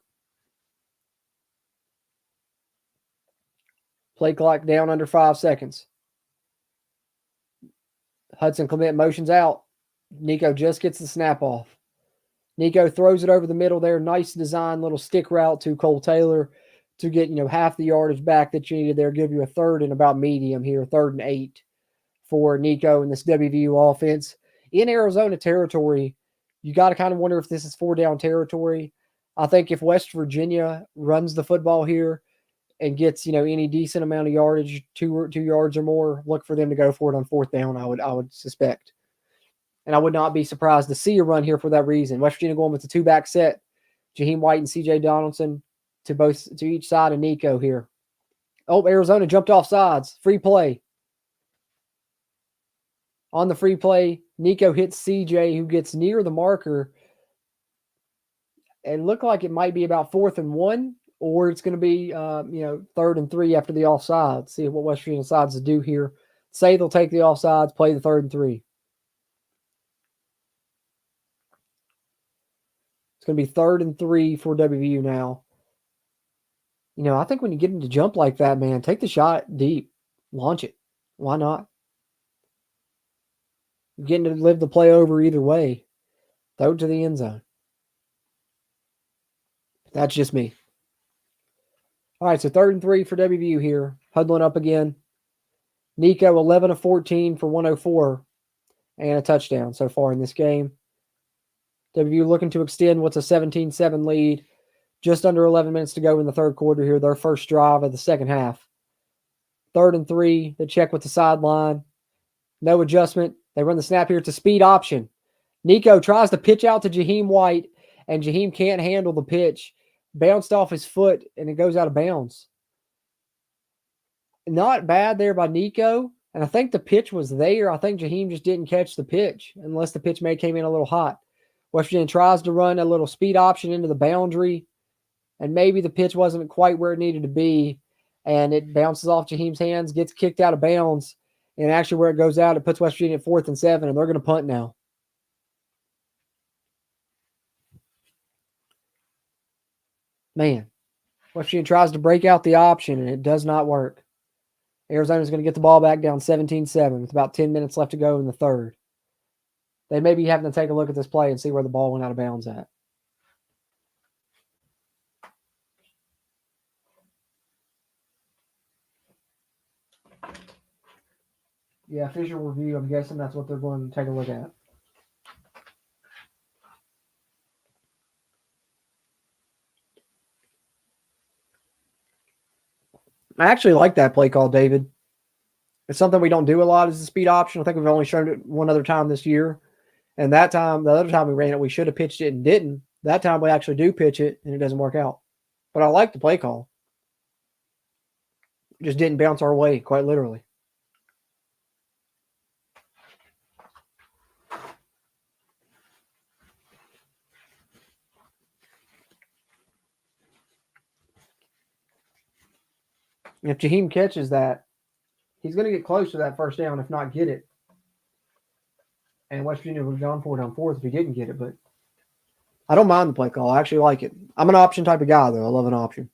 Play clock down under 5 seconds. Hudson Clement motions out. Nico just gets the snap off. Nico throws it over the middle there. Nice design, little stick route to Cole Taylor to get, half the yardage back that you needed there, give you a third and about medium here, 3rd and 8 for Nico and this WVU offense. In Arizona territory, you got to kind of wonder if this is 4-down territory. I think if West Virginia runs the football here and gets, any decent amount of yardage, 2 yards or more, look for them to go for it on 4th down, I would suspect. And I would not be surprised to see a run here for that reason. West Virginia going with the 2-back set. Jaheim White and CJ Donaldson to each side of Nico here. Oh, Arizona jumped off sides. Free play. On the free play, Nico hits CJ, who gets near the marker. And looked like it might be about 4th and 1, or it's going to be, 3rd and 3 after the offsides. See what West Virginia decides to do here. Say they'll take the offsides, play the 3rd and 3. It's going to be 3rd and 3 for WVU now. I think when you get into jump like that, man, take the shot deep. Launch it. Why not? You're getting to live the play over either way. Throw it to the end zone. That's just me. All right, so 3rd and 3 for WVU here. Huddling up again. Nico, 11 of 14 for 104 and a touchdown so far in this game. WVU looking to extend what's a 17-7 lead. Just under 11 minutes to go in the 3rd quarter here. Their first drive of the 2nd half. 3rd and 3. They check with the sideline. No adjustment. They run the snap here. It's a speed option. Nico tries to pitch out to Jaheim White, and Jaheim can't handle the pitch. Bounced off his foot, and it goes out of bounds. Not bad there by Nico, and I think the pitch was there. I think Jaheim just didn't catch the pitch, unless the pitch may came in a little hot. West Virginia tries to run a little speed option into the boundary, and maybe the pitch wasn't quite where it needed to be, and it bounces off Jaheim's hands, gets kicked out of bounds, and actually where it goes out, it puts West Virginia at 4th and 7, and they're going to punt now. Man, West Virginia tries to break out the option, and it does not work. Arizona's going to get the ball back down 17-7 with about 10 minutes left to go in the 3rd. They may be having to take a look at this play and see where the ball went out of bounds at. Yeah, official review, I'm guessing that's what they're going to take a look at. I actually like that play call, David. It's something we don't do a lot as a speed option. I think we've only shown it one other time this year. And that time, the other time we ran it, we should have pitched it and didn't. That time we actually do pitch it, and it doesn't work out. But I like the play call. It just didn't bounce our way, quite literally. If Jaheim catches that, he's going to get close to that 1st down, if not get it. And West Virginia would have gone for it on 4th if he didn't get it. But I don't mind the play call. I actually like it. I'm an option type of guy, though. I love an option.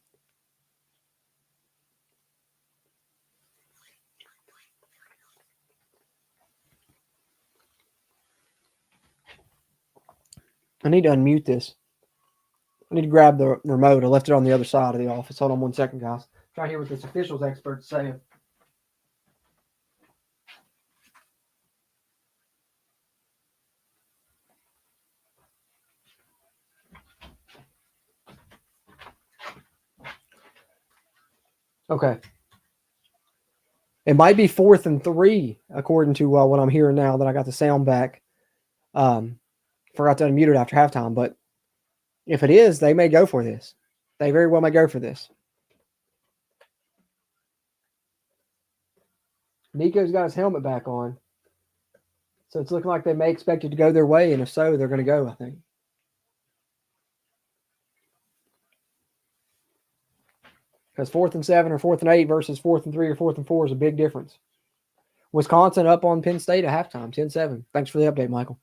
I need to unmute this. I need to grab the remote. I left it on the other side of the office. Hold on 1 second, guys. Try to hear what this officials expert's saying. Okay. It might be 4th and 3, according to what I'm hearing now that I got the sound back. Forgot to unmute it after halftime, but if it is, they may go for this. They very well may go for this. Nico's got his helmet back on. So it's looking like they may expect it to go their way, and if so, they're going to go, I think. Because 4th and 7 or 4th and 8 versus 4th and 3 or 4th and 4 is a big difference. Wisconsin up on Penn State at halftime, 10-7. Thanks for the update, Michael.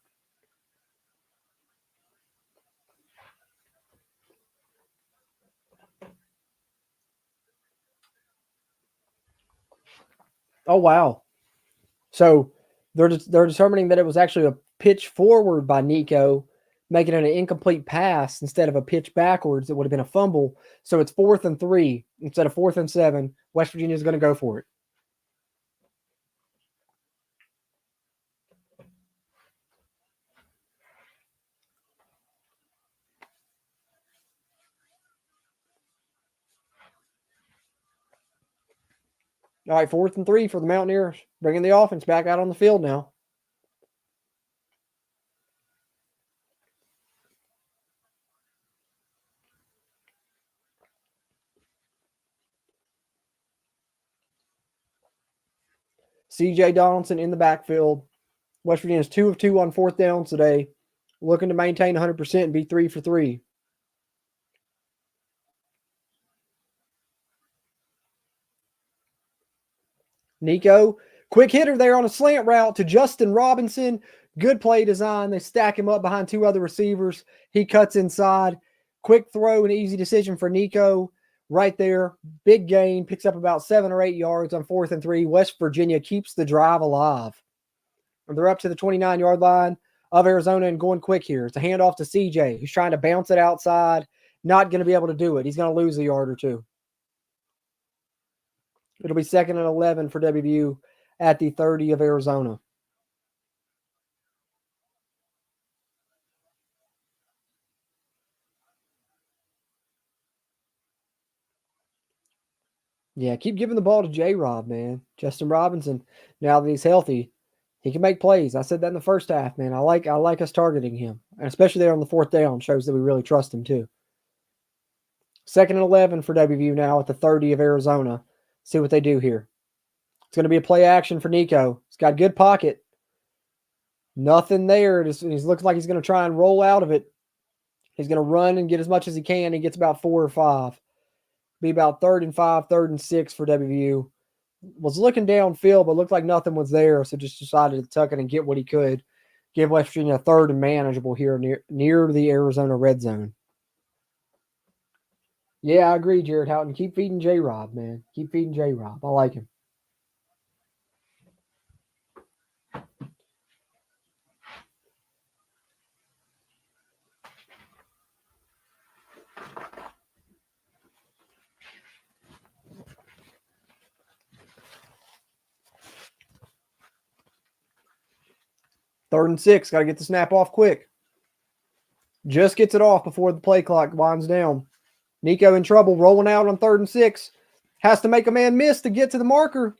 Oh, wow. So they're determining that it was actually a pitch forward by Nico, making it an incomplete pass instead of a pitch backwards. It would have been a fumble. So it's 4th and 3 instead of 4th and 7. West Virginia is going to go for it. All right, 4th and 3 for the Mountaineers. Bringing the offense back out on the field now. C.J. Donaldson in the backfield. West Virginia is 2 of 2 on 4th downs today. Looking to maintain 100% and be 3 for 3. Nico, quick hitter there on a slant route to Justin Robinson. Good play design. They stack him up behind 2 other receivers. He cuts inside. Quick throw and easy decision for Nico. Right there. Big gain. Picks up about 7 or 8 yards on 4th and 3. West Virginia keeps the drive alive. And they're up to the 29-yard line of Arizona and going quick here. It's a handoff to CJ, who's trying to bounce it outside. Not going to be able to do it. He's going to lose a yard or 2. It'll be 2nd and 11 for WVU at the 30 of Arizona. Yeah, keep giving the ball to J-Rob, man. Justin Robinson, now that he's healthy, he can make plays. I said that in the first half, man. I like us targeting him, and especially there on the 4th down shows that we really trust him too. 2nd and 11 for WVU now at the 30 of Arizona. See what they do here. It's going to be a play action for Nico. He's got good pocket. Nothing there. He looks like he's going to try and roll out of it. He's going to run and get as much as he can. He gets about 4 or 5. Be about 3rd and 5, 3rd and 6 for WVU. Was looking downfield, but looked like nothing was there, so just decided to tuck it and get what he could. Give West Virginia a 3rd and manageable here near the Arizona red zone. Yeah, I agree, Jared Houghton. Keep feeding J-Rob, man. Keep feeding J-Rob. I like him. Third and 6. Got to get the snap off quick. Just gets it off before the play clock winds down. Nico in trouble, rolling out on 3rd and 6. Has to make a man miss to get to the marker.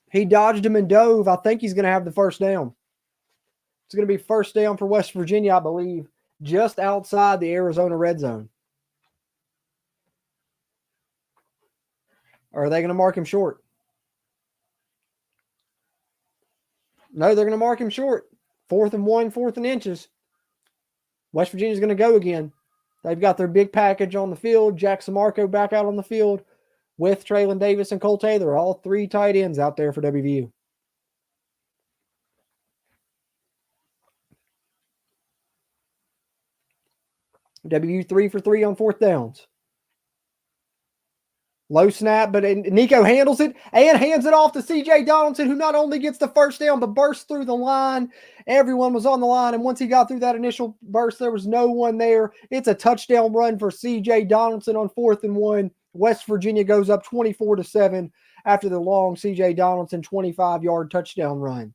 He dodged him and dove. I think he's going to have the 1st down. It's going to be 1st down for West Virginia, I believe, just outside the Arizona red zone. Or are they going to mark him short? No, they're going to mark him short. 4th and 1, 4th and inches. West Virginia's going to go again. They've got their big package on the field. Jack Samarco back out on the field with Traylon Davis and Cole Taylor. All 3 tight ends out there for WVU. WVU 3 for 3 on 4th downs. Low snap, but Nico handles it and hands it off to C.J. Donaldson, who not only gets the 1st down, but bursts through the line. Everyone was on the line, and once he got through that initial burst, there was no one there. It's a touchdown run for C.J. Donaldson on 4th and 1. West Virginia goes up 24-7 after the long C.J. Donaldson 25-yard touchdown run.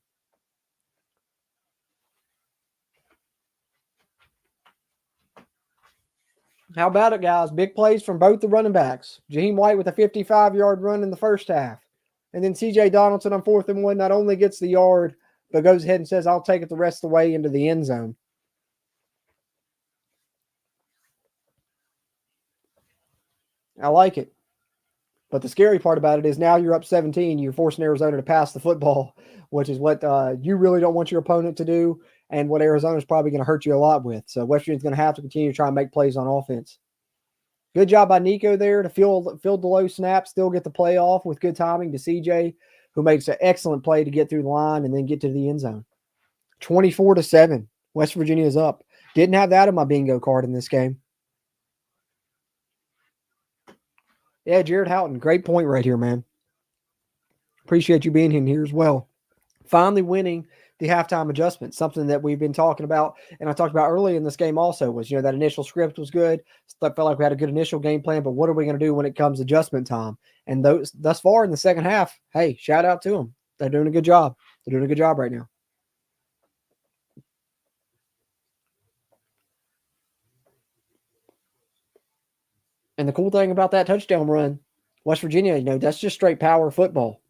How about it, guys? Big plays from both the running backs. Jaheim White with a 55-yard run in the first half. And then C.J. Donaldson on 4th and 1 not only gets the yard, but goes ahead and says, I'll take it the rest of the way into the end zone. I like it. But the scary part about it is now you're up 17. You're forcing Arizona to pass the football, which is what you really don't want your opponent to do, and what Arizona's probably going to hurt you a lot with. So West Virginia's going to have to continue to try and make plays on offense. Good job by Nico there to field the low snap, still get the play off with good timing to CJ, who makes an excellent play to get through the line and then get to the end zone. 24-7. West Virginia is up. Didn't have that on my bingo card in this game. Yeah, Jared Houghton, great point right here, man. Appreciate you being in here as well. Finally winning the halftime adjustment, something that we've been talking about. And I talked about early in this game also was, that initial script was good. Felt like we had a good initial game plan, but what are we going to do when it comes adjustment time? And thus far in the second half, hey, shout out to them. They're doing a good job. They're doing a good job right now. And the cool thing about that touchdown run, West Virginia, that's just straight power football.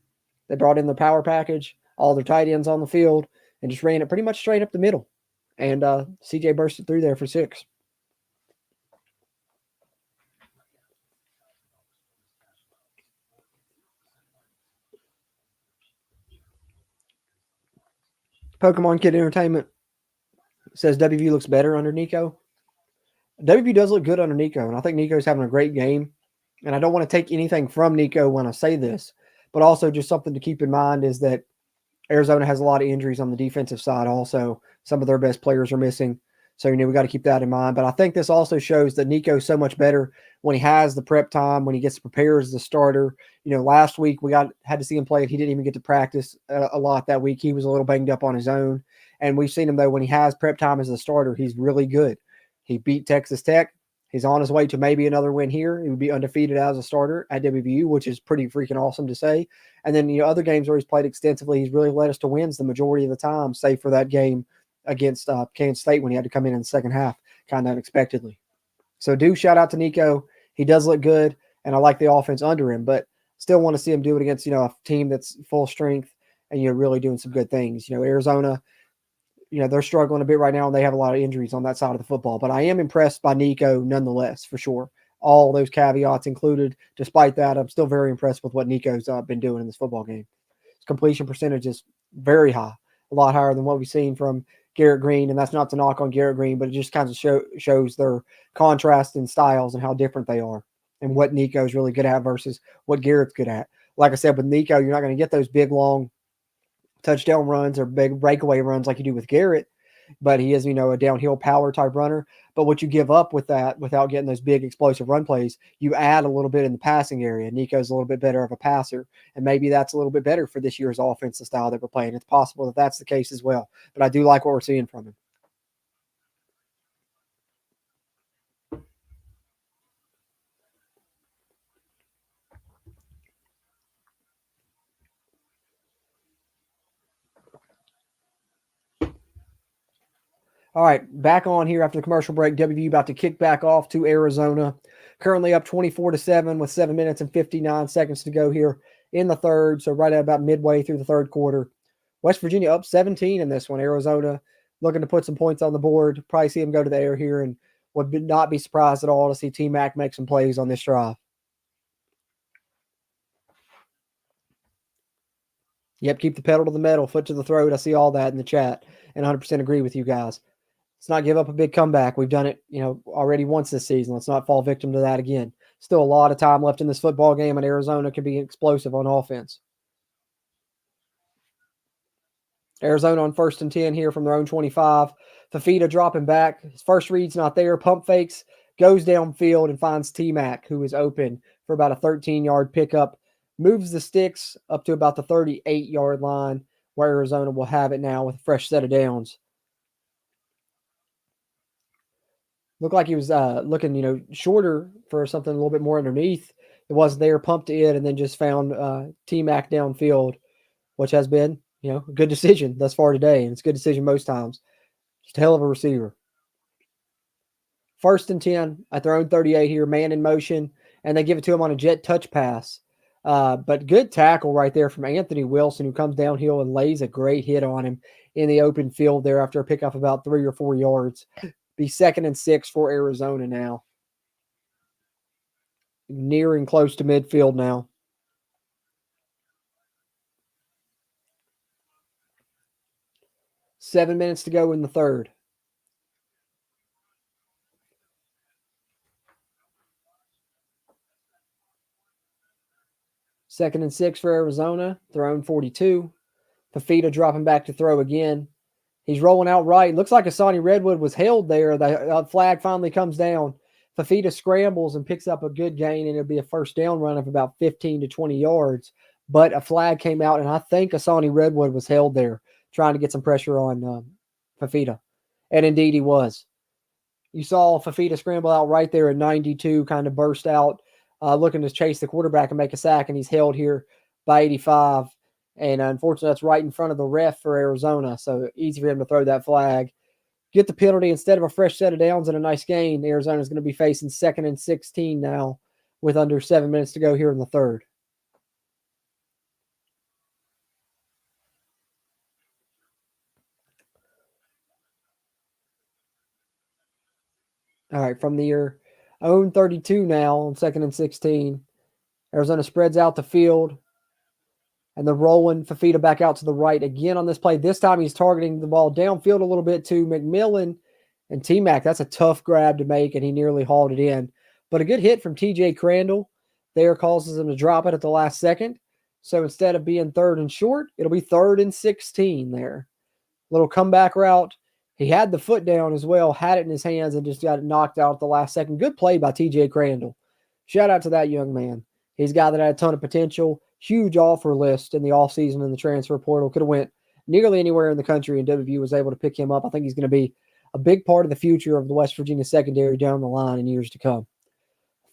They brought in their power package, all their tight ends on the field, and just ran it pretty much straight up the middle. And CJ bursted through there for 6. Pokemon Kid Entertainment says WVU looks better under Nico. WVU does look good under Nico, and I think Nico's having a great game. And I don't want to take anything from Nico when I say this, but also just something to keep in mind is that Arizona has a lot of injuries on the defensive side also. Some of their best players are missing. So, we got to keep that in mind. But I think this also shows that Nico's so much better when he has the prep time, when he gets to prepare as the starter. Last week we had to see him play, and he didn't even get to practice a lot that week. He was a little banged up on his own. And we've seen him, though, when he has prep time as the starter, he's really good. He beat Texas Tech. He's on his way to maybe another win here. He would be undefeated as a starter at WVU, which is pretty freaking awesome to say. And then, other games where he's played extensively, he's really led us to wins the majority of the time, save for that game against Kansas State when he had to come in the second half kind of unexpectedly. So do shout out to Nico. He does look good, and I like the offense under him, but still want to see him do it against, a team that's full strength and, really doing some good things. Arizona, they're struggling a bit right now, and they have a lot of injuries on that side of the football. But I am impressed by Nico nonetheless, for sure. All those caveats included. Despite that, I'm still very impressed with what Nico's been doing in this football game. His completion percentage is very high, a lot higher than what we've seen from Garrett Green, and that's not to knock on Garrett Green, but it just kind of shows their contrast in styles and how different they are and what Nico's really good at versus what Garrett's good at. Like I said, with Nico, you're not going to get those big, long touchdown runs or big breakaway runs like you do with Garrett, but he is, a downhill power type runner. But what you give up with that, without getting those big explosive run plays, you add a little bit in the passing area. Nico's a little bit better of a passer, and maybe that's a little bit better for this year's offensive style that we're playing. It's possible that that's the case as well, but I do like what we're seeing from him. All right, back on here after the commercial break. WVU about to kick back off to Arizona. Currently up 24-7 with 7 minutes and 59 seconds to go here in the third. So right at about midway through the third quarter. West Virginia up 17 in this one. Arizona looking to put some points on the board. Probably see them go to the air here, and would not be surprised at all to see T-Mac make some plays on this drive. Yep, keep the pedal to the metal, foot to the throat. I see all that in the chat, and 100% agree with you guys. Let's not give up a big comeback. We've done it, already once this season. Let's not fall victim to that again. Still a lot of time left in this football game, and Arizona can be explosive on offense. Arizona on 1st and 10 here from their own 25. Fafita dropping back. His first read's not there. Pump fakes, goes downfield and finds T-Mac, who is open for about a 13-yard pickup. Moves the sticks up to about the 38-yard line, where Arizona will have it now with a fresh set of downs. Looked like he was looking, shorter for something a little bit more underneath. It wasn't there, pumped it, and then just found T-Mac downfield, which has been, a good decision thus far today, and it's a good decision most times. Just a hell of a receiver. 1st and 10 at their own 38 here, man in motion, and they give it to him on a jet touch pass. But good tackle right there from Anthony Wilson, who comes downhill and lays a great hit on him in the open field there after a pickup about 3 or 4 yards. Be 2nd and 6 for Arizona now. Nearing close to midfield now. Seven minutes to go in the third. Second and 6 for Arizona. Their own 42. Fafita dropping back to throw again. He's rolling out right. Looks like Asani Redwood was held there. The flag finally comes down. Fafita scrambles and picks up a good gain, and it'll be a first down run of about 15 to 20 yards. But a flag came out, and I think Asani Redwood was held there. trying to get some pressure on Fafita. And indeed he was. You saw Fafita scramble out right there at 92, kind of burst out, looking to chase the quarterback and make a sack, and he's held here by 85. And unfortunately, that's right in front of the ref for Arizona, so easy for him to throw that flag. Get the penalty instead of a fresh set of downs and a nice gain. Arizona's going to be facing 2nd and 16 now with under 7 minutes to go here in the third. All right, from their own 32 now on 2nd and 16. Arizona spreads out the field. And they're rolling Fafita back out to the right again on this play. This time he's targeting the ball downfield a little bit to McMillan and T-Mac. That's a tough grab to make, and he nearly hauled it in. But a good hit from TJ Crandall there causes him to drop it at the last second. So instead of being 3rd and short, it'll be 3rd and 16 there. Little comeback route. He had the foot down as well, had it in his hands, and just got it knocked out at the last second. Good play by TJ Crandall. Shout out to that young man. He's a guy that had a ton of potential. Huge offer list in the offseason in the transfer portal. Could have went nearly anywhere in the country, and WVU was able to pick him up. I think he's going to be a big part of the future of the West Virginia secondary down the line in years to come.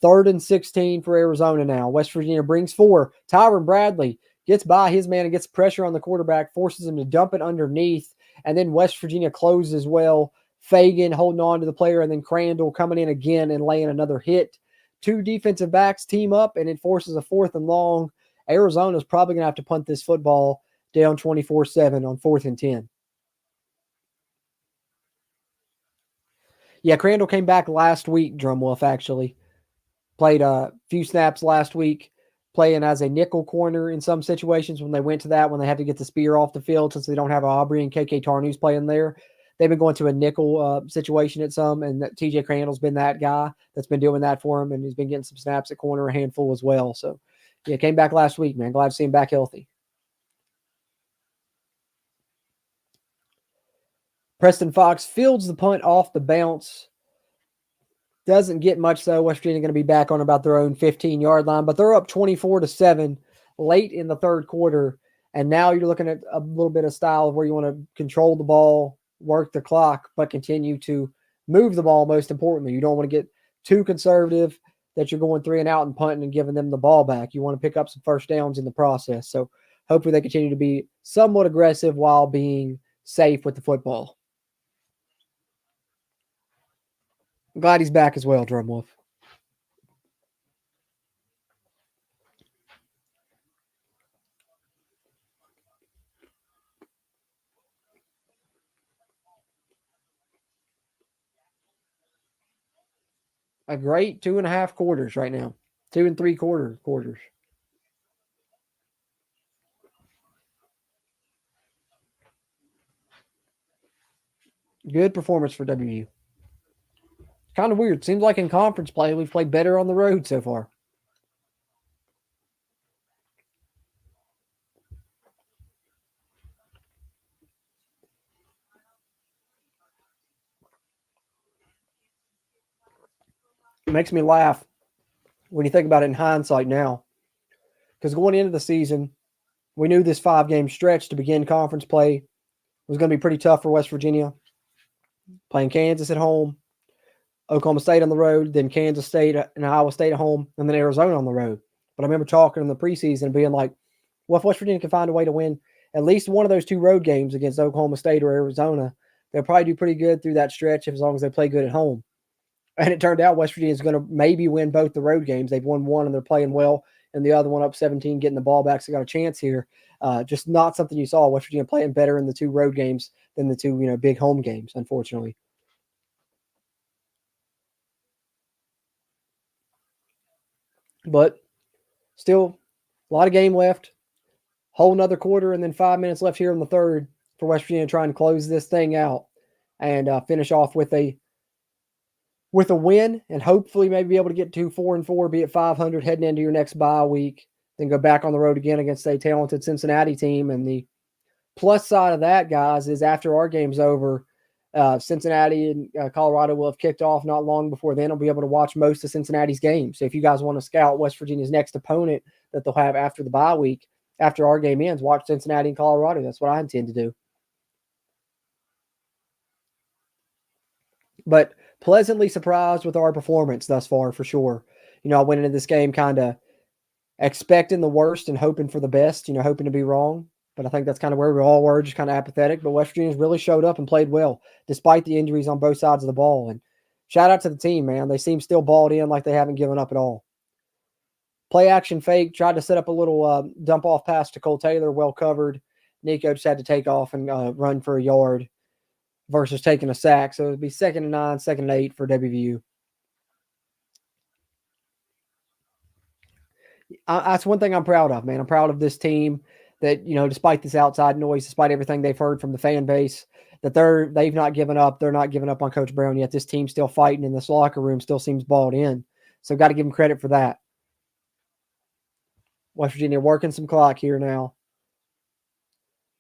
3rd and 16 for Arizona now. West Virginia brings 4. Tyron Bradley gets by his man and gets pressure on the quarterback, forces him to dump it underneath, and then West Virginia closes as well. Fagan holding on to the player, and then Crandall coming in again and laying another hit. 2 defensive backs team up, and it forces a 4th and long. Arizona's probably going to have to punt this football down 24-7 on 4th and 10. Yeah, Crandall came back last week, Drumwolf, actually. Played a few snaps last week, playing as a nickel corner in some situations when they went to that, when they had to get the spear off the field since they don't have Aubrey and KK Tarnews playing there. They've been going to a nickel situation at some, and TJ Crandall's been that guy that's been doing that for him, and he's been getting some snaps at corner, a handful as well. So, yeah, came back last week, man. Glad to see him back healthy. Preston Fox fields the punt off the bounce. Doesn't get much, though. West Virginia going to be back on about their own 15-yard line, but they're up 24-7 late in the third quarter, and now you're looking at a little bit of style of where you want to control the ball, work the clock, but continue to move the ball, most importantly. You don't want to get too conservative that you're going 3 and out and punting and giving them the ball back. You want to pick up some first downs in the process. So hopefully they continue to be somewhat aggressive while being safe with the football. I'm glad he's back as well, Drumwolf. A great 2.5 quarters right now. 2 3/4 quarters. Good performance for WU. Kind of weird. Seems like in conference play, we've played better on the road so far. It makes me laugh when you think about it in hindsight now. Because going into the season, we knew this 5-game stretch to begin conference play was going to be pretty tough for West Virginia. Playing Kansas at home, Oklahoma State on the road, then Kansas State and Iowa State at home, and then Arizona on the road. But I remember talking in the preseason and being like, well, if West Virginia can find a way to win at least one of those 2 road games against Oklahoma State or Arizona, they'll probably do pretty good through that stretch as long as they play good at home. And it turned out West Virginia is going to maybe win both the road games. They've won one and they're playing well, and the other one up 17, getting the ball back, so got a chance here. Just not something you saw. West Virginia playing better in the 2 road games than the 2, big home games, unfortunately. But still, a lot of game left. Whole another quarter, and then 5 minutes left here in the third for West Virginia trying to close this thing out and finish off with a win, and hopefully maybe be able to get to 4-4, be at 500 heading into your next bye week, then go back on the road again against a talented Cincinnati team. And the plus side of that, guys, is after our game's over, Cincinnati and Colorado will have kicked off not long before then. I'll be able to watch most of Cincinnati's games. So if you guys want to scout West Virginia's next opponent that they'll have after the bye week, after our game ends, watch Cincinnati and Colorado. That's what I intend to do. but pleasantly surprised with our performance thus far for sure. I went into this game kind of expecting the worst and hoping for the best, hoping to be wrong. But I think that's kind of where we all were, just kind of apathetic. But West Virginia's really showed up and played well, despite the injuries on both sides of the ball. And shout out to the team, man. They seem still balled in like they haven't given up at all. Play action fake, tried to set up a little dump off pass to Cole Taylor, well covered. Nico just had to take off and run for a yard versus taking a sack. So it would be 2nd and 9, 2nd and 8 for WVU. That's one thing I'm proud of, man. I'm proud of this team that, despite this outside noise, despite everything they've heard from the fan base, that they've not given up. They're not giving up on Coach Brown yet. This team's still fighting, and this locker room still seems balled in. So got to give them credit for that. West Virginia working some clock here now.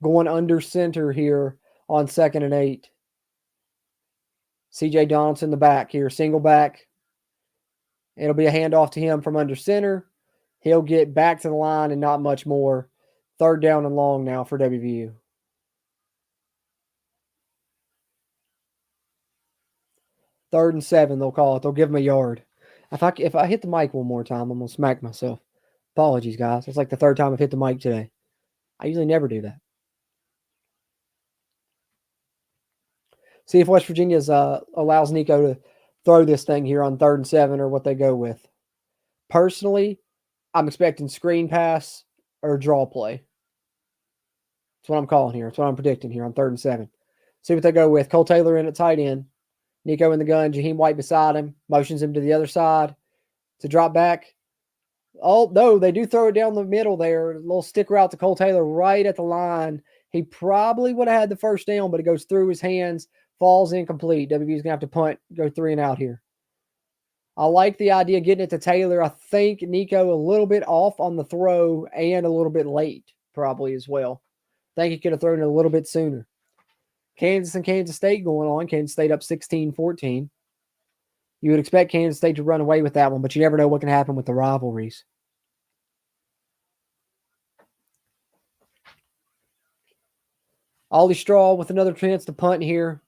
Going under center here on 2nd and 8. CJ Donaldson, the back here, single back. It'll be a handoff to him from under center. He'll get back to the line and not much more. 3rd down and long now for WVU. 3rd and 7, they'll call it. They'll give him a yard. If I hit the mic one more time, I'm going to smack myself. Apologies, guys. It's like the 3rd time I've hit the mic today. I usually never do that. See if West Virginia allows Nico to throw this thing here on 3rd and 7 or what they go with. Personally, I'm expecting screen pass or draw play. That's what I'm calling here. That's what I'm predicting here on 3rd and 7. See what they go with. Cole Taylor in at tight end. Nico in the gun. Jaheim White beside him. Motions him to the other side to drop back. Oh, no, they do throw it down the middle there. A little stick route to Cole Taylor right at the line. He probably would have had the 1st down, but it goes through his hands, falls incomplete. WVU's going to have to punt, go 3 and out here. I like the idea of getting it to Taylor. I think Nico a little bit off on the throw and a little bit late probably as well. I think he could have thrown it a little bit sooner. Kansas and Kansas State going on. Kansas State up 16-14. You would expect Kansas State to run away with that one, but you never know what can happen with the rivalries. Ollie Straw with another chance to punt here.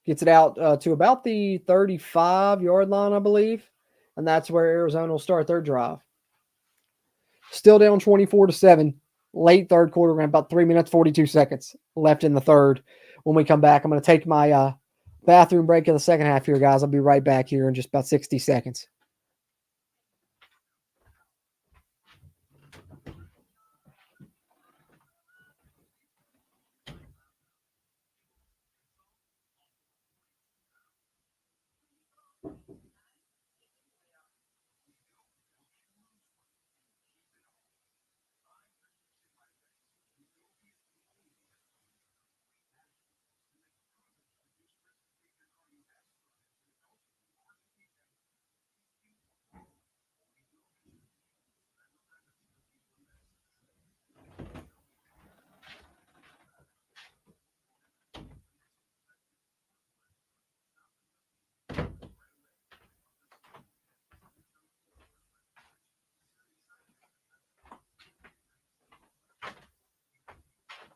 Gets it out to about the 35-yard line, I believe. And that's where Arizona will start their drive. Still down 24-7. Late 3rd quarter, around about 3 minutes, 42 seconds left in the 3rd. When we come back, I'm going to take my bathroom break in the 2nd half here, guys. I'll be right back here in just about 60 seconds.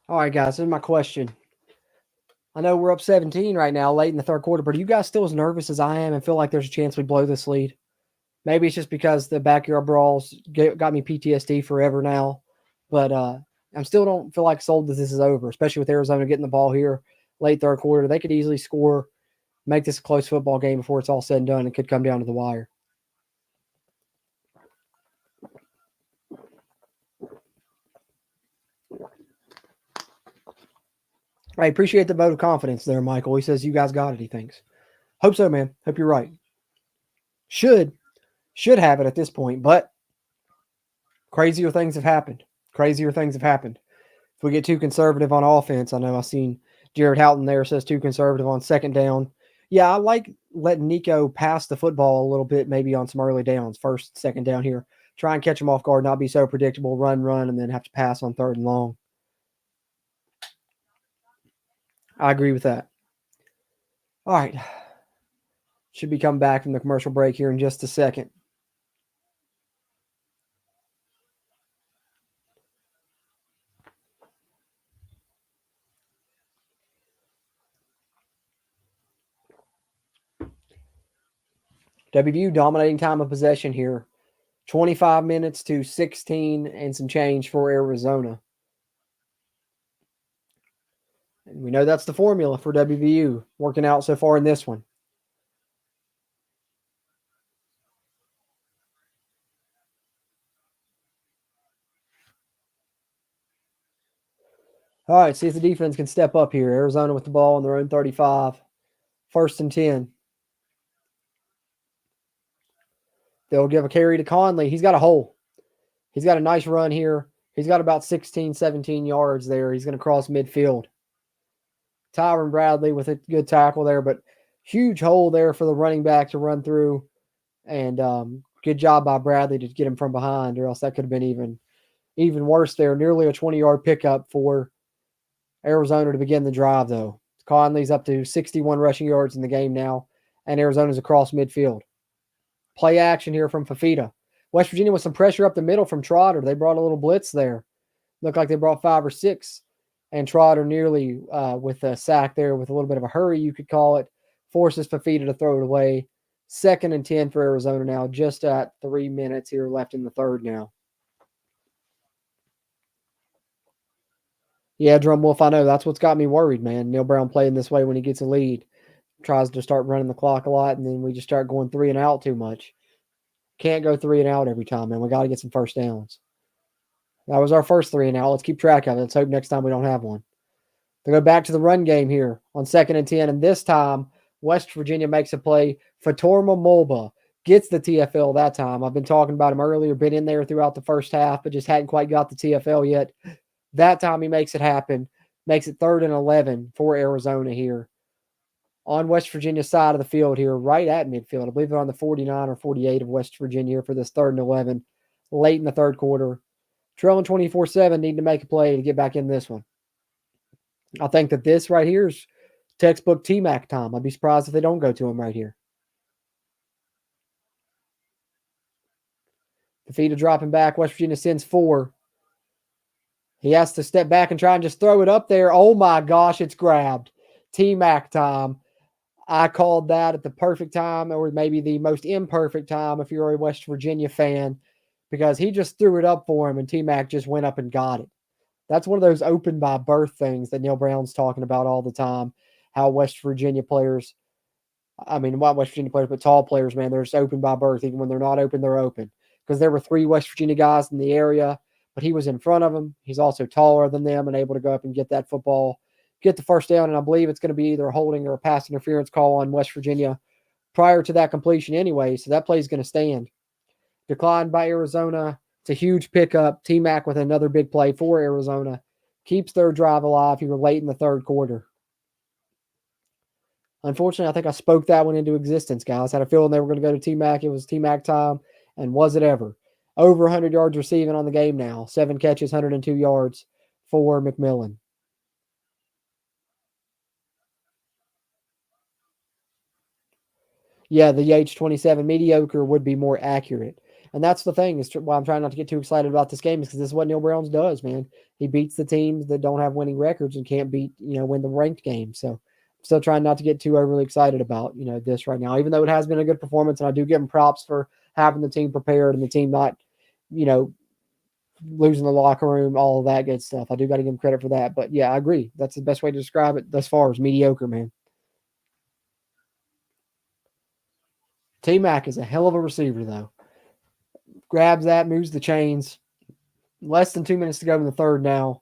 All right, guys, here's my question. I know we're up 17 right now, late in the 3rd quarter, but are you guys still as nervous as I am and feel like there's a chance we blow this lead? Maybe it's just because the backyard brawls got me PTSD forever now, but I still don't feel like sold that this is over, especially with Arizona getting the ball here late 3rd quarter. They could easily score, make this a close football game before it's all said and done. It could come down to the wire. I appreciate the vote of confidence there, Michael. He says you guys got it, he thinks. Hope so, man. Hope you're right. Should have it at this point, but crazier things have happened. If we get too conservative on offense, I know I've seen Jared Houghton there says too conservative on 2nd down. Yeah, I like letting Nico pass the football a little bit, maybe on some early downs, 1st, 2nd down here. Try and catch him off guard, not be so predictable, run, and then have to pass on 3rd and long. I agree with that. All right. Should be coming back from the commercial break here in just a second. WVU dominating time of possession here. 25 minutes to 16 and some change for Arizona. And we know that's the formula for WVU working out so far in this one. All right, see if the defense can step up here. Arizona with the ball on their own 35. 1st and 10. They'll give a carry to Conley. He's got a hole. He's got a nice run here. He's got about 16, 17 yards there. He's going to cross midfield. Tyron Bradley with a good tackle there, but huge hole there for the running back to run through. And good job by Bradley to get him from behind, or else that could have been even worse there. Nearly a 20-yard pickup for Arizona to begin the drive, though. Conley's up to 61 rushing yards in the game now, and Arizona's across midfield. Play action here from Fafita. West Virginia with some pressure up the middle from Trotter. They brought a little blitz there. Looked like they brought 5 or 6, and Trotter nearly with a sack there with a little bit of a hurry, you could call it, forces Fafita to throw it away. 2nd and 10 for Arizona now, just at 3 minutes here left in the third now. Yeah, Drum Wolf, I know. That's what's got me worried, man. Neil Brown playing this way when he gets a lead. Tries to start running the clock a lot, and then we just start going 3 and out too much. Can't go 3 and out every time, man. We got to get some first downs. That was our first 3 and out. Let's keep track of it. Let's hope next time we don't have one. They go back to the run game here on 2nd and 10, and this time West Virginia makes a play. Fatorma Mulba gets the TFL that time. I've been talking about him earlier, been in there throughout the first half, but just hadn't quite got the TFL yet. That time he makes it happen, makes it 3rd and 11 for Arizona here on West Virginia's side of the field here, right at midfield. I believe they're on the 49 or 48 of West Virginia here for this 3rd and 11, late in the third quarter. Trailing 24-7, need to make a play to get back in this one. I think that this right here is textbook T-Mac time. I'd be surprised if they don't go to him right here. The feet are dropping back. West Virginia sends 4. He has to step back and try and just throw it up there. Oh my gosh, it's grabbed. T-Mac time. I called that at the perfect time, or maybe the most imperfect time if you're a West Virginia fan, because he just threw it up for him and T-Mac just went up and got it. That's one of those open by birth things that Neil Brown's talking about all the time, how West Virginia players, I mean, not West Virginia players, but tall players, man, they're just open by birth. Even when they're not open, they're open. Because there were 3 West Virginia guys in the area, but he was in front of them. He's also taller than them and able to go up and get that football, get the first down, and I believe it's going to be either a holding or a pass interference call on West Virginia prior to that completion anyway, so that play is going to stand. Declined by Arizona. It's a huge pickup. T-Mac with another big play for Arizona. Keeps their drive alive here late in the third quarter. Unfortunately, I think I spoke that one into existence, guys. Had a feeling they were going to go to T-Mac. It was T-Mac time, and was it ever. Over 100 yards receiving on the game now. 7 catches, 102 yards for McMillan. Yeah, the H27 mediocre would be more accurate. And that's the thing, is why I'm trying not to get too excited about this game, is because this is what Neil Brown does, man. He beats the teams that don't have winning records and can't win the ranked game. So I'm still trying not to get too overly excited about, this right now, even though it has been a good performance. And I do give him props for having the team prepared and the team not, losing the locker room, all of that good stuff. I do got to give him credit for that. But yeah, I agree. That's the best way to describe it thus far, is mediocre, man. T-Mac is a hell of a receiver, though. Grabs that, moves the chains. Less than 2 minutes to go in the third now.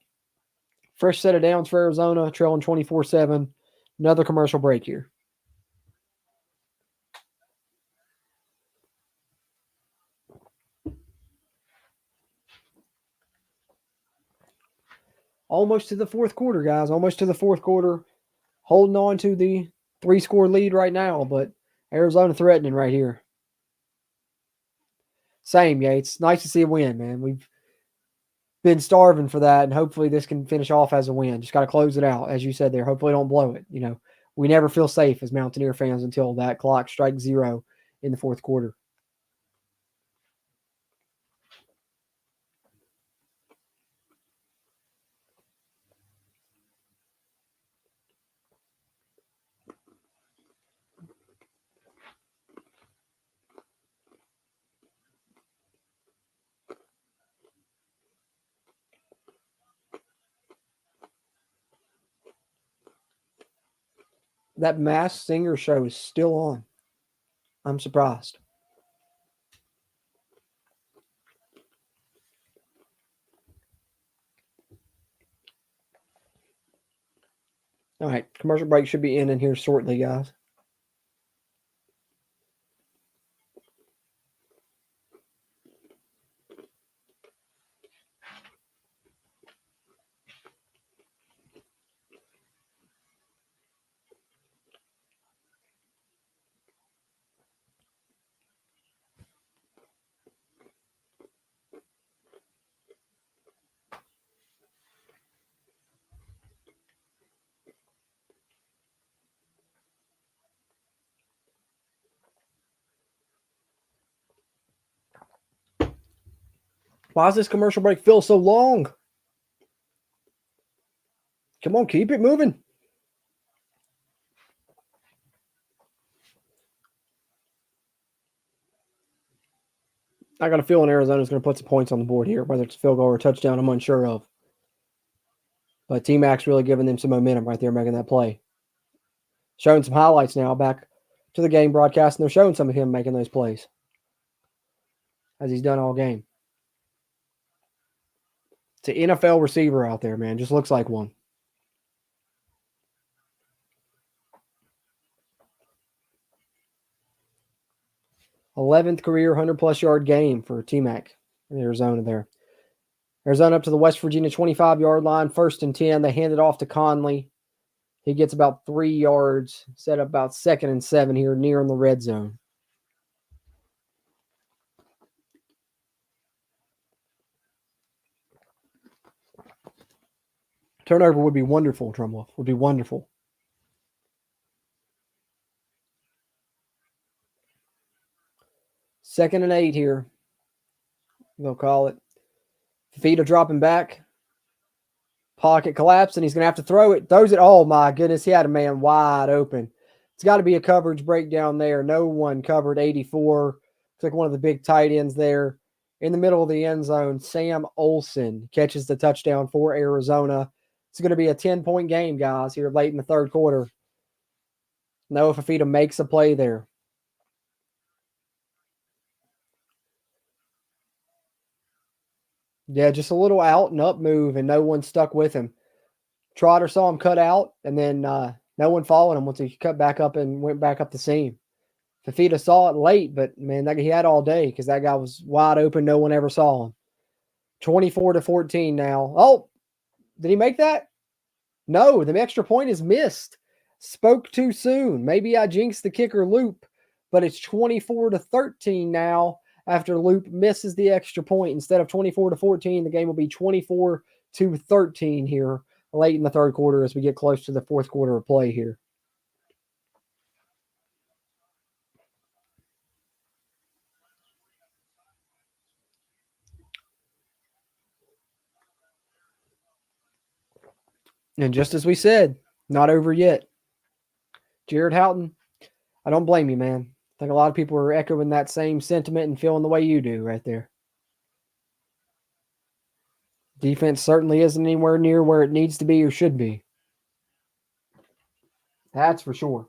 Fresh set of downs for Arizona, trailing 24-7. Another commercial break here. Almost to the fourth quarter, guys. Almost to the fourth quarter. Holding on to the 3-score lead right now, but Arizona threatening right here. Same, Yates. Nice to see a win, man. We've been starving for that, and hopefully this can finish off as a win. Just got to close it out, as you said there. Hopefully don't blow it. We never feel safe as Mountaineer fans until that clock strikes 0 in the fourth quarter. That Masked Singer show is still on. I'm surprised. All right, commercial break should be in here shortly, guys. Why does this commercial break feel so long? Come on, keep it moving. I got a feeling Arizona's going to put some points on the board here, whether it's a field goal or a touchdown, I'm unsure of. But T-Mac's really giving them some momentum right there, making that play. Showing some highlights now back to the game broadcast, and they're showing some of him making those plays, as he's done all game. It's an NFL receiver out there, man. Just looks like one. th career 100-plus yard game for T-Mac in Arizona there. Arizona up to the West Virginia 25-yard line, 1st and 10. They hand it off to Conley. He gets about 3 yards, set up about 2nd and 7 here, near in the red zone. Turnover would be wonderful, Trumwolf. Would be wonderful. Second and 8 here. They'll call it. Fafita dropping back. Pocket collapse, and he's going to have to throw it. Throws it. Oh, my goodness. He had a man wide open. It's got to be a coverage breakdown there. No one covered 84. Looks like one of the big tight ends there. In the middle of the end zone, Sam Olsen catches the touchdown for Arizona. It's going to be a 10-point game, guys, here late in the third quarter. Noah Fafita makes a play there. Yeah, just a little out and up move, and no one stuck with him. Trotter saw him cut out, and then no one followed him once he cut back up and went back up the seam. Fafita saw it late, but, man, he had all day because that guy was wide open. No one ever saw him. 24-14 now. Oh, did he make that? No, the extra point is missed. Spoke too soon. Maybe I jinxed the kicker Loop, but it's 24-13 now. After Loop misses the extra point, instead of 24-14, the game will be 24-13 here late in the third quarter as we get close to the fourth quarter of play here. And just as we said, not over yet. Jared Houghton, I don't blame you, man. I think a lot of people are echoing that same sentiment and feeling the way you do right there. Defense certainly isn't anywhere near where it needs to be or should be. That's for sure.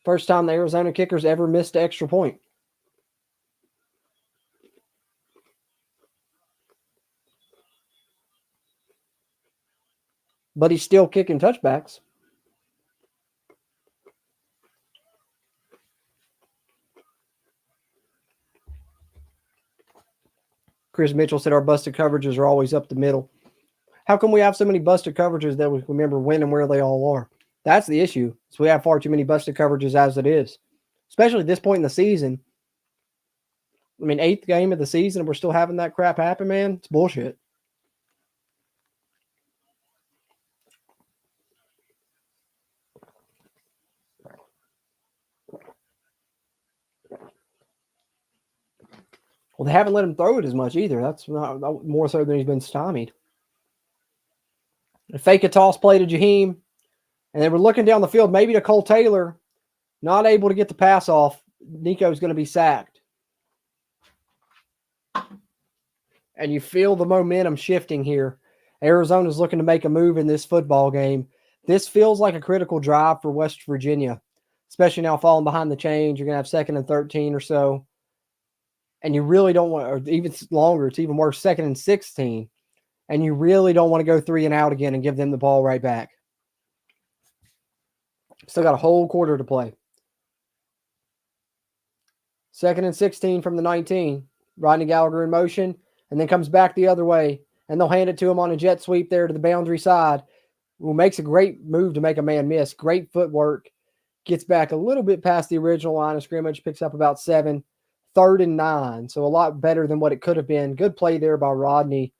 First time the Arizona kickers ever missed an extra point. But he's still kicking touchbacks. Chris Mitchell said our busted coverages are always up the middle. How come we have so many busted coverages that we remember when and where they all are? That's the issue. So we have far too many busted coverages as it is, especially at this point in the season. I mean, 8th game of the season, and we're still having that crap happen, man. It's bullshit. Well, they haven't let him throw it as much either. That's not more so than he's been stymied. A fake a toss play to Jaheim, and they were looking down the field, maybe to Cole Taylor. Not able to get the pass off. Nico's going to be sacked. And you feel the momentum shifting here. Arizona's looking to make a move in this football game. This feels like a critical drive for West Virginia, especially now falling behind the chains. You're going to have 2nd and 13 or so. And you really don't want, or even longer, it's even worse, 2nd and 16. And you really don't want to go 3 and out again and give them the ball right back. Still got a whole quarter to play. 2nd and 16 from the 19. Rodney Gallagher in motion, and then comes back the other way. And they'll hand it to him on a jet sweep there to the boundary side. Who makes a great move to make a man miss. Great footwork. Gets back a little bit past the original line of scrimmage. Picks up about 7. 3rd and 9. So a lot better than what it could have been. Good play there by Rodney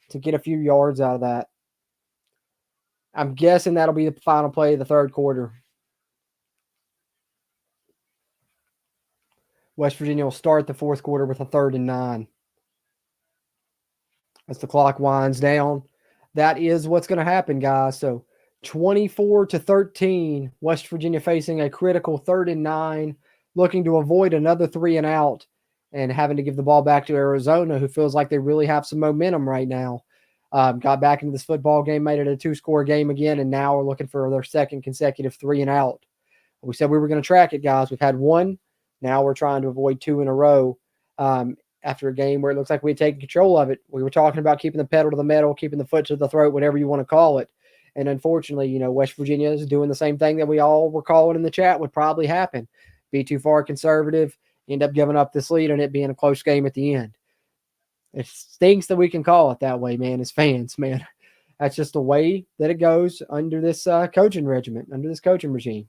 to get a few yards out of that. I'm guessing that'll be the final play of the 3rd quarter. West Virginia will start the 4th quarter with a 3rd and 9. As the clock winds down, that is what's going to happen, guys. So 24-13, West Virginia facing a critical 3rd and 9, looking to avoid another 3 and out and having to give the ball back to Arizona, who feels like they really have some momentum right now. Got back into this football game, made it a 2-score game again, and now we're looking for their 2nd consecutive 3 and out. We said we were going to track it, guys. We've had 1. Now we're trying to avoid 2 in a row. After a game where it looks like we had taken control of it. We were talking about keeping the pedal to the metal, keeping the foot to the throat, whatever you want to call it. And unfortunately, West Virginia is doing the same thing that we all were calling in the chat would probably happen. Be too far conservative, end up giving up this lead and it being a close game at the end. It stinks that we can call it that way, man, as fans, man. That's just the way that it goes under this coaching regiment, under this coaching regime.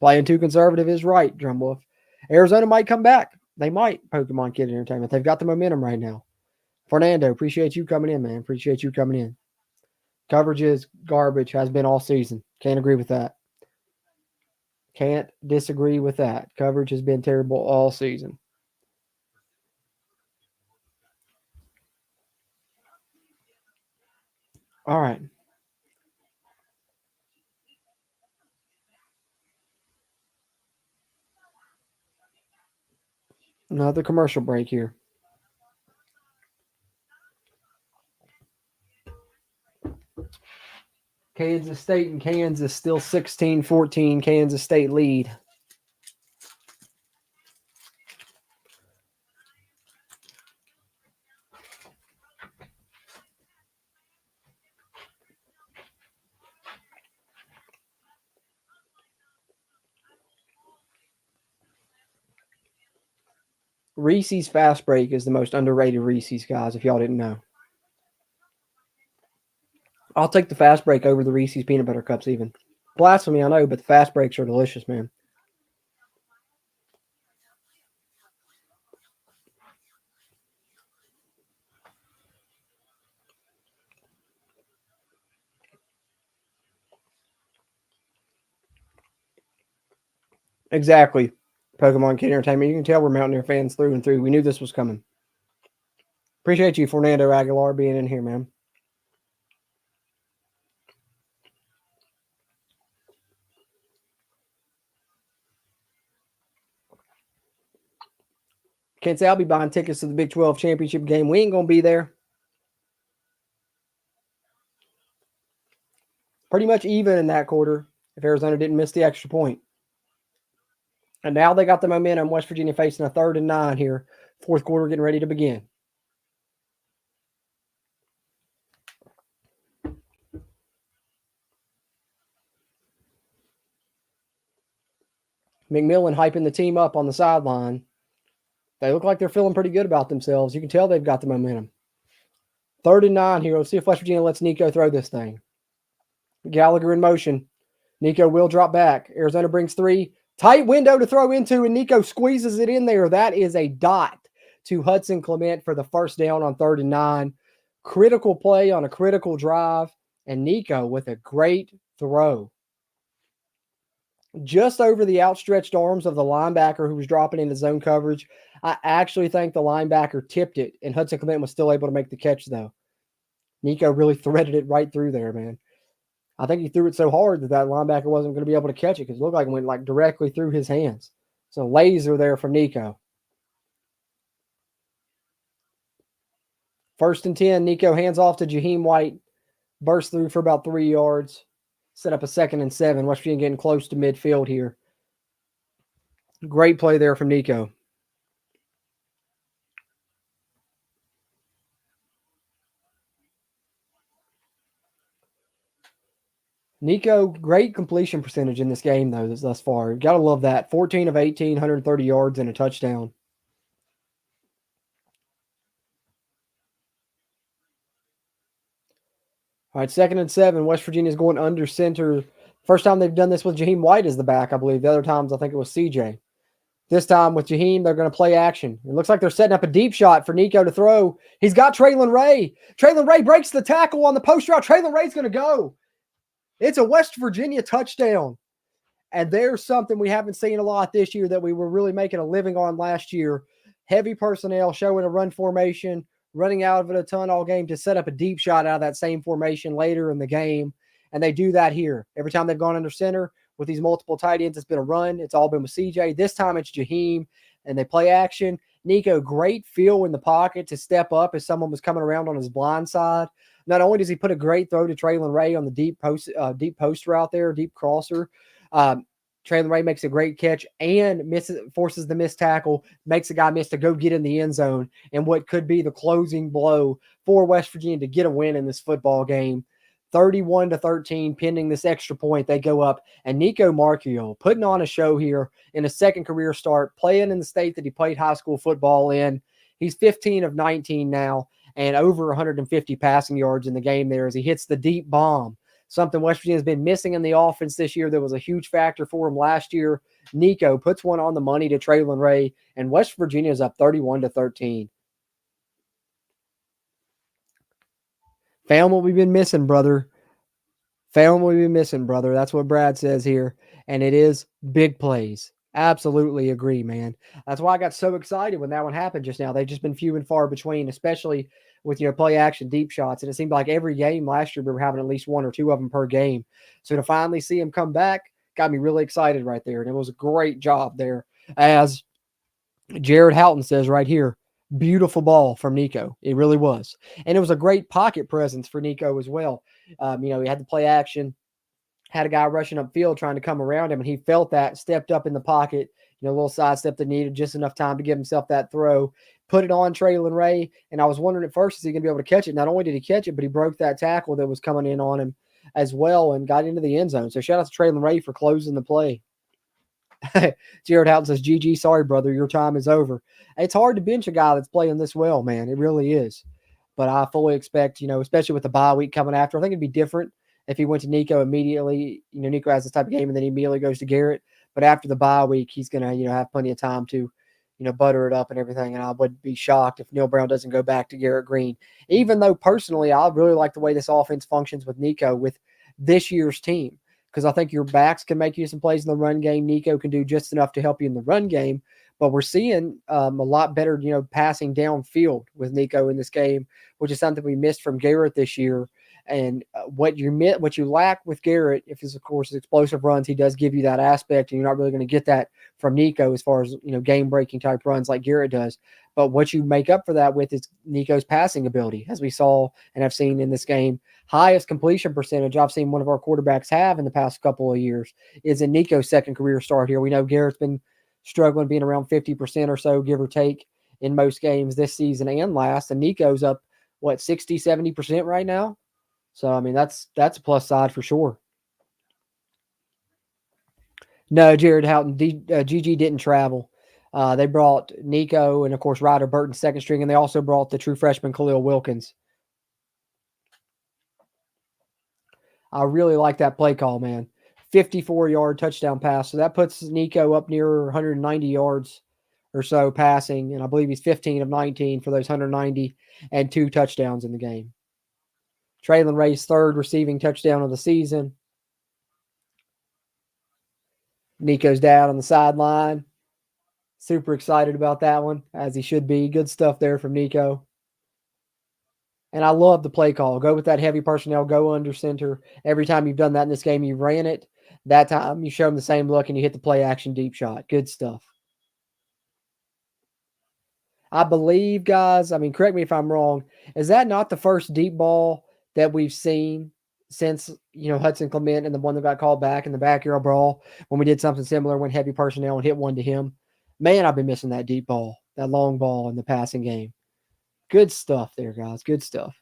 Playing too conservative is right, Drumwolf. Arizona might come back. They might, Pokemon Kid Entertainment. They've got the momentum right now. Fernando, appreciate you coming in, man. Appreciate you coming in. Coverage is garbage, has been all season. Can't agree with that. Can't disagree with that. Coverage has been terrible all season. All right. Another commercial break here. Kansas State and Kansas still 16-14. Kansas State lead. Reese's Fast Break is the most underrated Reese's, guys, if y'all didn't know. I'll take the Fast Break over the Reese's Peanut Butter Cups even. Blasphemy, I know, but the Fast Breaks are delicious, man. Exactly. Pokemon Kid Entertainment. You can tell we're Mountaineer fans through and through. We knew this was coming. Appreciate you, Fernando Aguilar, being in here, man. Can't say I'll be buying tickets to the Big 12 championship game. We ain't going to be there. Pretty much even in that quarter if Arizona didn't miss the extra point. And now they got the momentum. West Virginia facing a 3rd and 9 here. 4th quarter getting ready to begin. McMillan hyping the team up on the sideline. They look like they're feeling pretty good about themselves. You can tell they've got the momentum. 3rd and 9 here. Let's see if West Virginia lets Nico throw this thing. Gallagher in motion. Nico will drop back. Arizona brings 3. Tight window to throw into, and Nico squeezes it in there. That is a dot to Hudson Clement for the first down on 3rd and 9. Critical play on a critical drive, and Nico with a great throw. Just over the outstretched arms of the linebacker who was dropping into zone coverage. I actually think the linebacker tipped it, and Hudson Clement was still able to make the catch, though. Nico really threaded it right through there, man. I think he threw it so hard that linebacker wasn't going to be able to catch it because it looked like it went like directly through his hands. So laser there from Nico. 1st and 10, Nico hands off to Jaheim White. Burst through for about 3 yards. Set up a 2nd and 7. West Virginia getting close to midfield here. Great play there from Nico. Nico, great completion percentage in this game, though, thus far. Got to love that. 14 of 18, 130 yards and a touchdown. All right, 2nd and 7. West Virginia's going under center. First time they've done this with Jaheim White as the back, I believe. The other times, I think it was CJ. This time with Jaheim, they're going to play action. It looks like they're setting up a deep shot for Nico to throw. He's got Traylon Ray. Traylon Ray breaks the tackle on the post route. Traylon Ray's going to go. It's a West Virginia touchdown. And there's something we haven't seen a lot this year that we were really making a living on last year. Heavy personnel showing a run formation, running out of it a ton all game to set up a deep shot out of that same formation later in the game. And they do that here. Every time they've gone under center with these multiple tight ends, it's been a run. It's all been with CJ. This time it's Jaheim, and they play action. Nico, great feel in the pocket to step up as someone was coming around on his blind side. Not only does he put a great throw to Traylon Ray on the deep post route there, deep crosser, Traylon Ray makes a great catch and forces the missed tackle, makes a guy miss to go get in the end zone, and what could be the closing blow for West Virginia to get a win in this football game. 31-13, pending this extra point, they go up. And Nico Marchiol putting on a show here in a second career start, playing in the state that he played high school football in. He's 15 of 19 now and over 150 passing yards in the game there as he hits the deep bomb. Something West Virginia has been missing in the offense this year that was a huge factor for him last year. Nico puts one on the money to Traylon Ray, and West Virginia is up 31-13. Found what we've been missing, brother. Found what we've been missing, brother. That's what Brad says here. And it is big plays. Absolutely agree, man. That's why I got so excited when that one happened just now. They've just been few and far between, especially with, play action deep shots. And it seemed like every game last year we were having at least one or two of them per game. So to finally see him come back got me really excited right there. And it was a great job there. As Jared Houghton says right here, beautiful ball from Nico. It really was. And it was a great pocket presence for Nico as well. He had to play action, had a guy rushing upfield trying to come around him, and he felt that, stepped up in the pocket, a little sidestep that needed just enough time to give himself that throw, put it on Traylon Ray, and I was wondering at first, is he going to be able to catch it? Not only did he catch it, but he broke that tackle that was coming in on him as well and got into the end zone. So shout out to Traylon Ray for closing the play. Jared Houghton says, GG, sorry, brother, your time is over. It's hard to bench a guy that's playing this well, man. It really is. But I fully expect, especially with the bye week coming after, I think it'd be different if he went to Nico immediately. Nico has this type of game and then he immediately goes to Garrett. But after the bye week, he's going to, have plenty of time to, butter it up and everything. And I wouldn't be shocked if Neil Brown doesn't go back to Garrett Green. Even though personally, I really like the way this offense functions with Nico with this year's team. Because I think your backs can make you some plays in the run game. Nico can do just enough to help you in the run game. But we're seeing a lot better, passing downfield with Nico in this game, which is something we missed from Garrett this year. And what you lack with Garrett, if it's, of course, explosive runs, he does give you that aspect, and you're not really going to get that from Nico as far as, game-breaking type runs like Garrett does. But what you make up for that with is Nico's passing ability, as we saw and have seen in this game. Highest completion percentage I've seen one of our quarterbacks have in the past couple of years is in Nico's second career start here. We know Garrett's been struggling, being around 50% or so, give or take, in most games this season and last. And Nico's up, 60, 70% right now? So, I mean, that's a plus side for sure. No, Jared Houghton, GG didn't travel. They brought Nico and, of course, Ryder Burton second string, and they also brought the true freshman Khalil Wilkins. I really like that play call, man. 54-yard touchdown pass. So that puts Nico up near 190 yards or so passing, and I believe he's 15 of 19 for those 190 and 2 touchdowns in the game. Traylon Ray's third receiving touchdown of the season. Nico's dad on the sideline. Super excited about that one, as he should be. Good stuff there from Nico. And I love the play call. Go with that heavy personnel, go under center. Every time you've done that in this game, you ran it. That time you show them the same look and you hit the play action deep shot. Good stuff. I believe, guys, I mean, correct me if I'm wrong, is that not the first deep ball that we've seen since, Hudson Clement and the one that got called back in the backyard brawl when we did something similar, went heavy personnel and hit one to him? Man, I've been missing that deep ball, that long ball in the passing game. Good stuff there, guys. Good stuff.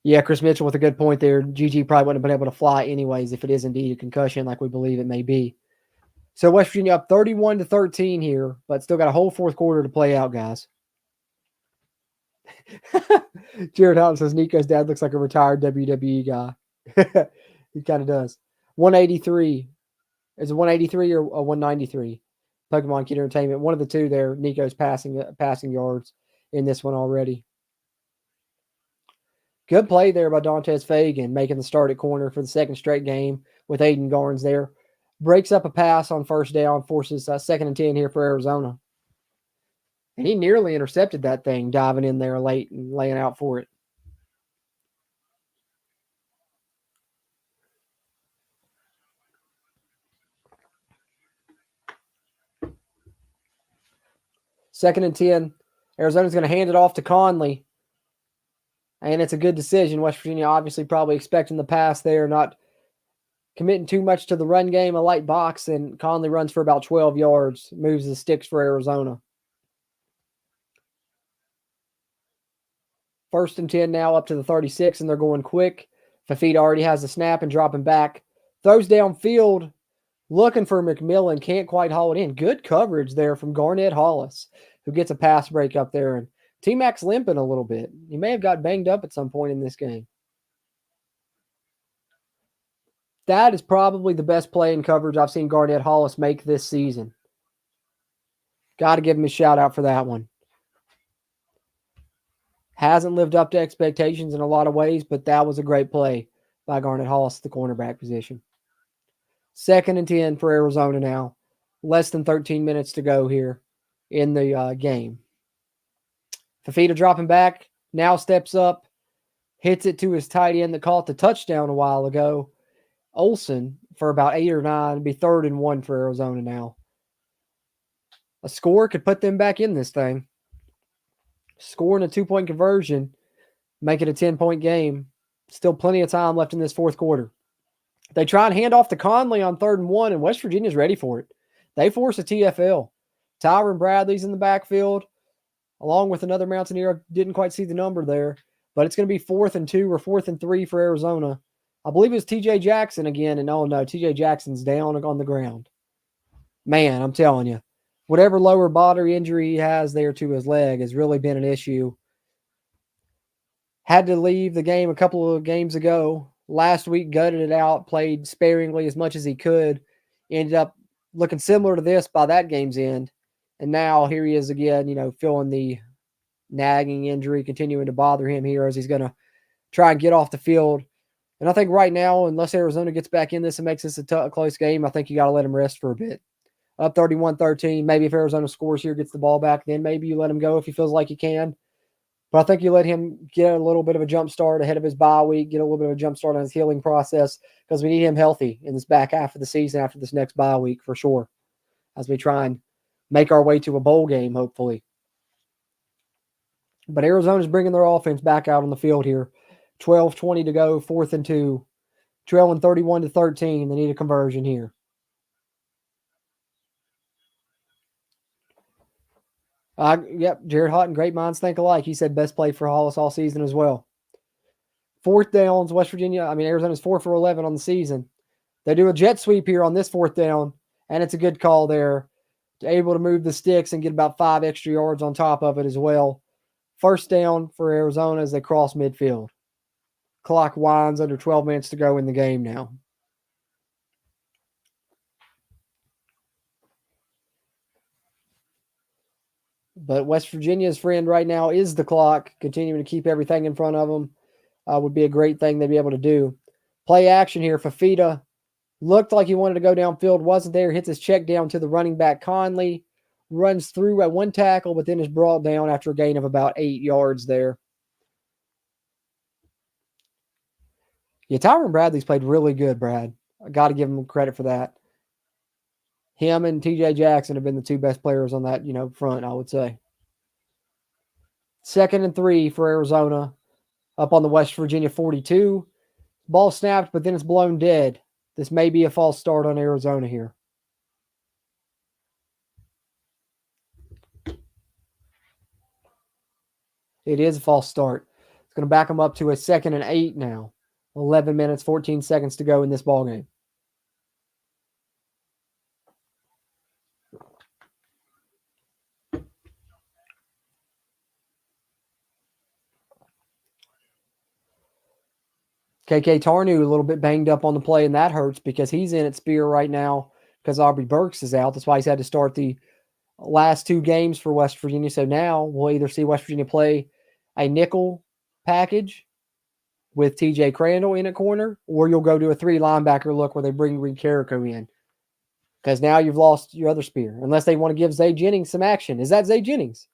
Yeah, Chris Mitchell with a good point there. GG probably wouldn't have been able to fly anyways if it is indeed a concussion like we believe it may be. So West Virginia up 31-13 here, but still got a whole fourth quarter to play out, guys. Jared Houghton says Nico's dad looks like a retired WWE guy. He kind of does. 183. Is it 183 or 193? Pokemon Kid Entertainment. One of the two there. Nico's passing yards in this one already. Good play there by Dantes Fagan, making the start at corner for the second straight game with Aiden Garnes there. Breaks up a pass on first down, forces 2nd and 10 here for Arizona. And he nearly intercepted that thing, diving in there late and laying out for it. Second and 10. Arizona's going to hand it off to Conley. And it's a good decision. West Virginia obviously probably expecting the pass there, not committing too much to the run game, a light box, and Conley runs for about 12 yards, moves the sticks for Arizona. 1st and 10 now up to the 36, and they're going quick. Fafita already has the snap and dropping back. Throws downfield, looking for McMillan, can't quite haul it in. Good coverage there from Garnett Hollis, who gets a pass break up there. And T-Mac's limping a little bit. He may have got banged up at some point in this game. That is probably the best play in coverage I've seen Garnett Hollis make this season. Got to give him a shout out for that one. Hasn't lived up to expectations in a lot of ways, but that was a great play by Garnett Hollis at the cornerback position. 2nd and 10 for Arizona now. Less than 13 minutes to go here in the game. Fafita dropping back, now steps up, hits it to his tight end that caught the touchdown a while ago. Olsen for about 8 or 9. It'll be 3rd and 1 for Arizona now. A score could put them back in this thing. Scoring a 2-point conversion, make it a 10-point game. Still plenty of time left in this fourth quarter. They try and hand off to Conley on 3rd and 1, and West Virginia's ready for it. They force a TFL. Tyron Bradley's in the backfield, along with another Mountaineer. Didn't quite see the number there, but it's going to be 4th and 2 or 4th and 3 for Arizona. I believe it's TJ Jackson again, and oh no, TJ Jackson's down on the ground. Man, I'm telling you, whatever lower body injury he has there to his leg has really been an issue. Had to leave the game a couple of games ago. Last week, gutted it out, played sparingly as much as he could. Ended up looking similar to this by that game's end. And now here he is again, feeling the nagging injury, continuing to bother him here as he's going to try and get off the field. And I think right now, unless Arizona gets back in this and makes this a close game, I think you got to let him rest for a bit. Up 31-13. Maybe if Arizona scores here, gets the ball back, then maybe you let him go if he feels like he can. But I think you let him get a little bit of a jump start ahead of his bye week, get a little bit of a jump start on his healing process, because we need him healthy in this back half of the season after this next bye week for sure, as we try and make our way to a bowl game, hopefully. But Arizona's bringing their offense back out on the field here. 12:20 to go, 4th and 2. Trailing 31-13. They need a conversion here. Yep, Jared Houghton, great minds think alike. He said best play for Hollis all season as well. 4th downs, Arizona's 4 for 11 on the season. They do a jet sweep here on this 4th down, and it's a good call there. Able to move the sticks and get about 5 extra yards on top of it as well. 1st down for Arizona as they cross midfield. Clock winds under 12 minutes to go in the game now. But West Virginia's friend right now is the clock, continuing to keep everything in front of them. Would be a great thing they'd be able to do. Play action here. Fafita looked like he wanted to go downfield, wasn't there, hits his check down to the running back Conley, runs through at one tackle, but then is brought down after a gain of about 8 yards there. Yeah, Tyron Bradley's played really good, Brad. I got to give him credit for that. Him and TJ Jackson have been the two best players on that, front, I would say. 2nd and 3 for Arizona, up on the West Virginia 42. Ball snapped, but then it's blown dead. This may be a false start on Arizona here. It is a false start. It's going to back them up to a 2nd and 8 now. 11 minutes, 14 seconds to go in this ball game. KK Tarnew a little bit banged up on the play, and that hurts because he's in at Spear right now because Aubrey Burks is out. That's why he's had to start the last 2 games for West Virginia. So now we'll either see West Virginia play a nickel package with TJ Crandall in at corner, or you'll go to a 3 linebacker look where they bring Reed Carrico in. Because now you've lost your other Spear, unless they want to give Zay Jennings some action. Is that Zay Jennings?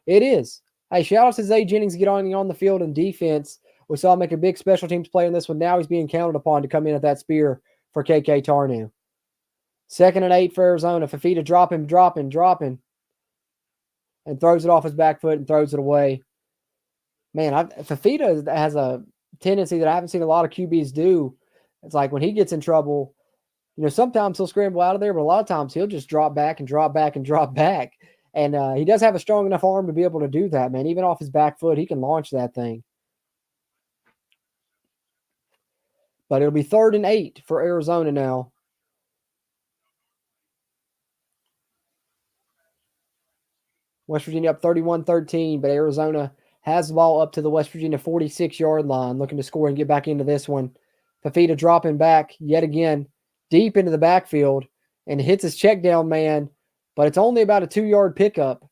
It is. Hey, shout out to Zay Jennings getting on the field in defense. We saw him make a big special teams play in this one. Now he's being counted upon to come in at that Spear for KK Tarnew. 2nd and 8 for Arizona. Fafita dropping. And throws it off his back foot and throws it away. Man, Fafita has a tendency that I haven't seen a lot of QBs do. It's like when he gets in trouble, sometimes he'll scramble out of there, but a lot of times he'll just drop back. And he does have a strong enough arm to be able to do that, man. Even off his back foot, he can launch that thing. But it'll be 3rd and 8 for Arizona now. West Virginia up 31-13, but Arizona has the ball up to the West Virginia 46-yard line, looking to score and get back into this one. Fafita dropping back yet again, deep into the backfield, and hits his check down man, but it's only about a 2-yard pickup.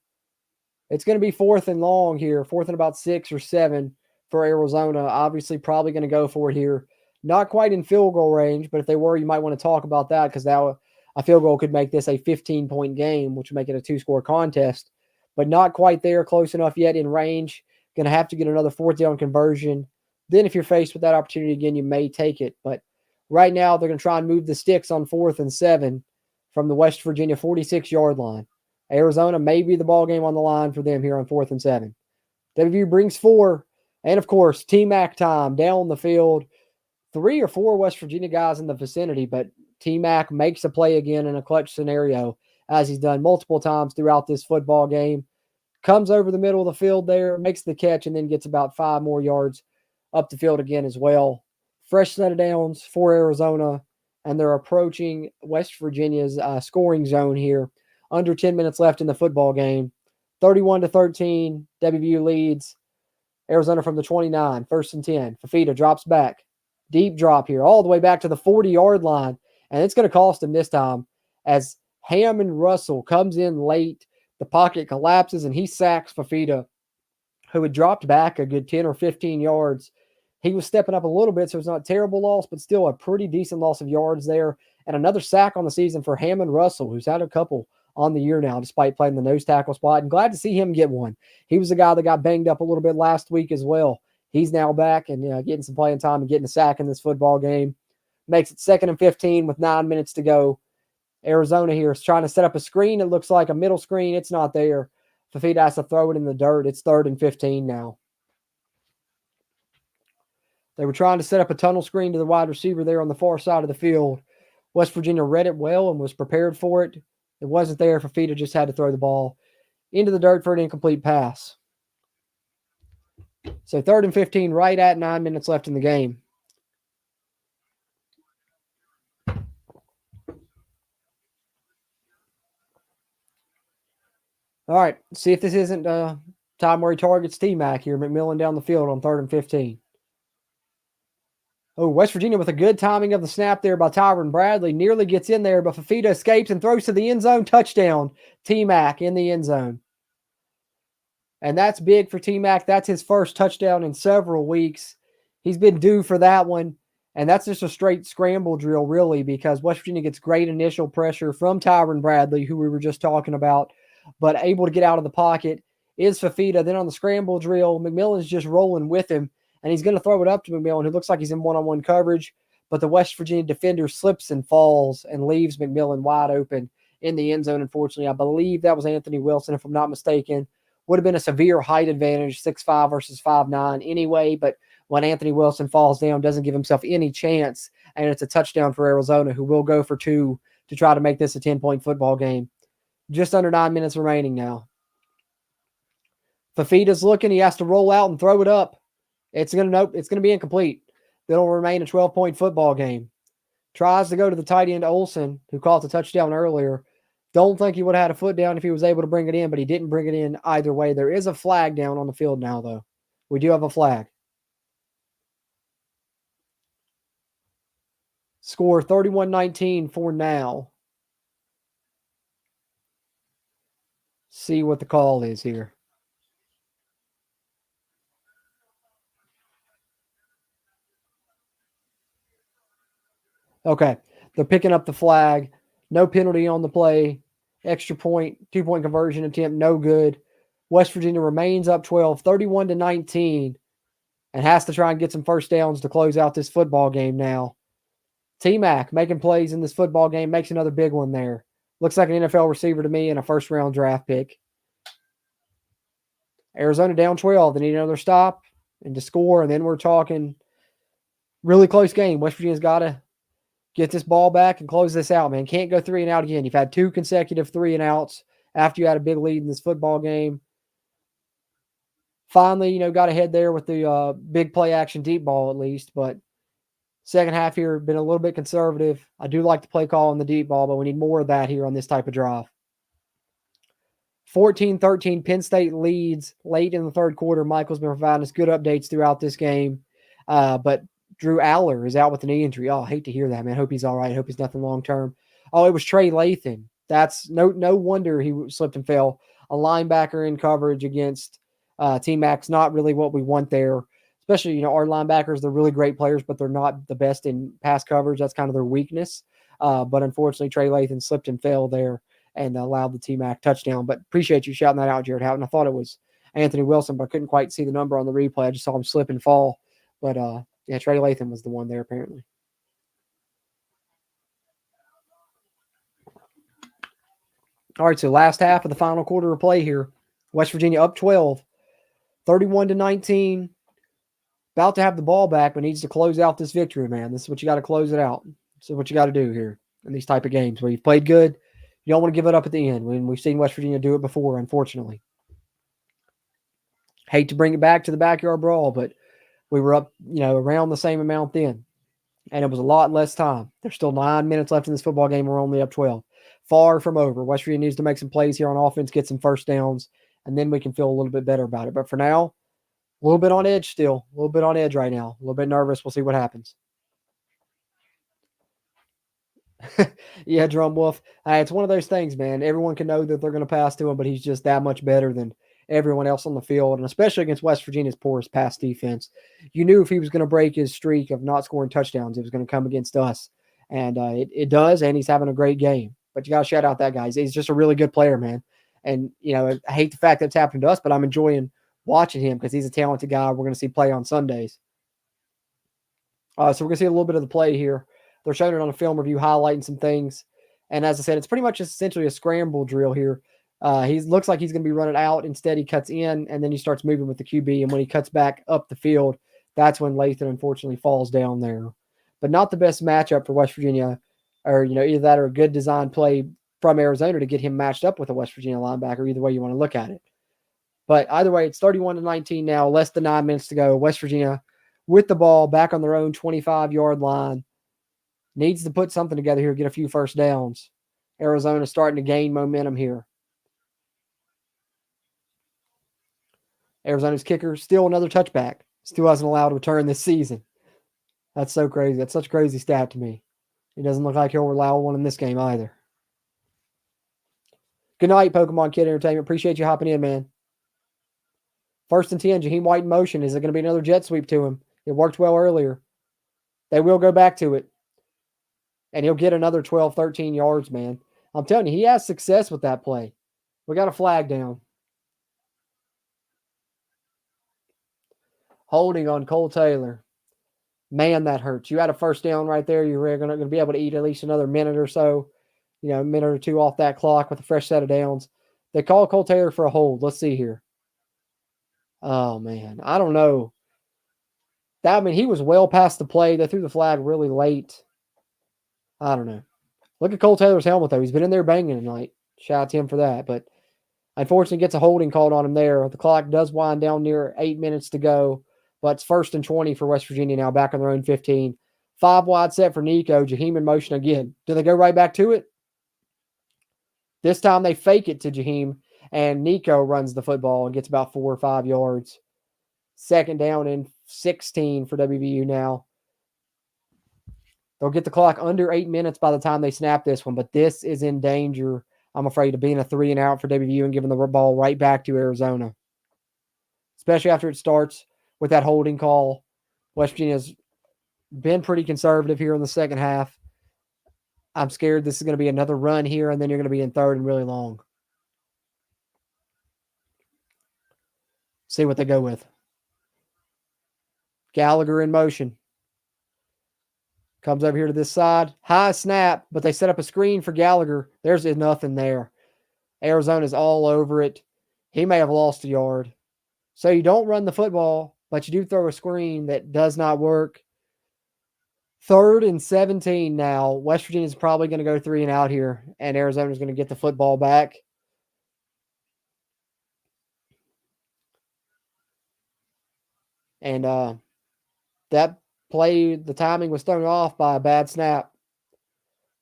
It's going to be 4th and long here, 4th and about 6 or 7 for Arizona. Obviously, probably going to go for it here. Not quite in field goal range, but if they were, you might want to talk about that because now a field goal could make this a 15-point game, which would make it a 2-score contest. But not quite there, close enough yet in range. Going to have to get another 4th down conversion. Then if you're faced with that opportunity again, you may take it. But right now, they're going to try and move the sticks on 4th and 7 from the West Virginia 46-yard line. Arizona may be the ball game on the line for them here on 4th and 7. WVU brings 4. And, of course, T-Mac time down the field. 3 or 4 West Virginia guys in the vicinity, but T-Mac makes a play again in a clutch scenario, as he's done multiple times throughout this football game. Comes over the middle of the field there, makes the catch, and then gets about 5 more yards up the field again as well. Fresh set of downs for Arizona, and they're approaching West Virginia's scoring zone here. Under 10 minutes left in the football game. 31-13, WVU leads. Arizona from the 29, 1st and 10. Fafita drops back. Deep drop here, all the way back to the 40-yard line. And it's going to cost him this time as Hammond Russell comes in late. The pocket collapses, and he sacks Fafita, who had dropped back a good 10 or 15 yards. He was stepping up a little bit, so it's not a terrible loss, but still a pretty decent loss of yards there. And another sack on the season for Hammond Russell, who's had a couple on the year now, despite playing the nose tackle spot. And glad to see him get one. He was the guy that got banged up a little bit last week as well. He's now back and getting some playing time and getting a sack in this football game. Makes it 2nd and 15 with 9 minutes to go. Arizona here is trying to set up a screen. It looks like a middle screen. It's not there. Fafita has to throw it in the dirt. It's 3rd and 15 now. They were trying to set up a tunnel screen to the wide receiver there on the far side of the field. West Virginia read it well and was prepared for it. It wasn't there. Fafita just had to throw the ball into the dirt for an incomplete pass. So 3rd and 15, right at 9 minutes left in the game. All right, see if this isn't time where he targets T-Mac here. McMillan down the field on 3rd and 15. Oh, West Virginia with a good timing of the snap there by Tyron Bradley. Nearly gets in there, but Fafita escapes and throws to the end zone. Touchdown, T-Mac in the end zone. And that's big for T-Mac. That's his first touchdown in several weeks. He's been due for that one. And that's just a straight scramble drill, really, because West Virginia gets great initial pressure from Tyron Bradley, who we were just talking about, but able to get out of the pocket is Fafita. Then on the scramble drill, McMillan's just rolling with him, and he's going to throw it up to McMillan, who looks like he's in one-on-one coverage, but the West Virginia defender slips and falls and leaves McMillan wide open in the end zone, unfortunately. I believe that was Anthony Wilson, if I'm not mistaken. Would have been a severe height advantage, 6'5" versus 5'9" anyway, but when Anthony Wilson falls down, doesn't give himself any chance, and it's a touchdown for Arizona, who will go for 2 to try to make this a 10-point football game. Just under 9 minutes remaining now. Fafita's looking. He has to roll out and throw it up. It's going to be incomplete. It'll remain a 12-point football game. Tries to go to the tight end Olsen, who caught the touchdown earlier. Don't think he would have had a foot down if he was able to bring it in, but he didn't bring it in either way. There is a flag down on the field now, though. We do have a flag. Score 31-19 for now. See what the call is here. Okay, they're picking up the flag. No penalty on the play. Extra point, 2-point conversion attempt, no good. West Virginia remains up 12, 31-19, and has to try and get some first downs to close out this football game now. T-Mac making plays in this football game, makes another big one there. Looks like an NFL receiver to me and a first-round draft pick. Arizona down 12. They need another stop and to score, and then we're talking really close game. West Virginia's got to get this ball back and close this out, man. Can't go 3 and out again. You've had 2 consecutive 3 and outs after you had a big lead in this football game. Finally, got ahead there with the big play action deep ball at least, but second half here been a little bit conservative. I do like the play call on the deep ball, but we need more of that here on this type of drive. 14-13, Penn State leads late in the third quarter. Michael's been providing us good updates throughout this game, but Drew Aller is out with a knee injury. Oh, I hate to hear that, man. Hope he's all right. Hope he's nothing long-term. Oh, it was Trey Lathan. That's no wonder he slipped and fell. A linebacker in coverage against T-Mac's not really what we want there. Especially, our linebackers, they're really great players, but they're not the best in pass coverage. That's kind of their weakness. But unfortunately, Trey Lathan slipped and fell there and allowed the T-Mac touchdown. But appreciate you shouting that out, Jared Houghton. I thought it was Anthony Wilson, but I couldn't quite see the number on the replay. I just saw him slip and fall. But, yeah, Trey Lathan was the one there apparently. All right, so last half of the final quarter of play here. West Virginia up 12, 31-19. About to have the ball back, but needs to close out this victory, man. This is what you got to close it out. This is what you got to do here in these type of games where you've played good. You don't want to give it up at the end. We've seen West Virginia do it before, unfortunately. Hate to bring it back to the backyard brawl, but we were up, around the same amount then. And it was a lot less time. There's still 9 minutes left in this football game. We're only up 12. Far from over. West Virginia needs to make some plays here on offense, get some first downs, and then we can feel a little bit better about it. But for now, a little bit on edge still. A little bit on edge right now. A little bit nervous. We'll see what happens. Yeah, Drum Wolf. It's one of those things, man. Everyone can know that they're going to pass to him, but he's just that much better than everyone else on the field, and especially against West Virginia's poorest pass defense. You knew if he was going to break his streak of not scoring touchdowns, it was going to come against us. And it does, and he's having a great game. But you got to shout out that guy. He's just a really good player, man. And, I hate the fact that it's happened to us, but I'm enjoying watching him because he's a talented guy we're going to see play on Sundays. So we're going to see a little bit of the play here. They're showing it on a film review, highlighting some things. And as I said, it's pretty much just essentially a scramble drill here. He looks like he's going to be running out. Instead, he cuts in, and then he starts moving with the QB. And when he cuts back up the field, that's when Lathan unfortunately falls down there. But not the best matchup for West Virginia, or, either that or a good design play from Arizona to get him matched up with a West Virginia linebacker, either way you want to look at it. But either way, it's 31-19 now, less than 9 minutes to go. West Virginia with the ball back on their own 25-yard line. Needs to put something together here, get a few first downs. Arizona starting to gain momentum here. Arizona's kicker, still another touchback. Still hasn't allowed a return this season. That's so crazy. That's such a crazy stat to me. It doesn't look like he'll allow one in this game either. Good night, Pokemon Kid Entertainment. Appreciate you hopping in, man. 1st and 10, Jaheim White in motion. Is it going to be another jet sweep to him? It worked well earlier. They will go back to it. And he'll get another 12, 13 yards, man. I'm telling you, he has success with that play. We got a flag down. Holding on Cole Taylor. Man, that hurts. You had a first down right there. You're going to be able to eat at least another minute or so, a minute or two off that clock with a fresh set of downs. They call Cole Taylor for a hold. Let's see here. Oh, man. I don't know. He was well past the play. They threw the flag really late. I don't know. Look at Cole Taylor's helmet, though. He's been in there banging tonight. Shout out to him for that. But unfortunately, gets a holding called on him there. The clock does wind down near 8 minutes to go. But it's 1st and 20 for West Virginia now, back on their own 15. 5 wide set for Nico. Jaheim in motion again. Do they go right back to it? This time they fake it to Jaheim, and Nico runs the football and gets about 4 or 5 yards. 2nd down and 16 for WVU now. They'll get the clock under 8 minutes by the time they snap this one, but this is in danger, I'm afraid, of being a 3 and out for WVU and giving the ball right back to Arizona. Especially after it starts with that holding call. West Virginia's been pretty conservative here in the second half. I'm scared this is going to be another run here, and then you're going to be in 3rd and really long. See what they go with. Gallagher in motion. Comes over here to this side. High snap, but they set up a screen for Gallagher. There's nothing there. Arizona's all over it. He may have lost a yard. So you don't run the football, but you do throw a screen that does not work. 3rd and 17 now. West Virginia's probably going to go 3 and out here, and Arizona's going to get the football back. And that play, the timing was thrown off by a bad snap.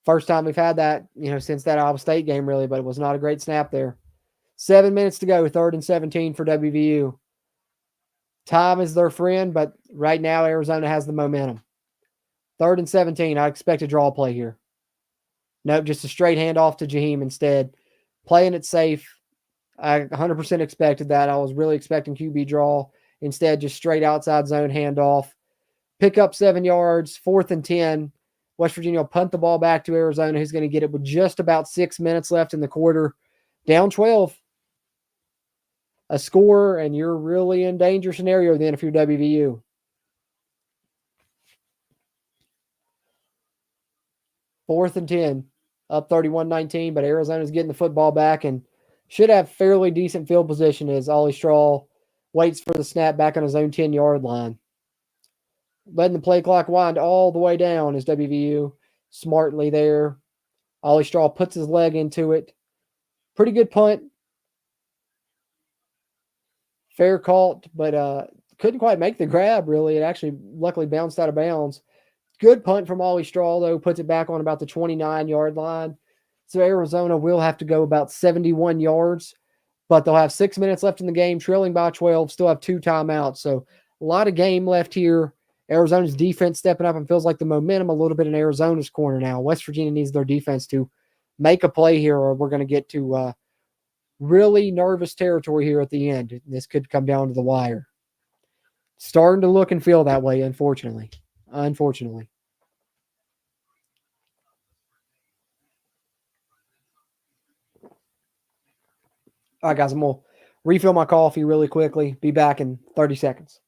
First time we've had that, since that Iowa State game, really, but it was not a great snap there. 7 minutes to go, 3rd and 17 for WVU. Time is their friend, but right now Arizona has the momentum. 3rd and 17. I expect a draw play here. Nope, just a straight handoff to Jaheim instead. Playing it safe. I 100% expected that. I was really expecting QB draw. Instead, just straight outside zone handoff. Pick up 7 yards, 4th and 10. West Virginia will punt the ball back to Arizona, who's going to get it with just about 6 minutes left in the quarter. Down 12. A score, and you're really in danger scenario then if you're WVU. Fourth and 10, up 31-19, but Arizona's getting the football back and should have fairly decent field position as Ollie Straw waits for the snap back on his own 10-yard line. Letting the play clock wind all the way down is WVU smartly there. Ollie Straw puts his leg into it. Pretty good punt. Fair caught, but couldn't quite make the grab, really. It actually luckily bounced out of bounds. Good punt from Ollie Straw, though. Puts it back on about the 29-yard line. So Arizona will have to go about 71 yards, but they'll have 6 minutes left in the game, trailing by 12, still have 2 timeouts. So a lot of game left here. Arizona's defense stepping up and feels like the momentum a little bit in Arizona's corner now. West Virginia needs their defense to make a play here, or we're going to get to really nervous territory here at the end. This could come down to the wire. Starting to look and feel that way, unfortunately. Unfortunately. All right, guys, I'm going to refill my coffee really quickly. Be back in 30 seconds.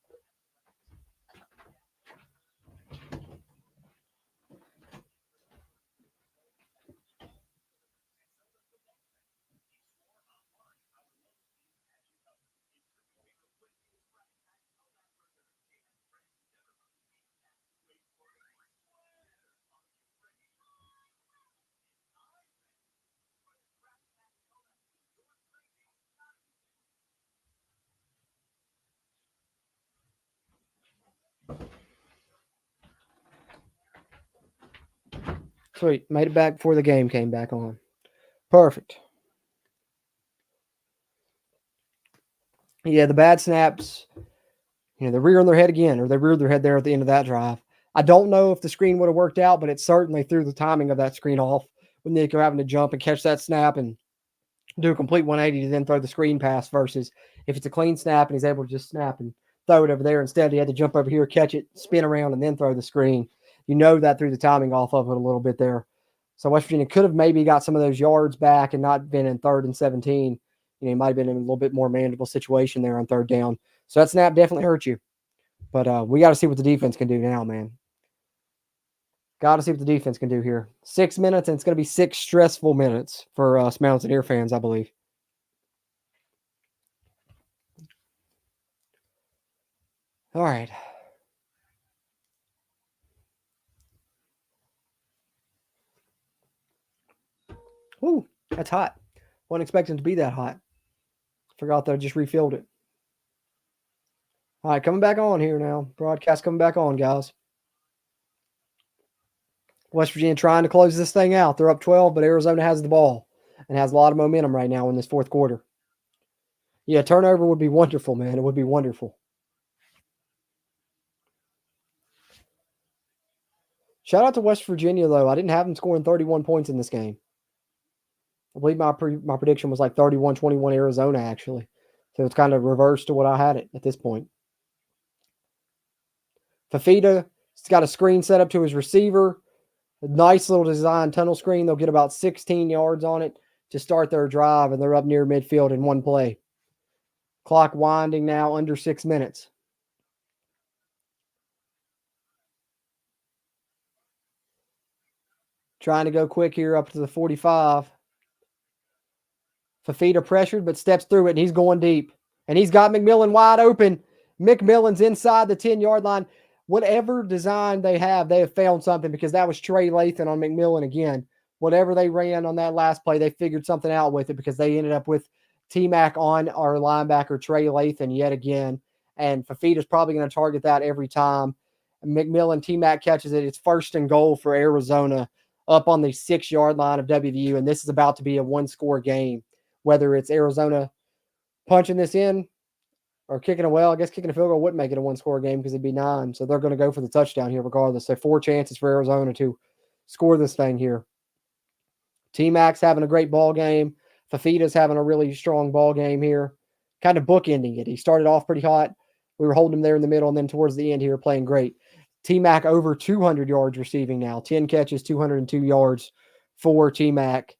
Sweet. Made it back before the game came back on. Perfect. Yeah, the bad snaps, they're rearing their head again, or they reared their head there at the end of that drive. I don't know if the screen would have worked out, but it certainly threw the timing of that screen off with Nico having to jump and catch that snap and do a complete 180 to then throw the screen pass versus if it's a clean snap and he's able to just snap and throw it over there. Instead, he had to jump over here, catch it, spin around, and then throw the screen. That threw the timing off of it a little bit there. So West Virginia could have maybe got some of those yards back and not been in 3rd and 17. He might have been in a little bit more manageable situation there on 3rd down. So that snap definitely hurt you. But we got to see what the defense can do now, man. Got to see what the defense can do here. 6 minutes, and it's going to be 6 stressful minutes for us Mountaineer fans, I believe. All right. Ooh, that's hot. Wasn't expecting it to be that hot. Forgot that I just refilled it. All right, coming back on here now. Broadcast coming back on, guys. West Virginia trying to close this thing out. They're up 12, but Arizona has the ball and has a lot of momentum right now in this fourth quarter. Yeah, turnover would be wonderful, man. It would be wonderful. Shout out to West Virginia, though. I didn't have them scoring 31 points in this game. I believe my prediction was like 31-21 Arizona, actually. So it's kind of reversed to what I had it at this point. Fafita's got a screen set up to his receiver. A nice little design tunnel screen. They'll get about 16 yards on it to start their drive, and they're up near midfield in one play. Clock winding now, under 6 minutes. Trying to go quick here up to the 45. Fafita pressured, but steps through it, and he's going deep. And he's got McMillan wide open. McMillan's inside the 10-yard line. Whatever design they have found something, because that was Trey Lathan on McMillan again. Whatever they ran on that last play, they figured something out with it, because they ended up with T-Mac on our linebacker, Trey Lathan, yet again. And Fafita's probably going to target that every time. McMillan, T-Mac catches it. It's 1st and goal for Arizona up on the 6-yard line of WVU, and this is about to be a one-score game. Whether it's Arizona punching this in or kicking a I guess kicking a field goal wouldn't make it a one-score game because it'd be 9. So they're going to go for the touchdown here regardless. So 4 chances for Arizona to score this thing here. T-Mac's having a great ball game. Fafita's having a really strong ball game here. Kind of bookending it. He started off pretty hot. We were holding him there in the middle, and then towards the end here playing great. T-Mac over 200 yards receiving now. 10 catches, 202 yards for T-Mac.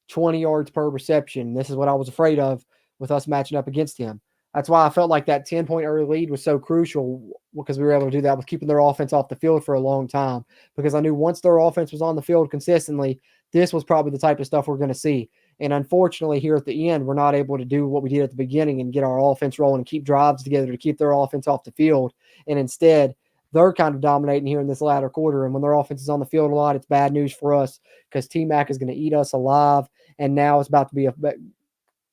20 yards per reception. This is what I was afraid of with us matching up against him. That's why I felt like that 10-point early lead was so crucial, because we were able to do that with keeping their offense off the field for a long time, because I knew once their offense was on the field consistently, this was probably the type of stuff we're going to see. And unfortunately, here at the end, we're not able to do what we did at the beginning and get our offense rolling and keep drives together to keep their offense off the field. And instead, they're kind of dominating here in this latter quarter. And when their offense is on the field a lot, it's bad news for us, because T-Mac is going to eat us alive. And now it's about to be a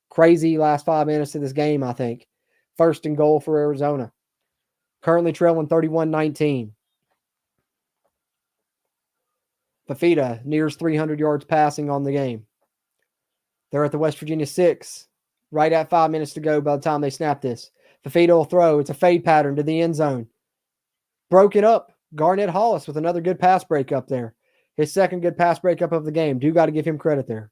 crazy last 5 minutes of this game, I think. 1st and goal for Arizona. Currently trailing 31-19. Fafita nears 300 yards passing on the game. They're at the West Virginia 6. Right at 5 minutes to go by the time they snap this. Fafita will throw. It's a fade pattern to the end zone. Broken up. Garnett Hollis with another good pass breakup there. His second good pass breakup of the game. Do got to give him credit there.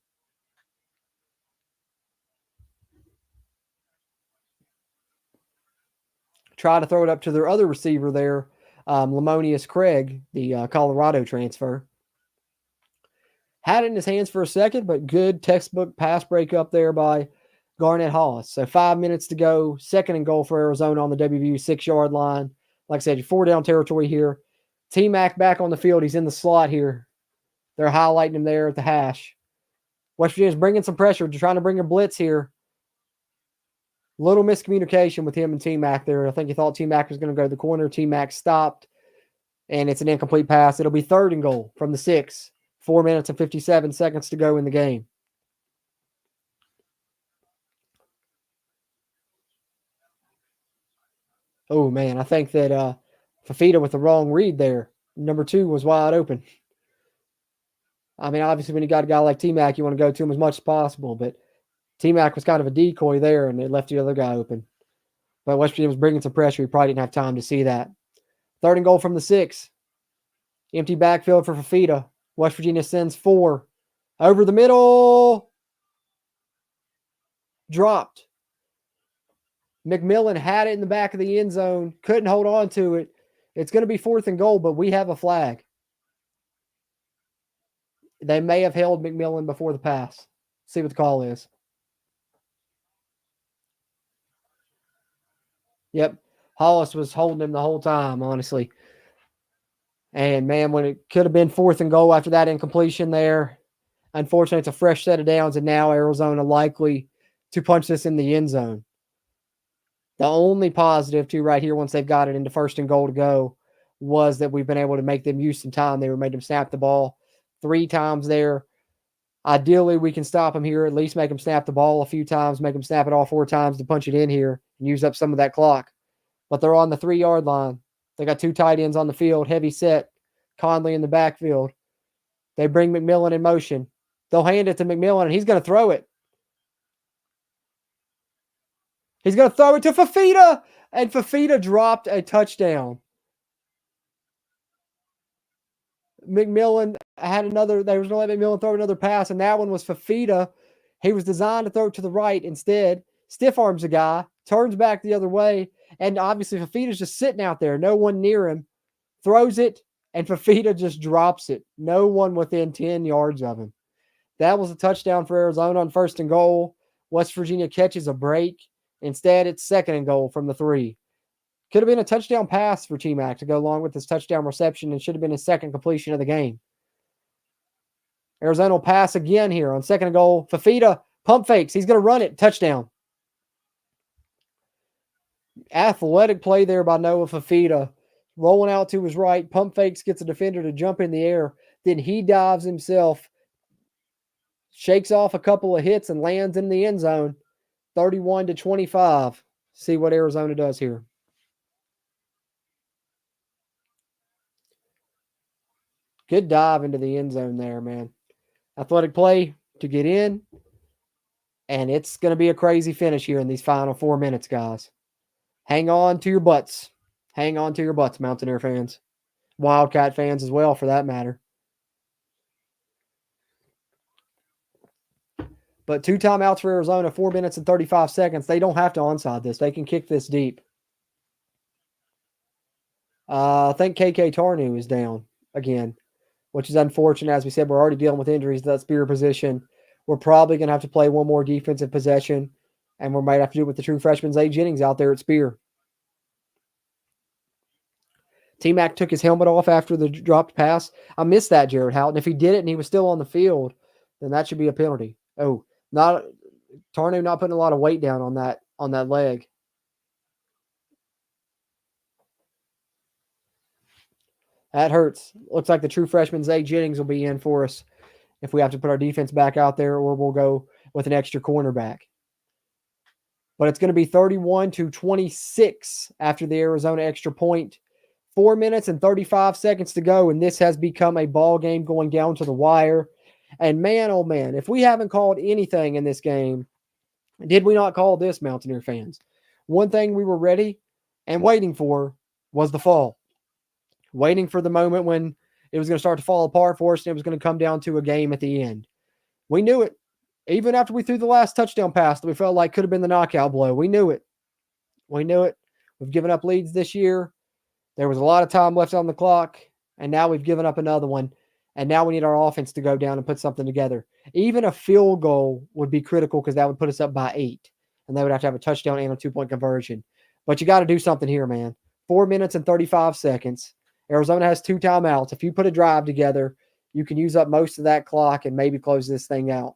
Try to throw it up to their other receiver there, Lamonius Craig, the Colorado transfer. Had it in his hands for a second, but good textbook pass breakup there by Garnett Hollis. So 5 minutes to go. 2nd and goal for Arizona on the WVU 6-yard line. Like I said, 4-down territory here. T-Mac back on the field. He's in the slot here. They're highlighting him there at the hash. West Virginia's bringing some pressure, trying to bring a blitz here. Little miscommunication with him and T-Mac there. I think he thought T-Mac was going to go to the corner. T-Mac stopped, and it's an incomplete pass. It'll be 3rd and goal from the 6. 4 minutes and 57 seconds to go in the game. Oh, man, I think that Fafita with the wrong read there. Number 2 was wide open. I mean, obviously, when you got a guy like T-Mac, you want to go to him as much as possible, but T-Mac was kind of a decoy there, and it left the other guy open. But West Virginia was bringing some pressure. He probably didn't have time to see that. 3rd and goal from the 6. Empty backfield for Fafita. West Virginia sends 4. Over the middle. Dropped. McMillan had it in the back of the end zone. Couldn't hold on to it. It's going to be 4th and goal, but we have a flag. They may have held McMillan before the pass. See what the call is. Yep. Hollis was holding him the whole time, honestly. And, man, when it could have been 4th and goal after that incompletion there, unfortunately, it's a fresh set of downs, and now Arizona likely to punch this in the end zone. The only positive, too, right here, once they've got it into 1st and goal to go, was that we've been able to make them use some time. They made them snap the ball 3 times there. Ideally, we can stop them here, at least make them snap the ball a few times, make them snap it all 4 times to punch it in here and use up some of that clock. But they're on the 3-yard line. They got 2 tight ends on the field, heavy set, Conley in the backfield. They bring McMillan in motion. They'll hand it to McMillan, and he's going to throw it. He's going to throw it to Fafita, and Fafita dropped a touchdown. McMillan had another, they was going to let McMillan throw another pass, and that one was Fafita. He was designed to throw it to the right. Instead, stiff arms a guy, turns back the other way, and obviously Fafita's just sitting out there, no one near him, throws it, and Fafita just drops it. No one within 10 yards of him. That was a touchdown for Arizona on 1st and goal. West Virginia catches a break. Instead, it's 2nd and goal from the 3. Could have been a touchdown pass for T-Mac to go along with his touchdown reception, and should have been his 2nd completion of the game. Arizona will pass again here on 2nd and goal. Fafita pump fakes. He's going to run it. Touchdown. Athletic play there by Noah Fafita. Rolling out to his right. Pump fakes, gets a defender to jump in the air. Then he dives himself. Shakes off a couple of hits and lands in the end zone. 31-25. See what Arizona does here. Good dive into the end zone there, man. Athletic play to get in. And it's going to be a crazy finish here in these final 4 minutes, guys. Hang on to your butts. Hang on to your butts, Mountaineer fans. Wildcat fans as well, for that matter. But 2 timeouts for Arizona, 4 minutes and 35 seconds. They don't have to onside this. They can kick this deep. I think KK Tarnu is down again, which is unfortunate. As we said, we're already dealing with injuries to that spear position. We're probably going to have to play one more defensive possession, and we might have to do it with the true freshman Zay Jennings out there at spear. T-Mac took his helmet off after the dropped pass. I missed that, Jared Houghton. If he did it and he was still on the field, then that should be a penalty. Oh, Tarnu not putting a lot of weight down on that leg. That hurts. Looks like the true freshman Zay Jennings will be in for us if we have to put our defense back out there, or we'll go with an extra cornerback. But it's going to be 31-26 after the Arizona extra point. 4 minutes and 35 seconds to go, and this has become a ball game going down to the wire. And man, oh man, if we haven't called anything in this game, did we not call this, Mountaineer fans? One thing we were ready and waiting for was the fall. Waiting for the moment when it was going to start to fall apart for us and it was going to come down to a game at the end. We knew it. Even after we threw the last touchdown pass that we felt like could have been the knockout blow, we knew it. We knew it. We've given up leads this year. There was a lot of time left on the clock, and now we've given up another one. And now we need our offense to go down and put something together. Even a field goal would be critical because that would put us up by 8. And they would have to have a touchdown and a 2-point conversion. But you got to do something here, man. 4 minutes and 35 seconds. Arizona has 2 timeouts. If you put a drive together, you can use up most of that clock and maybe close this thing out.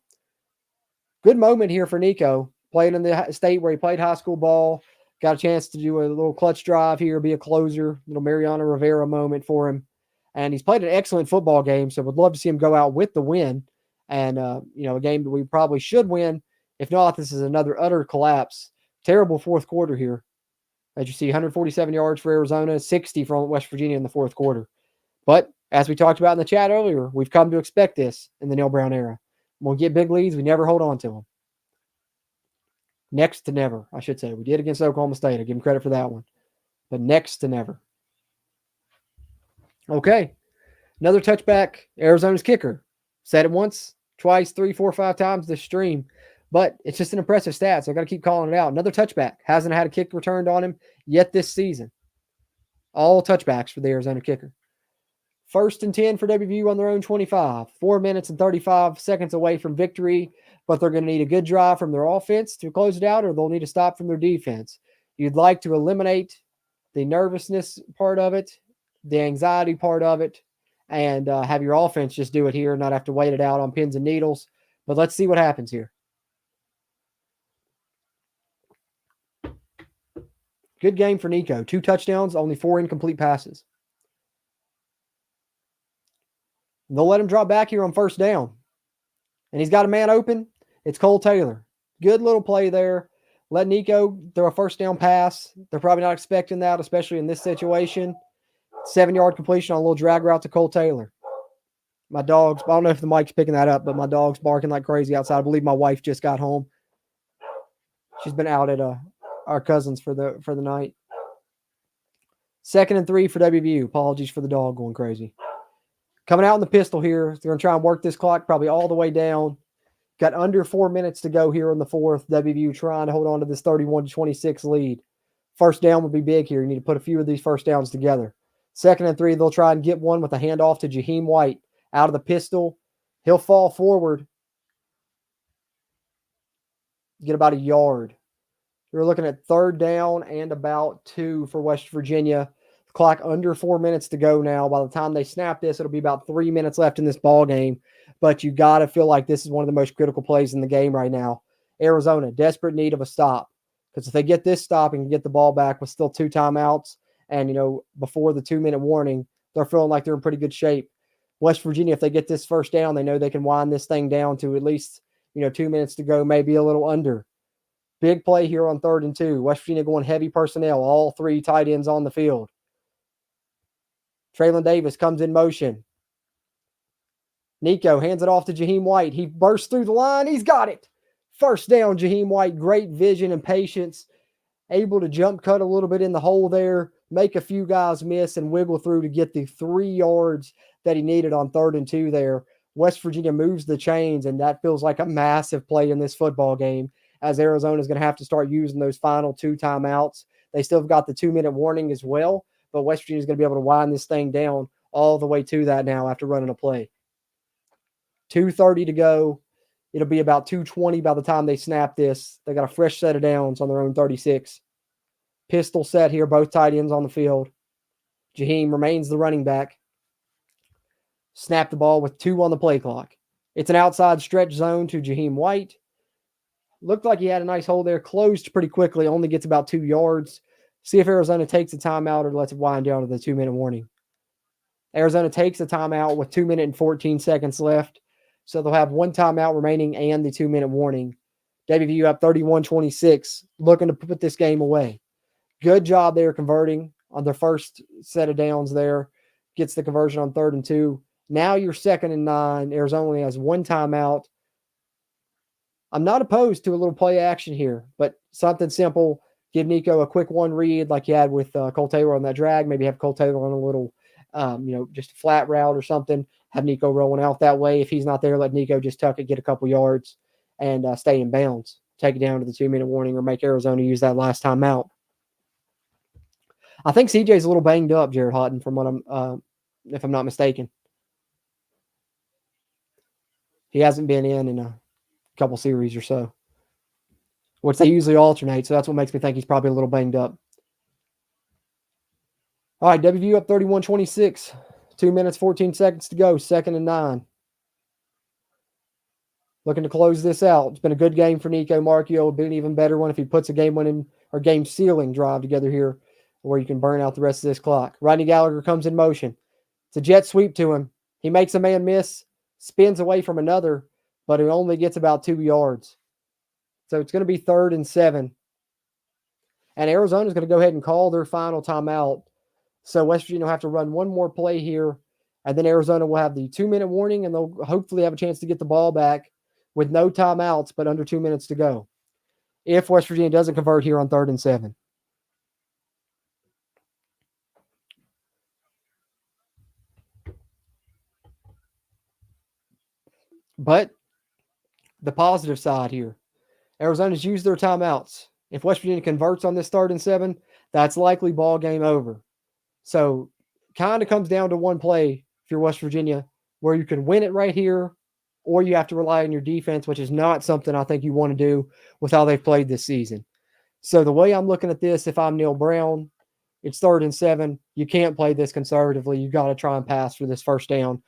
Good moment here for Nico. Playing in the state where he played high school ball. Got a chance to do a little clutch drive here, be a closer. Little Mariano Rivera moment for him. And he's played an excellent football game, so would love to see him go out with the win. And, a game that we probably should win. If not, this is another utter collapse. Terrible fourth quarter here. As you see, 147 yards for Arizona, 60 from West Virginia in the fourth quarter. But as we talked about in the chat earlier, we've come to expect this in the Neil Brown era. When we get big leads, we never hold on to them. Next to never, I should say. We did against Oklahoma State. I give him credit for that one. But next to never. Okay. Another touchback. Arizona's kicker. Said it once, twice, 3, 4, 5 times this stream. But it's just an impressive stat, so I got to keep calling it out. Another touchback. Hasn't had a kick returned on him yet this season. All touchbacks for the Arizona kicker. 1st and 10 for WVU on their own 25. 4 minutes and 35 seconds away from victory, but they're going to need a good drive from their offense to close it out, or they'll need a stop from their defense. You'd like to eliminate the nervousness part of it, the anxiety part of it, and have your offense just do it here, not have to wait it out on pins and needles. But let's see what happens here. Good game for Nico. 2 touchdowns, only 4 incomplete passes. They'll let him drop back here on first down. And he's got a man open. It's Cole Taylor. Good little play there. Let Nico throw a first down pass. They're probably not expecting that, especially in this situation. 7-yard completion on a little drag route to Cole Taylor. My dogs, I don't know if the mic's picking that up, but my dog's barking like crazy outside. I believe my wife just got home. She's been out at our cousins for the night. 2nd and 3 for WVU. Apologies for the dog going crazy. Coming out in the pistol here. They're going to try and work this clock probably all the way down. Got under 4 minutes to go here in the fourth. WVU trying to hold on to this 31-26 lead. First down would be big here. You need to put a few of these first downs together. 2nd and 3, they'll try and get one with a handoff to Jaheim White. Out of the pistol. He'll fall forward. Get about a yard. You're looking at 3rd down and about 2 for West Virginia. Clock under 4 minutes to go now. By the time they snap this, it'll be about 3 minutes left in this ball game. But you got to feel like this is one of the most critical plays in the game right now. Arizona, desperate need of a stop. Because if they get this stop and get the ball back with still 2 timeouts and, before the 2-minute warning, they're feeling like they're in pretty good shape. West Virginia, if they get this first down, they know they can wind this thing down to at least, 2 minutes to go, maybe a little under. Big play here on 3rd and 2. West Virginia going heavy personnel, all 3 tight ends on the field. Traylon Davis comes in motion. Nico hands it off to Jaheim White. He bursts through the line. He's got it. First down, Jaheim White. Great vision and patience. Able to jump cut a little bit in the hole there, make a few guys miss, and wiggle through to get the 3 yards that he needed on 3rd and 2 there. West Virginia moves the chains, and that feels like a massive play in this football game, as Arizona is going to have to start using those final 2 timeouts. They still have got the 2-minute warning as well, but West Virginia is going to be able to wind this thing down all the way to that now after running a play. 2:30 to go. It'll be about 2:20 by the time they snap this. They got a fresh set of downs on their own 36. Pistol set here, both tight ends on the field. Jaheim remains the running back. Snap the ball with 2 on the play clock. It's an outside stretch zone to Jaheim White. Looked like he had a nice hole there. Closed pretty quickly. Only gets about 2 yards. See if Arizona takes a timeout or lets it wind down to the 2-minute warning. Arizona takes a timeout with 2 minutes and 14 seconds left. So they'll have 1 timeout remaining and the 2-minute warning. WVU up 31-26, looking to put this game away. Good job there converting on their first set of downs there. Gets the conversion on 3rd and 2. Now you're 2nd and 9. Arizona only has 1 timeout. I'm not opposed to a little play action here, but something simple. Give Nico a quick 1 read like you had with Cole Taylor on that drag. Maybe have Cole Taylor on a little, just a flat route or something. Have Nico rolling out that way. If he's not there, let Nico just tuck it, get a couple yards, and stay in bounds. Take it down to the 2-minute warning or make Arizona use that last timeout. I think CJ's a little banged up, Jared Houghton, from what if I'm not mistaken. He hasn't been in a couple series or so, which they usually alternate. So that's what makes me think he's probably a little banged up. All right, WVU up 31-26. 2 minutes, 14 seconds to go. 2nd and 9. Looking to close this out. It's been a good game for Nico Marchio. It'll be an even better one if he puts a game-winning or game-sealing drive together here where you can burn out the rest of this clock. Rodney Gallagher comes in motion. It's a jet sweep to him. He makes a man miss, spins away from another, but it only gets about 2 yards. So it's going to be 3rd and 7. And Arizona's going to go ahead and call their final timeout. So West Virginia will have to run 1 more play here, and then Arizona will have the 2-minute warning, and they'll hopefully have a chance to get the ball back with no timeouts, but under 2 minutes to go. If West Virginia doesn't convert here on 3rd and 7. But the positive side here, Arizona's used their timeouts. If West Virginia converts on this 3rd and 7, that's likely ball game over. So kind of comes down to 1 play if you're West Virginia where you can win it right here, or you have to rely on your defense, which is not something I think you want to do with how they've played this season. So the way I'm looking at this, if I'm Neil Brown, It's 3rd and 7. You can't play this conservatively. You got to try and pass for this first down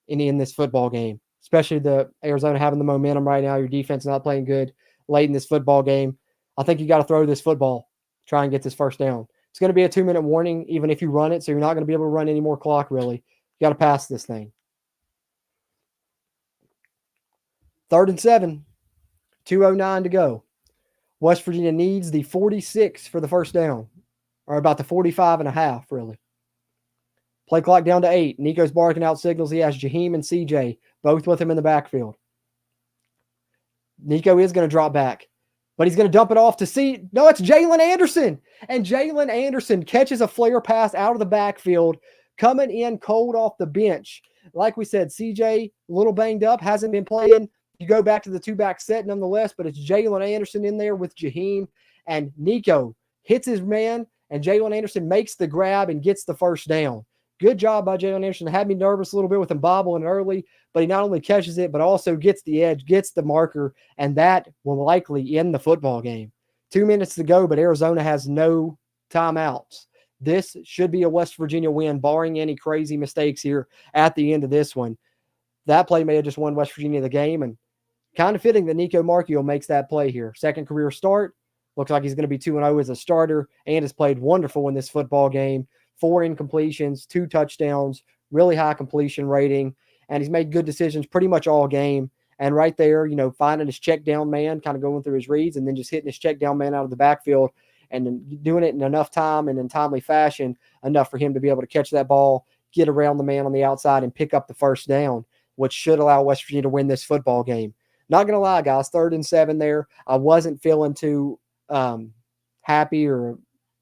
in this football game, especially the Arizona having the momentum right now. Your defense not playing good late in this football game. I think you got to throw this football, try and get this first down. It's going to be a 2-minute warning, even if you run it, so you're not going to be able to run any more clock, really. You got to pass this thing. 3rd and 7, 2:09 to go. West Virginia needs the 46 for the first down, or about the 45 and a half, really. Play clock down to 8. Nico's barking out signals. He has Jaheim and CJ, both with him in the backfield. Nico is going to drop back, but he's going to dump it off to No, it's Jalen Anderson. And Jalen Anderson catches a flare pass out of the backfield, coming in cold off the bench. Like we said, CJ, a little banged up, hasn't been playing. You go back to the 2-back set nonetheless, but it's Jalen Anderson in there with Jaheim, and Nico hits his man, and Jalen Anderson makes the grab and gets the first down. Good job by Jalen Anderson. Had me nervous a little bit with him bobbling early, but he not only catches it, but also gets the edge, gets the marker, and that will likely end the football game. 2 minutes to go, but Arizona has no timeouts. This should be a West Virginia win, barring any crazy mistakes here at the end of this one. That play may have just won West Virginia the game, and kind of fitting that Nico Marchio makes that play here. Second career start. Looks like he's going to be 2-0 as a starter and has played wonderful in this football game. 4 incompletions, 2 touchdowns, really high completion rating, and he's made good decisions pretty much all game. And right there, finding his check down man, kind of going through his reads, and then just hitting his check down man out of the backfield and then doing it in enough time and in timely fashion, enough for him to be able to catch that ball, get around the man on the outside, and pick up the first down, which should allow West Virginia to win this football game. Not going to lie, guys, 3rd and 7 there. I wasn't feeling too happy or,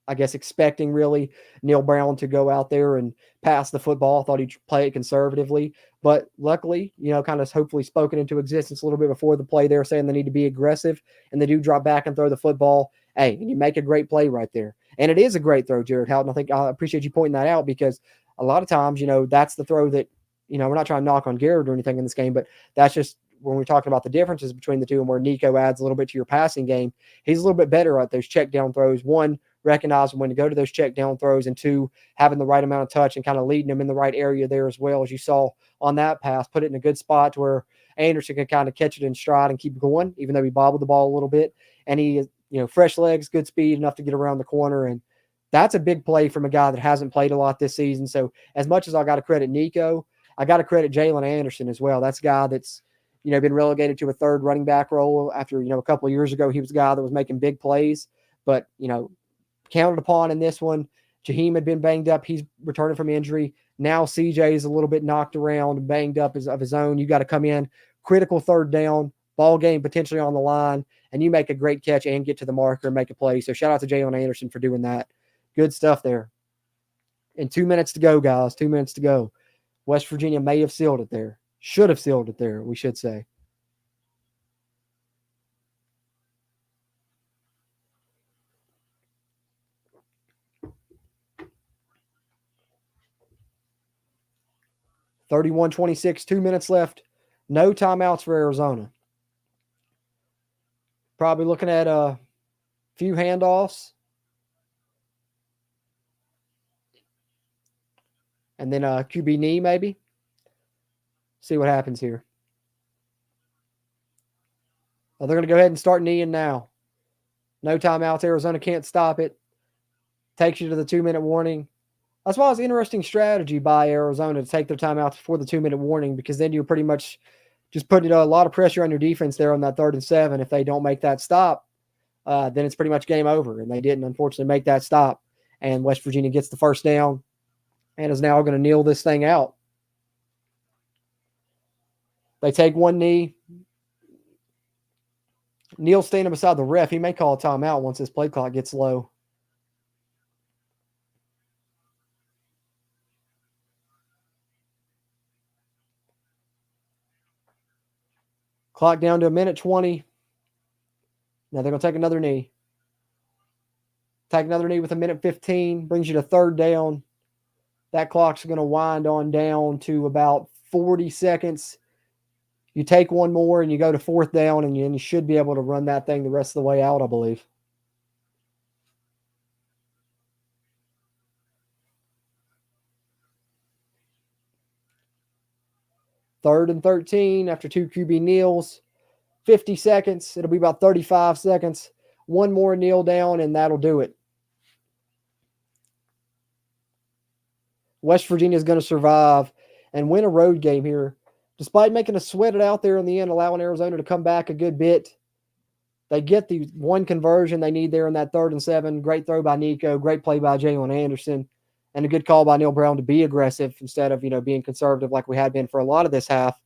I guess, expecting really Neil Brown to go out there and pass the football. I thought he'd play it conservatively. But luckily, kind of hopefully spoken into existence a little bit before the play there, saying they need to be aggressive, and they do drop back and throw the football. Hey, and you make a great play right there. And it is a great throw, Jared Houghton. I think I appreciate you pointing that out, because a lot of times, that's the throw that, we're not trying to knock on Garrett or anything in this game, but that's just when we're talking about the differences between the two and where Nico adds a little bit to your passing game. He's a little bit better at those check down throws. 1, recognizing when to go to those check down throws, and 2, having the right amount of touch and kind of leading them in the right area there as well, as you saw on that pass. Put it in a good spot to where Anderson can kind of catch it in stride and keep going, even though he bobbled the ball a little bit. And he, fresh legs, good speed, enough to get around the corner. And that's a big play from a guy that hasn't played a lot this season. So as much as I got to credit Nico, I got to credit Jalen Anderson as well. That's a guy that's, been relegated to a 3rd running back role after, a couple of years ago, he was a guy that was making big plays, but, counted upon in this one. Jaheim had been banged up. He's returning from injury. Now CJ is a little bit knocked around, banged up of his own. You got to come in, critical 3rd down, ball game potentially on the line, and you make a great catch and get to the marker and make a play. So shout out to Jalen Anderson for doing that. Good stuff there. And 2 minutes to go, guys. 2 minutes to go. West Virginia may have sealed it there. Should have sealed it there, we should say. (31-26), 2 minutes left. No timeouts for Arizona. Probably looking at a few handoffs. And then a QB knee, maybe. See what happens here. Oh, they're going to go ahead and start kneeing now. No timeouts. Arizona can't stop it. Takes you to the 2-minute warning. That's why it's an interesting strategy by Arizona to take their timeouts before the 2-minute warning, because then you're pretty much just putting a lot of pressure on your defense there on that 3rd and 7. If they don't make that stop, then it's pretty much game over. And they didn't, unfortunately, make that stop. And West Virginia gets the first down and is now going to kneel this thing out. They take one knee. Neil's standing beside the ref. He may call a timeout once this play clock gets low. Clock down to 1:20. Now they're going to take another knee. Take another knee with 1:15. Brings you to 3rd down. That clock's going to wind on down to about 40 seconds. You take one more and you go to 4th down, and you should be able to run that thing the rest of the way out, I believe. 3rd and 13 after 2 QB kneels. 50 seconds. It'll be about 35 seconds. One more kneel down, and that'll do it. West Virginia is going to survive and win a road game here. Despite making us sweat it out there in the end, allowing Arizona to come back a good bit, they get the one conversion they need there in that 3rd and 7. Great throw by Nico. Great play by Jalen Anderson. And a good call by Neil Brown to be aggressive instead of, being conservative like we had been for a lot of this half.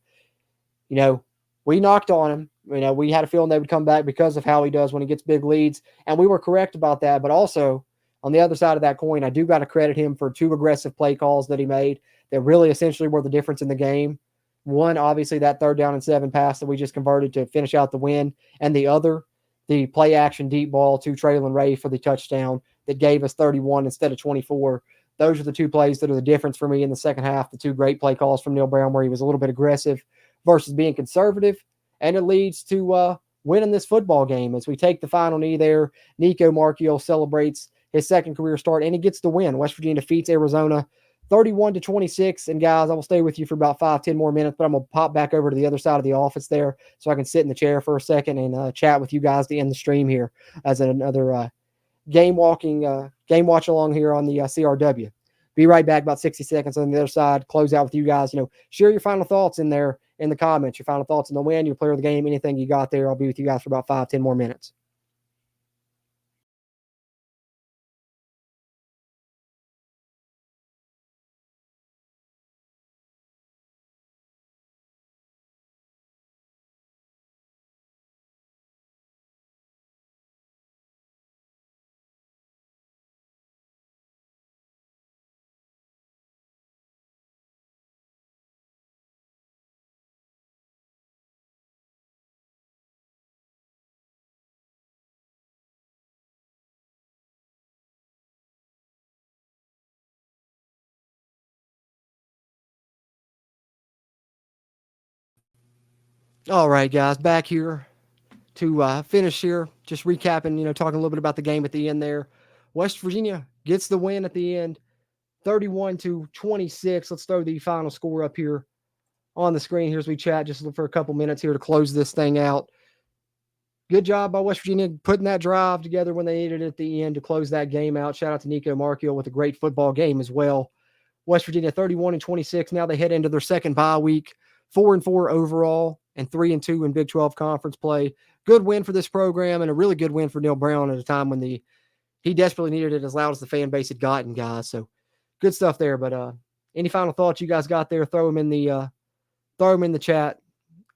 We knocked on him. We had a feeling they would come back because of how he does when he gets big leads. And we were correct about that. But also, on the other side of that coin, I do got to credit him for 2 aggressive play calls that he made that really essentially were the difference in the game. One, obviously, that 3rd down and 7 pass that we just converted to finish out the win. And the other, the play action deep ball to Traylon Ray for the touchdown that gave us 31 instead of 24. Those are the 2 plays that are the difference for me in the second half. The 2 great play calls from Neil Brown where he was a little bit aggressive versus being conservative. And it leads to winning this football game as we take the final knee there. Nico Marchiol celebrates his 2nd career start, and he gets the win. West Virginia defeats Arizona 31-26. And guys, I will stay with you for about 5-10 more minutes, but I'm going to pop back over to the other side of the office there so I can sit in the chair for a second and chat with you guys to end the stream here as another game watch along here on the CRW. Be right back, about 60 seconds on the other side. Close out with you guys. Share your final thoughts in there in the comments, your final thoughts on the win, your player of the game, anything you got there. I'll be with you guys for about 5-10 more minutes. All right, guys, back here to finish here. Just recapping, talking a little bit about the game at the end there. West Virginia gets the win at the end, 31-26. Let's throw the final score up here on the screen here as we chat just for a couple minutes here to close this thing out. Good job by West Virginia putting that drive together when they needed it at the end to close that game out. Shout out to Nico Marchiol with a great football game as well. West Virginia 31-26. Now they head into their second bye week, 4-4 overall and 3-2 in Big 12 conference play. Good win for this program and a really good win for Neil Brown at a time when he desperately needed it as loud as the fan base had gotten, guys. So good stuff there. But any final thoughts you guys got there? Throw them in the chat.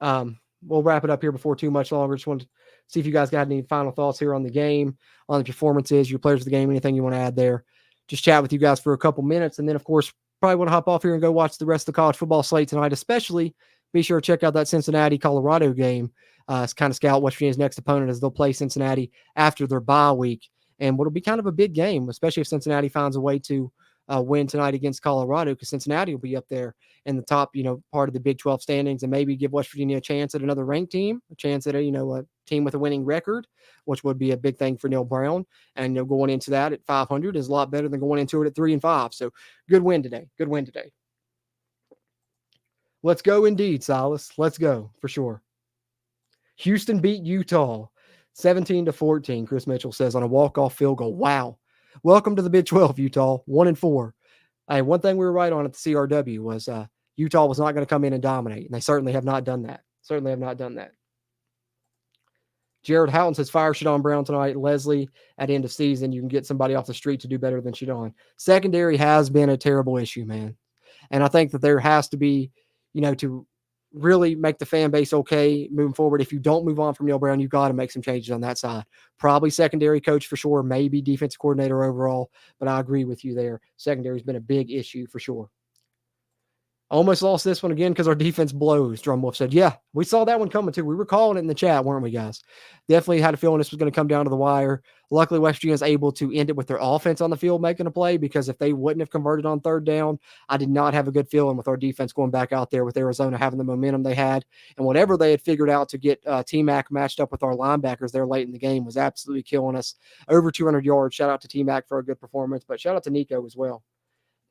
We'll wrap it up here before too much longer. Just wanted to see if you guys got any final thoughts here on the game, on the performances, your players of the game, anything you want to add there. Just chat with you guys for a couple minutes. And then, of course, probably want to hop off here and go watch the rest of the college football slate tonight, especially be sure to check out that Cincinnati-Colorado game. It's kind of scout West Virginia's next opponent as they'll play Cincinnati after their bye week. And what'll be kind of a big game, especially if Cincinnati finds a way to win tonight against Colorado, because Cincinnati will be up there in the top, part of the Big 12 standings, and maybe give West Virginia a chance at another ranked team, a chance at a team with a winning record, which would be a big thing for Neil Brown. And going into that at 500 is a lot better than going into it at 3-5. So good win today. Good win today. Let's go indeed, Silas. Let's go for sure. Houston beat Utah 17-14. Chris Mitchell says on a walk-off field goal. Wow. Welcome to the Big 12, Utah. 1-4. Hey, one thing we were right on at the CRW was Utah was not going to come in and dominate, and they certainly have not done that. Jared Houghton says, fire Shadon Brown tonight. Leslie, at end of season, you can get somebody off the street to do better than Shadon. Secondary has been a terrible issue, man. And I think that there has to be, to really make the fan base okay moving forward. If you don't move on from Neil Brown, you've got to make some changes on that side. Probably secondary coach for sure, maybe defensive coordinator overall, but I agree with you there. Secondary has been a big issue for sure. Almost lost this one again because our defense blows, Drumwolf said. Yeah, we saw that one coming too. We were calling it in the chat, weren't we, guys? Definitely had a feeling this was going to come down to the wire. Luckily, West Virginia is able to end it with their offense on the field making a play, because if they wouldn't have converted on third down, I did not have a good feeling with our defense going back out there with Arizona having the momentum they had. And whatever they had figured out to get T-Mac matched up with our linebackers there late in the game was absolutely killing us. Over 200 yards. Shout out to T-Mac for a good performance, but shout out to Nico as well.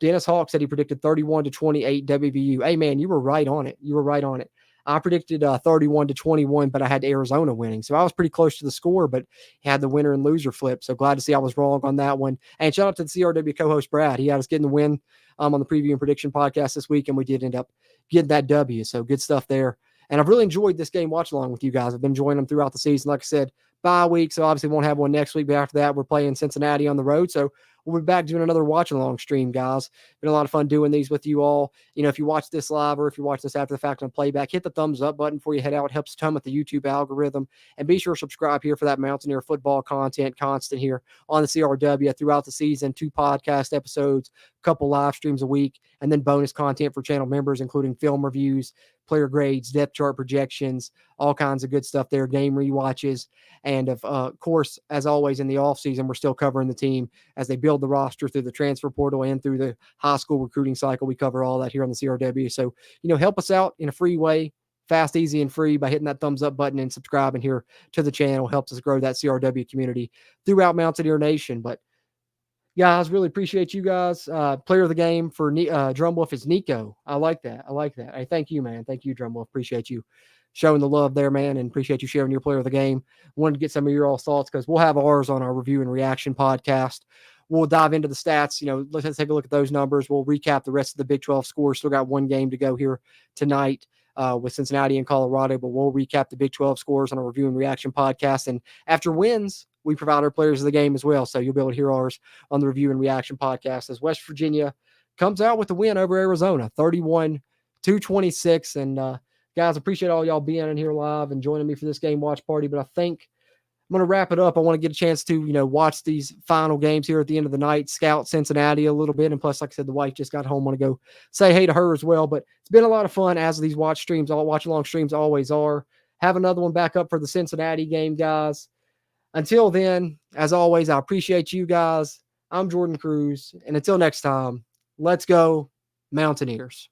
Dennis Hawk said he predicted 31-28 WVU. Hey, man, you were right on it. You were right on it. I predicted 31-21, but I had Arizona winning. So I was pretty close to the score, but had the winner and loser flip. So glad to see I was wrong on that one. And shout out to the CRW co-host, Brad. He had us getting the win on the preview and prediction podcast this week, and we did end up getting that W. So good stuff there. And I've really enjoyed this game watch along with you guys. I've been enjoying them throughout the season. Like I said, bye week, so obviously won't have one next week. But after that, we're playing Cincinnati on the road. So we'll be back doing another watch along stream, guys. Been a lot of fun doing these with you all. You know, if you watch this live or if you watch this after the fact on playback, hit the thumbs up button before you head out. It helps a ton with the YouTube algorithm. And be sure to subscribe here for that Mountaineer football content constant here on the CRW throughout the season. 2 podcast episodes, a couple live streams a week, and then bonus content for channel members, including film reviews, player grades, depth chart projections, all kinds of good stuff there, game rewatches. And of course, as always in the offseason, we're still covering the team as they build the roster through the transfer portal and through the high school recruiting cycle. We cover all that here on the CRW. So, you know, help us out in a free way, fast, easy, and free by hitting that thumbs up button and subscribing here to the channel. Helps us grow that CRW community throughout Mountaineer Nation. But guys, really appreciate you guys. Player of the game for Drumwolf is Nico. I like that. Hey, thank you, man. Thank you, Drumwolf. Appreciate you showing the love there, man, and appreciate you sharing your player of the game. Wanted to get some of your all thoughts because we'll have ours on our review and reaction podcast. We'll dive into the stats. You know, let's take a look at those numbers. We'll recap the rest of the Big 12 scores. Still got one game to go here tonight with Cincinnati and Colorado, but we'll recap the Big 12 scores on our review and reaction podcast. And after wins, we provide our players of the game as well. So you'll be able to hear ours on the review and reaction podcast as West Virginia comes out with the win over Arizona, 31-26. And guys, appreciate all y'all being in here live and joining me for this game watch party. But I think I'm going to wrap it up. I want to get a chance to, you know, watch these final games here at the end of the night, scout Cincinnati a little bit. And plus, like I said, the wife just got home. Want to go say hey to her as well. But it's been a lot of fun as these watch along streams always are. Have another one back up for the Cincinnati game, guys. Until then, as always, I appreciate you guys. I'm Jordan Cruz. And until next time, let's go Mountaineers.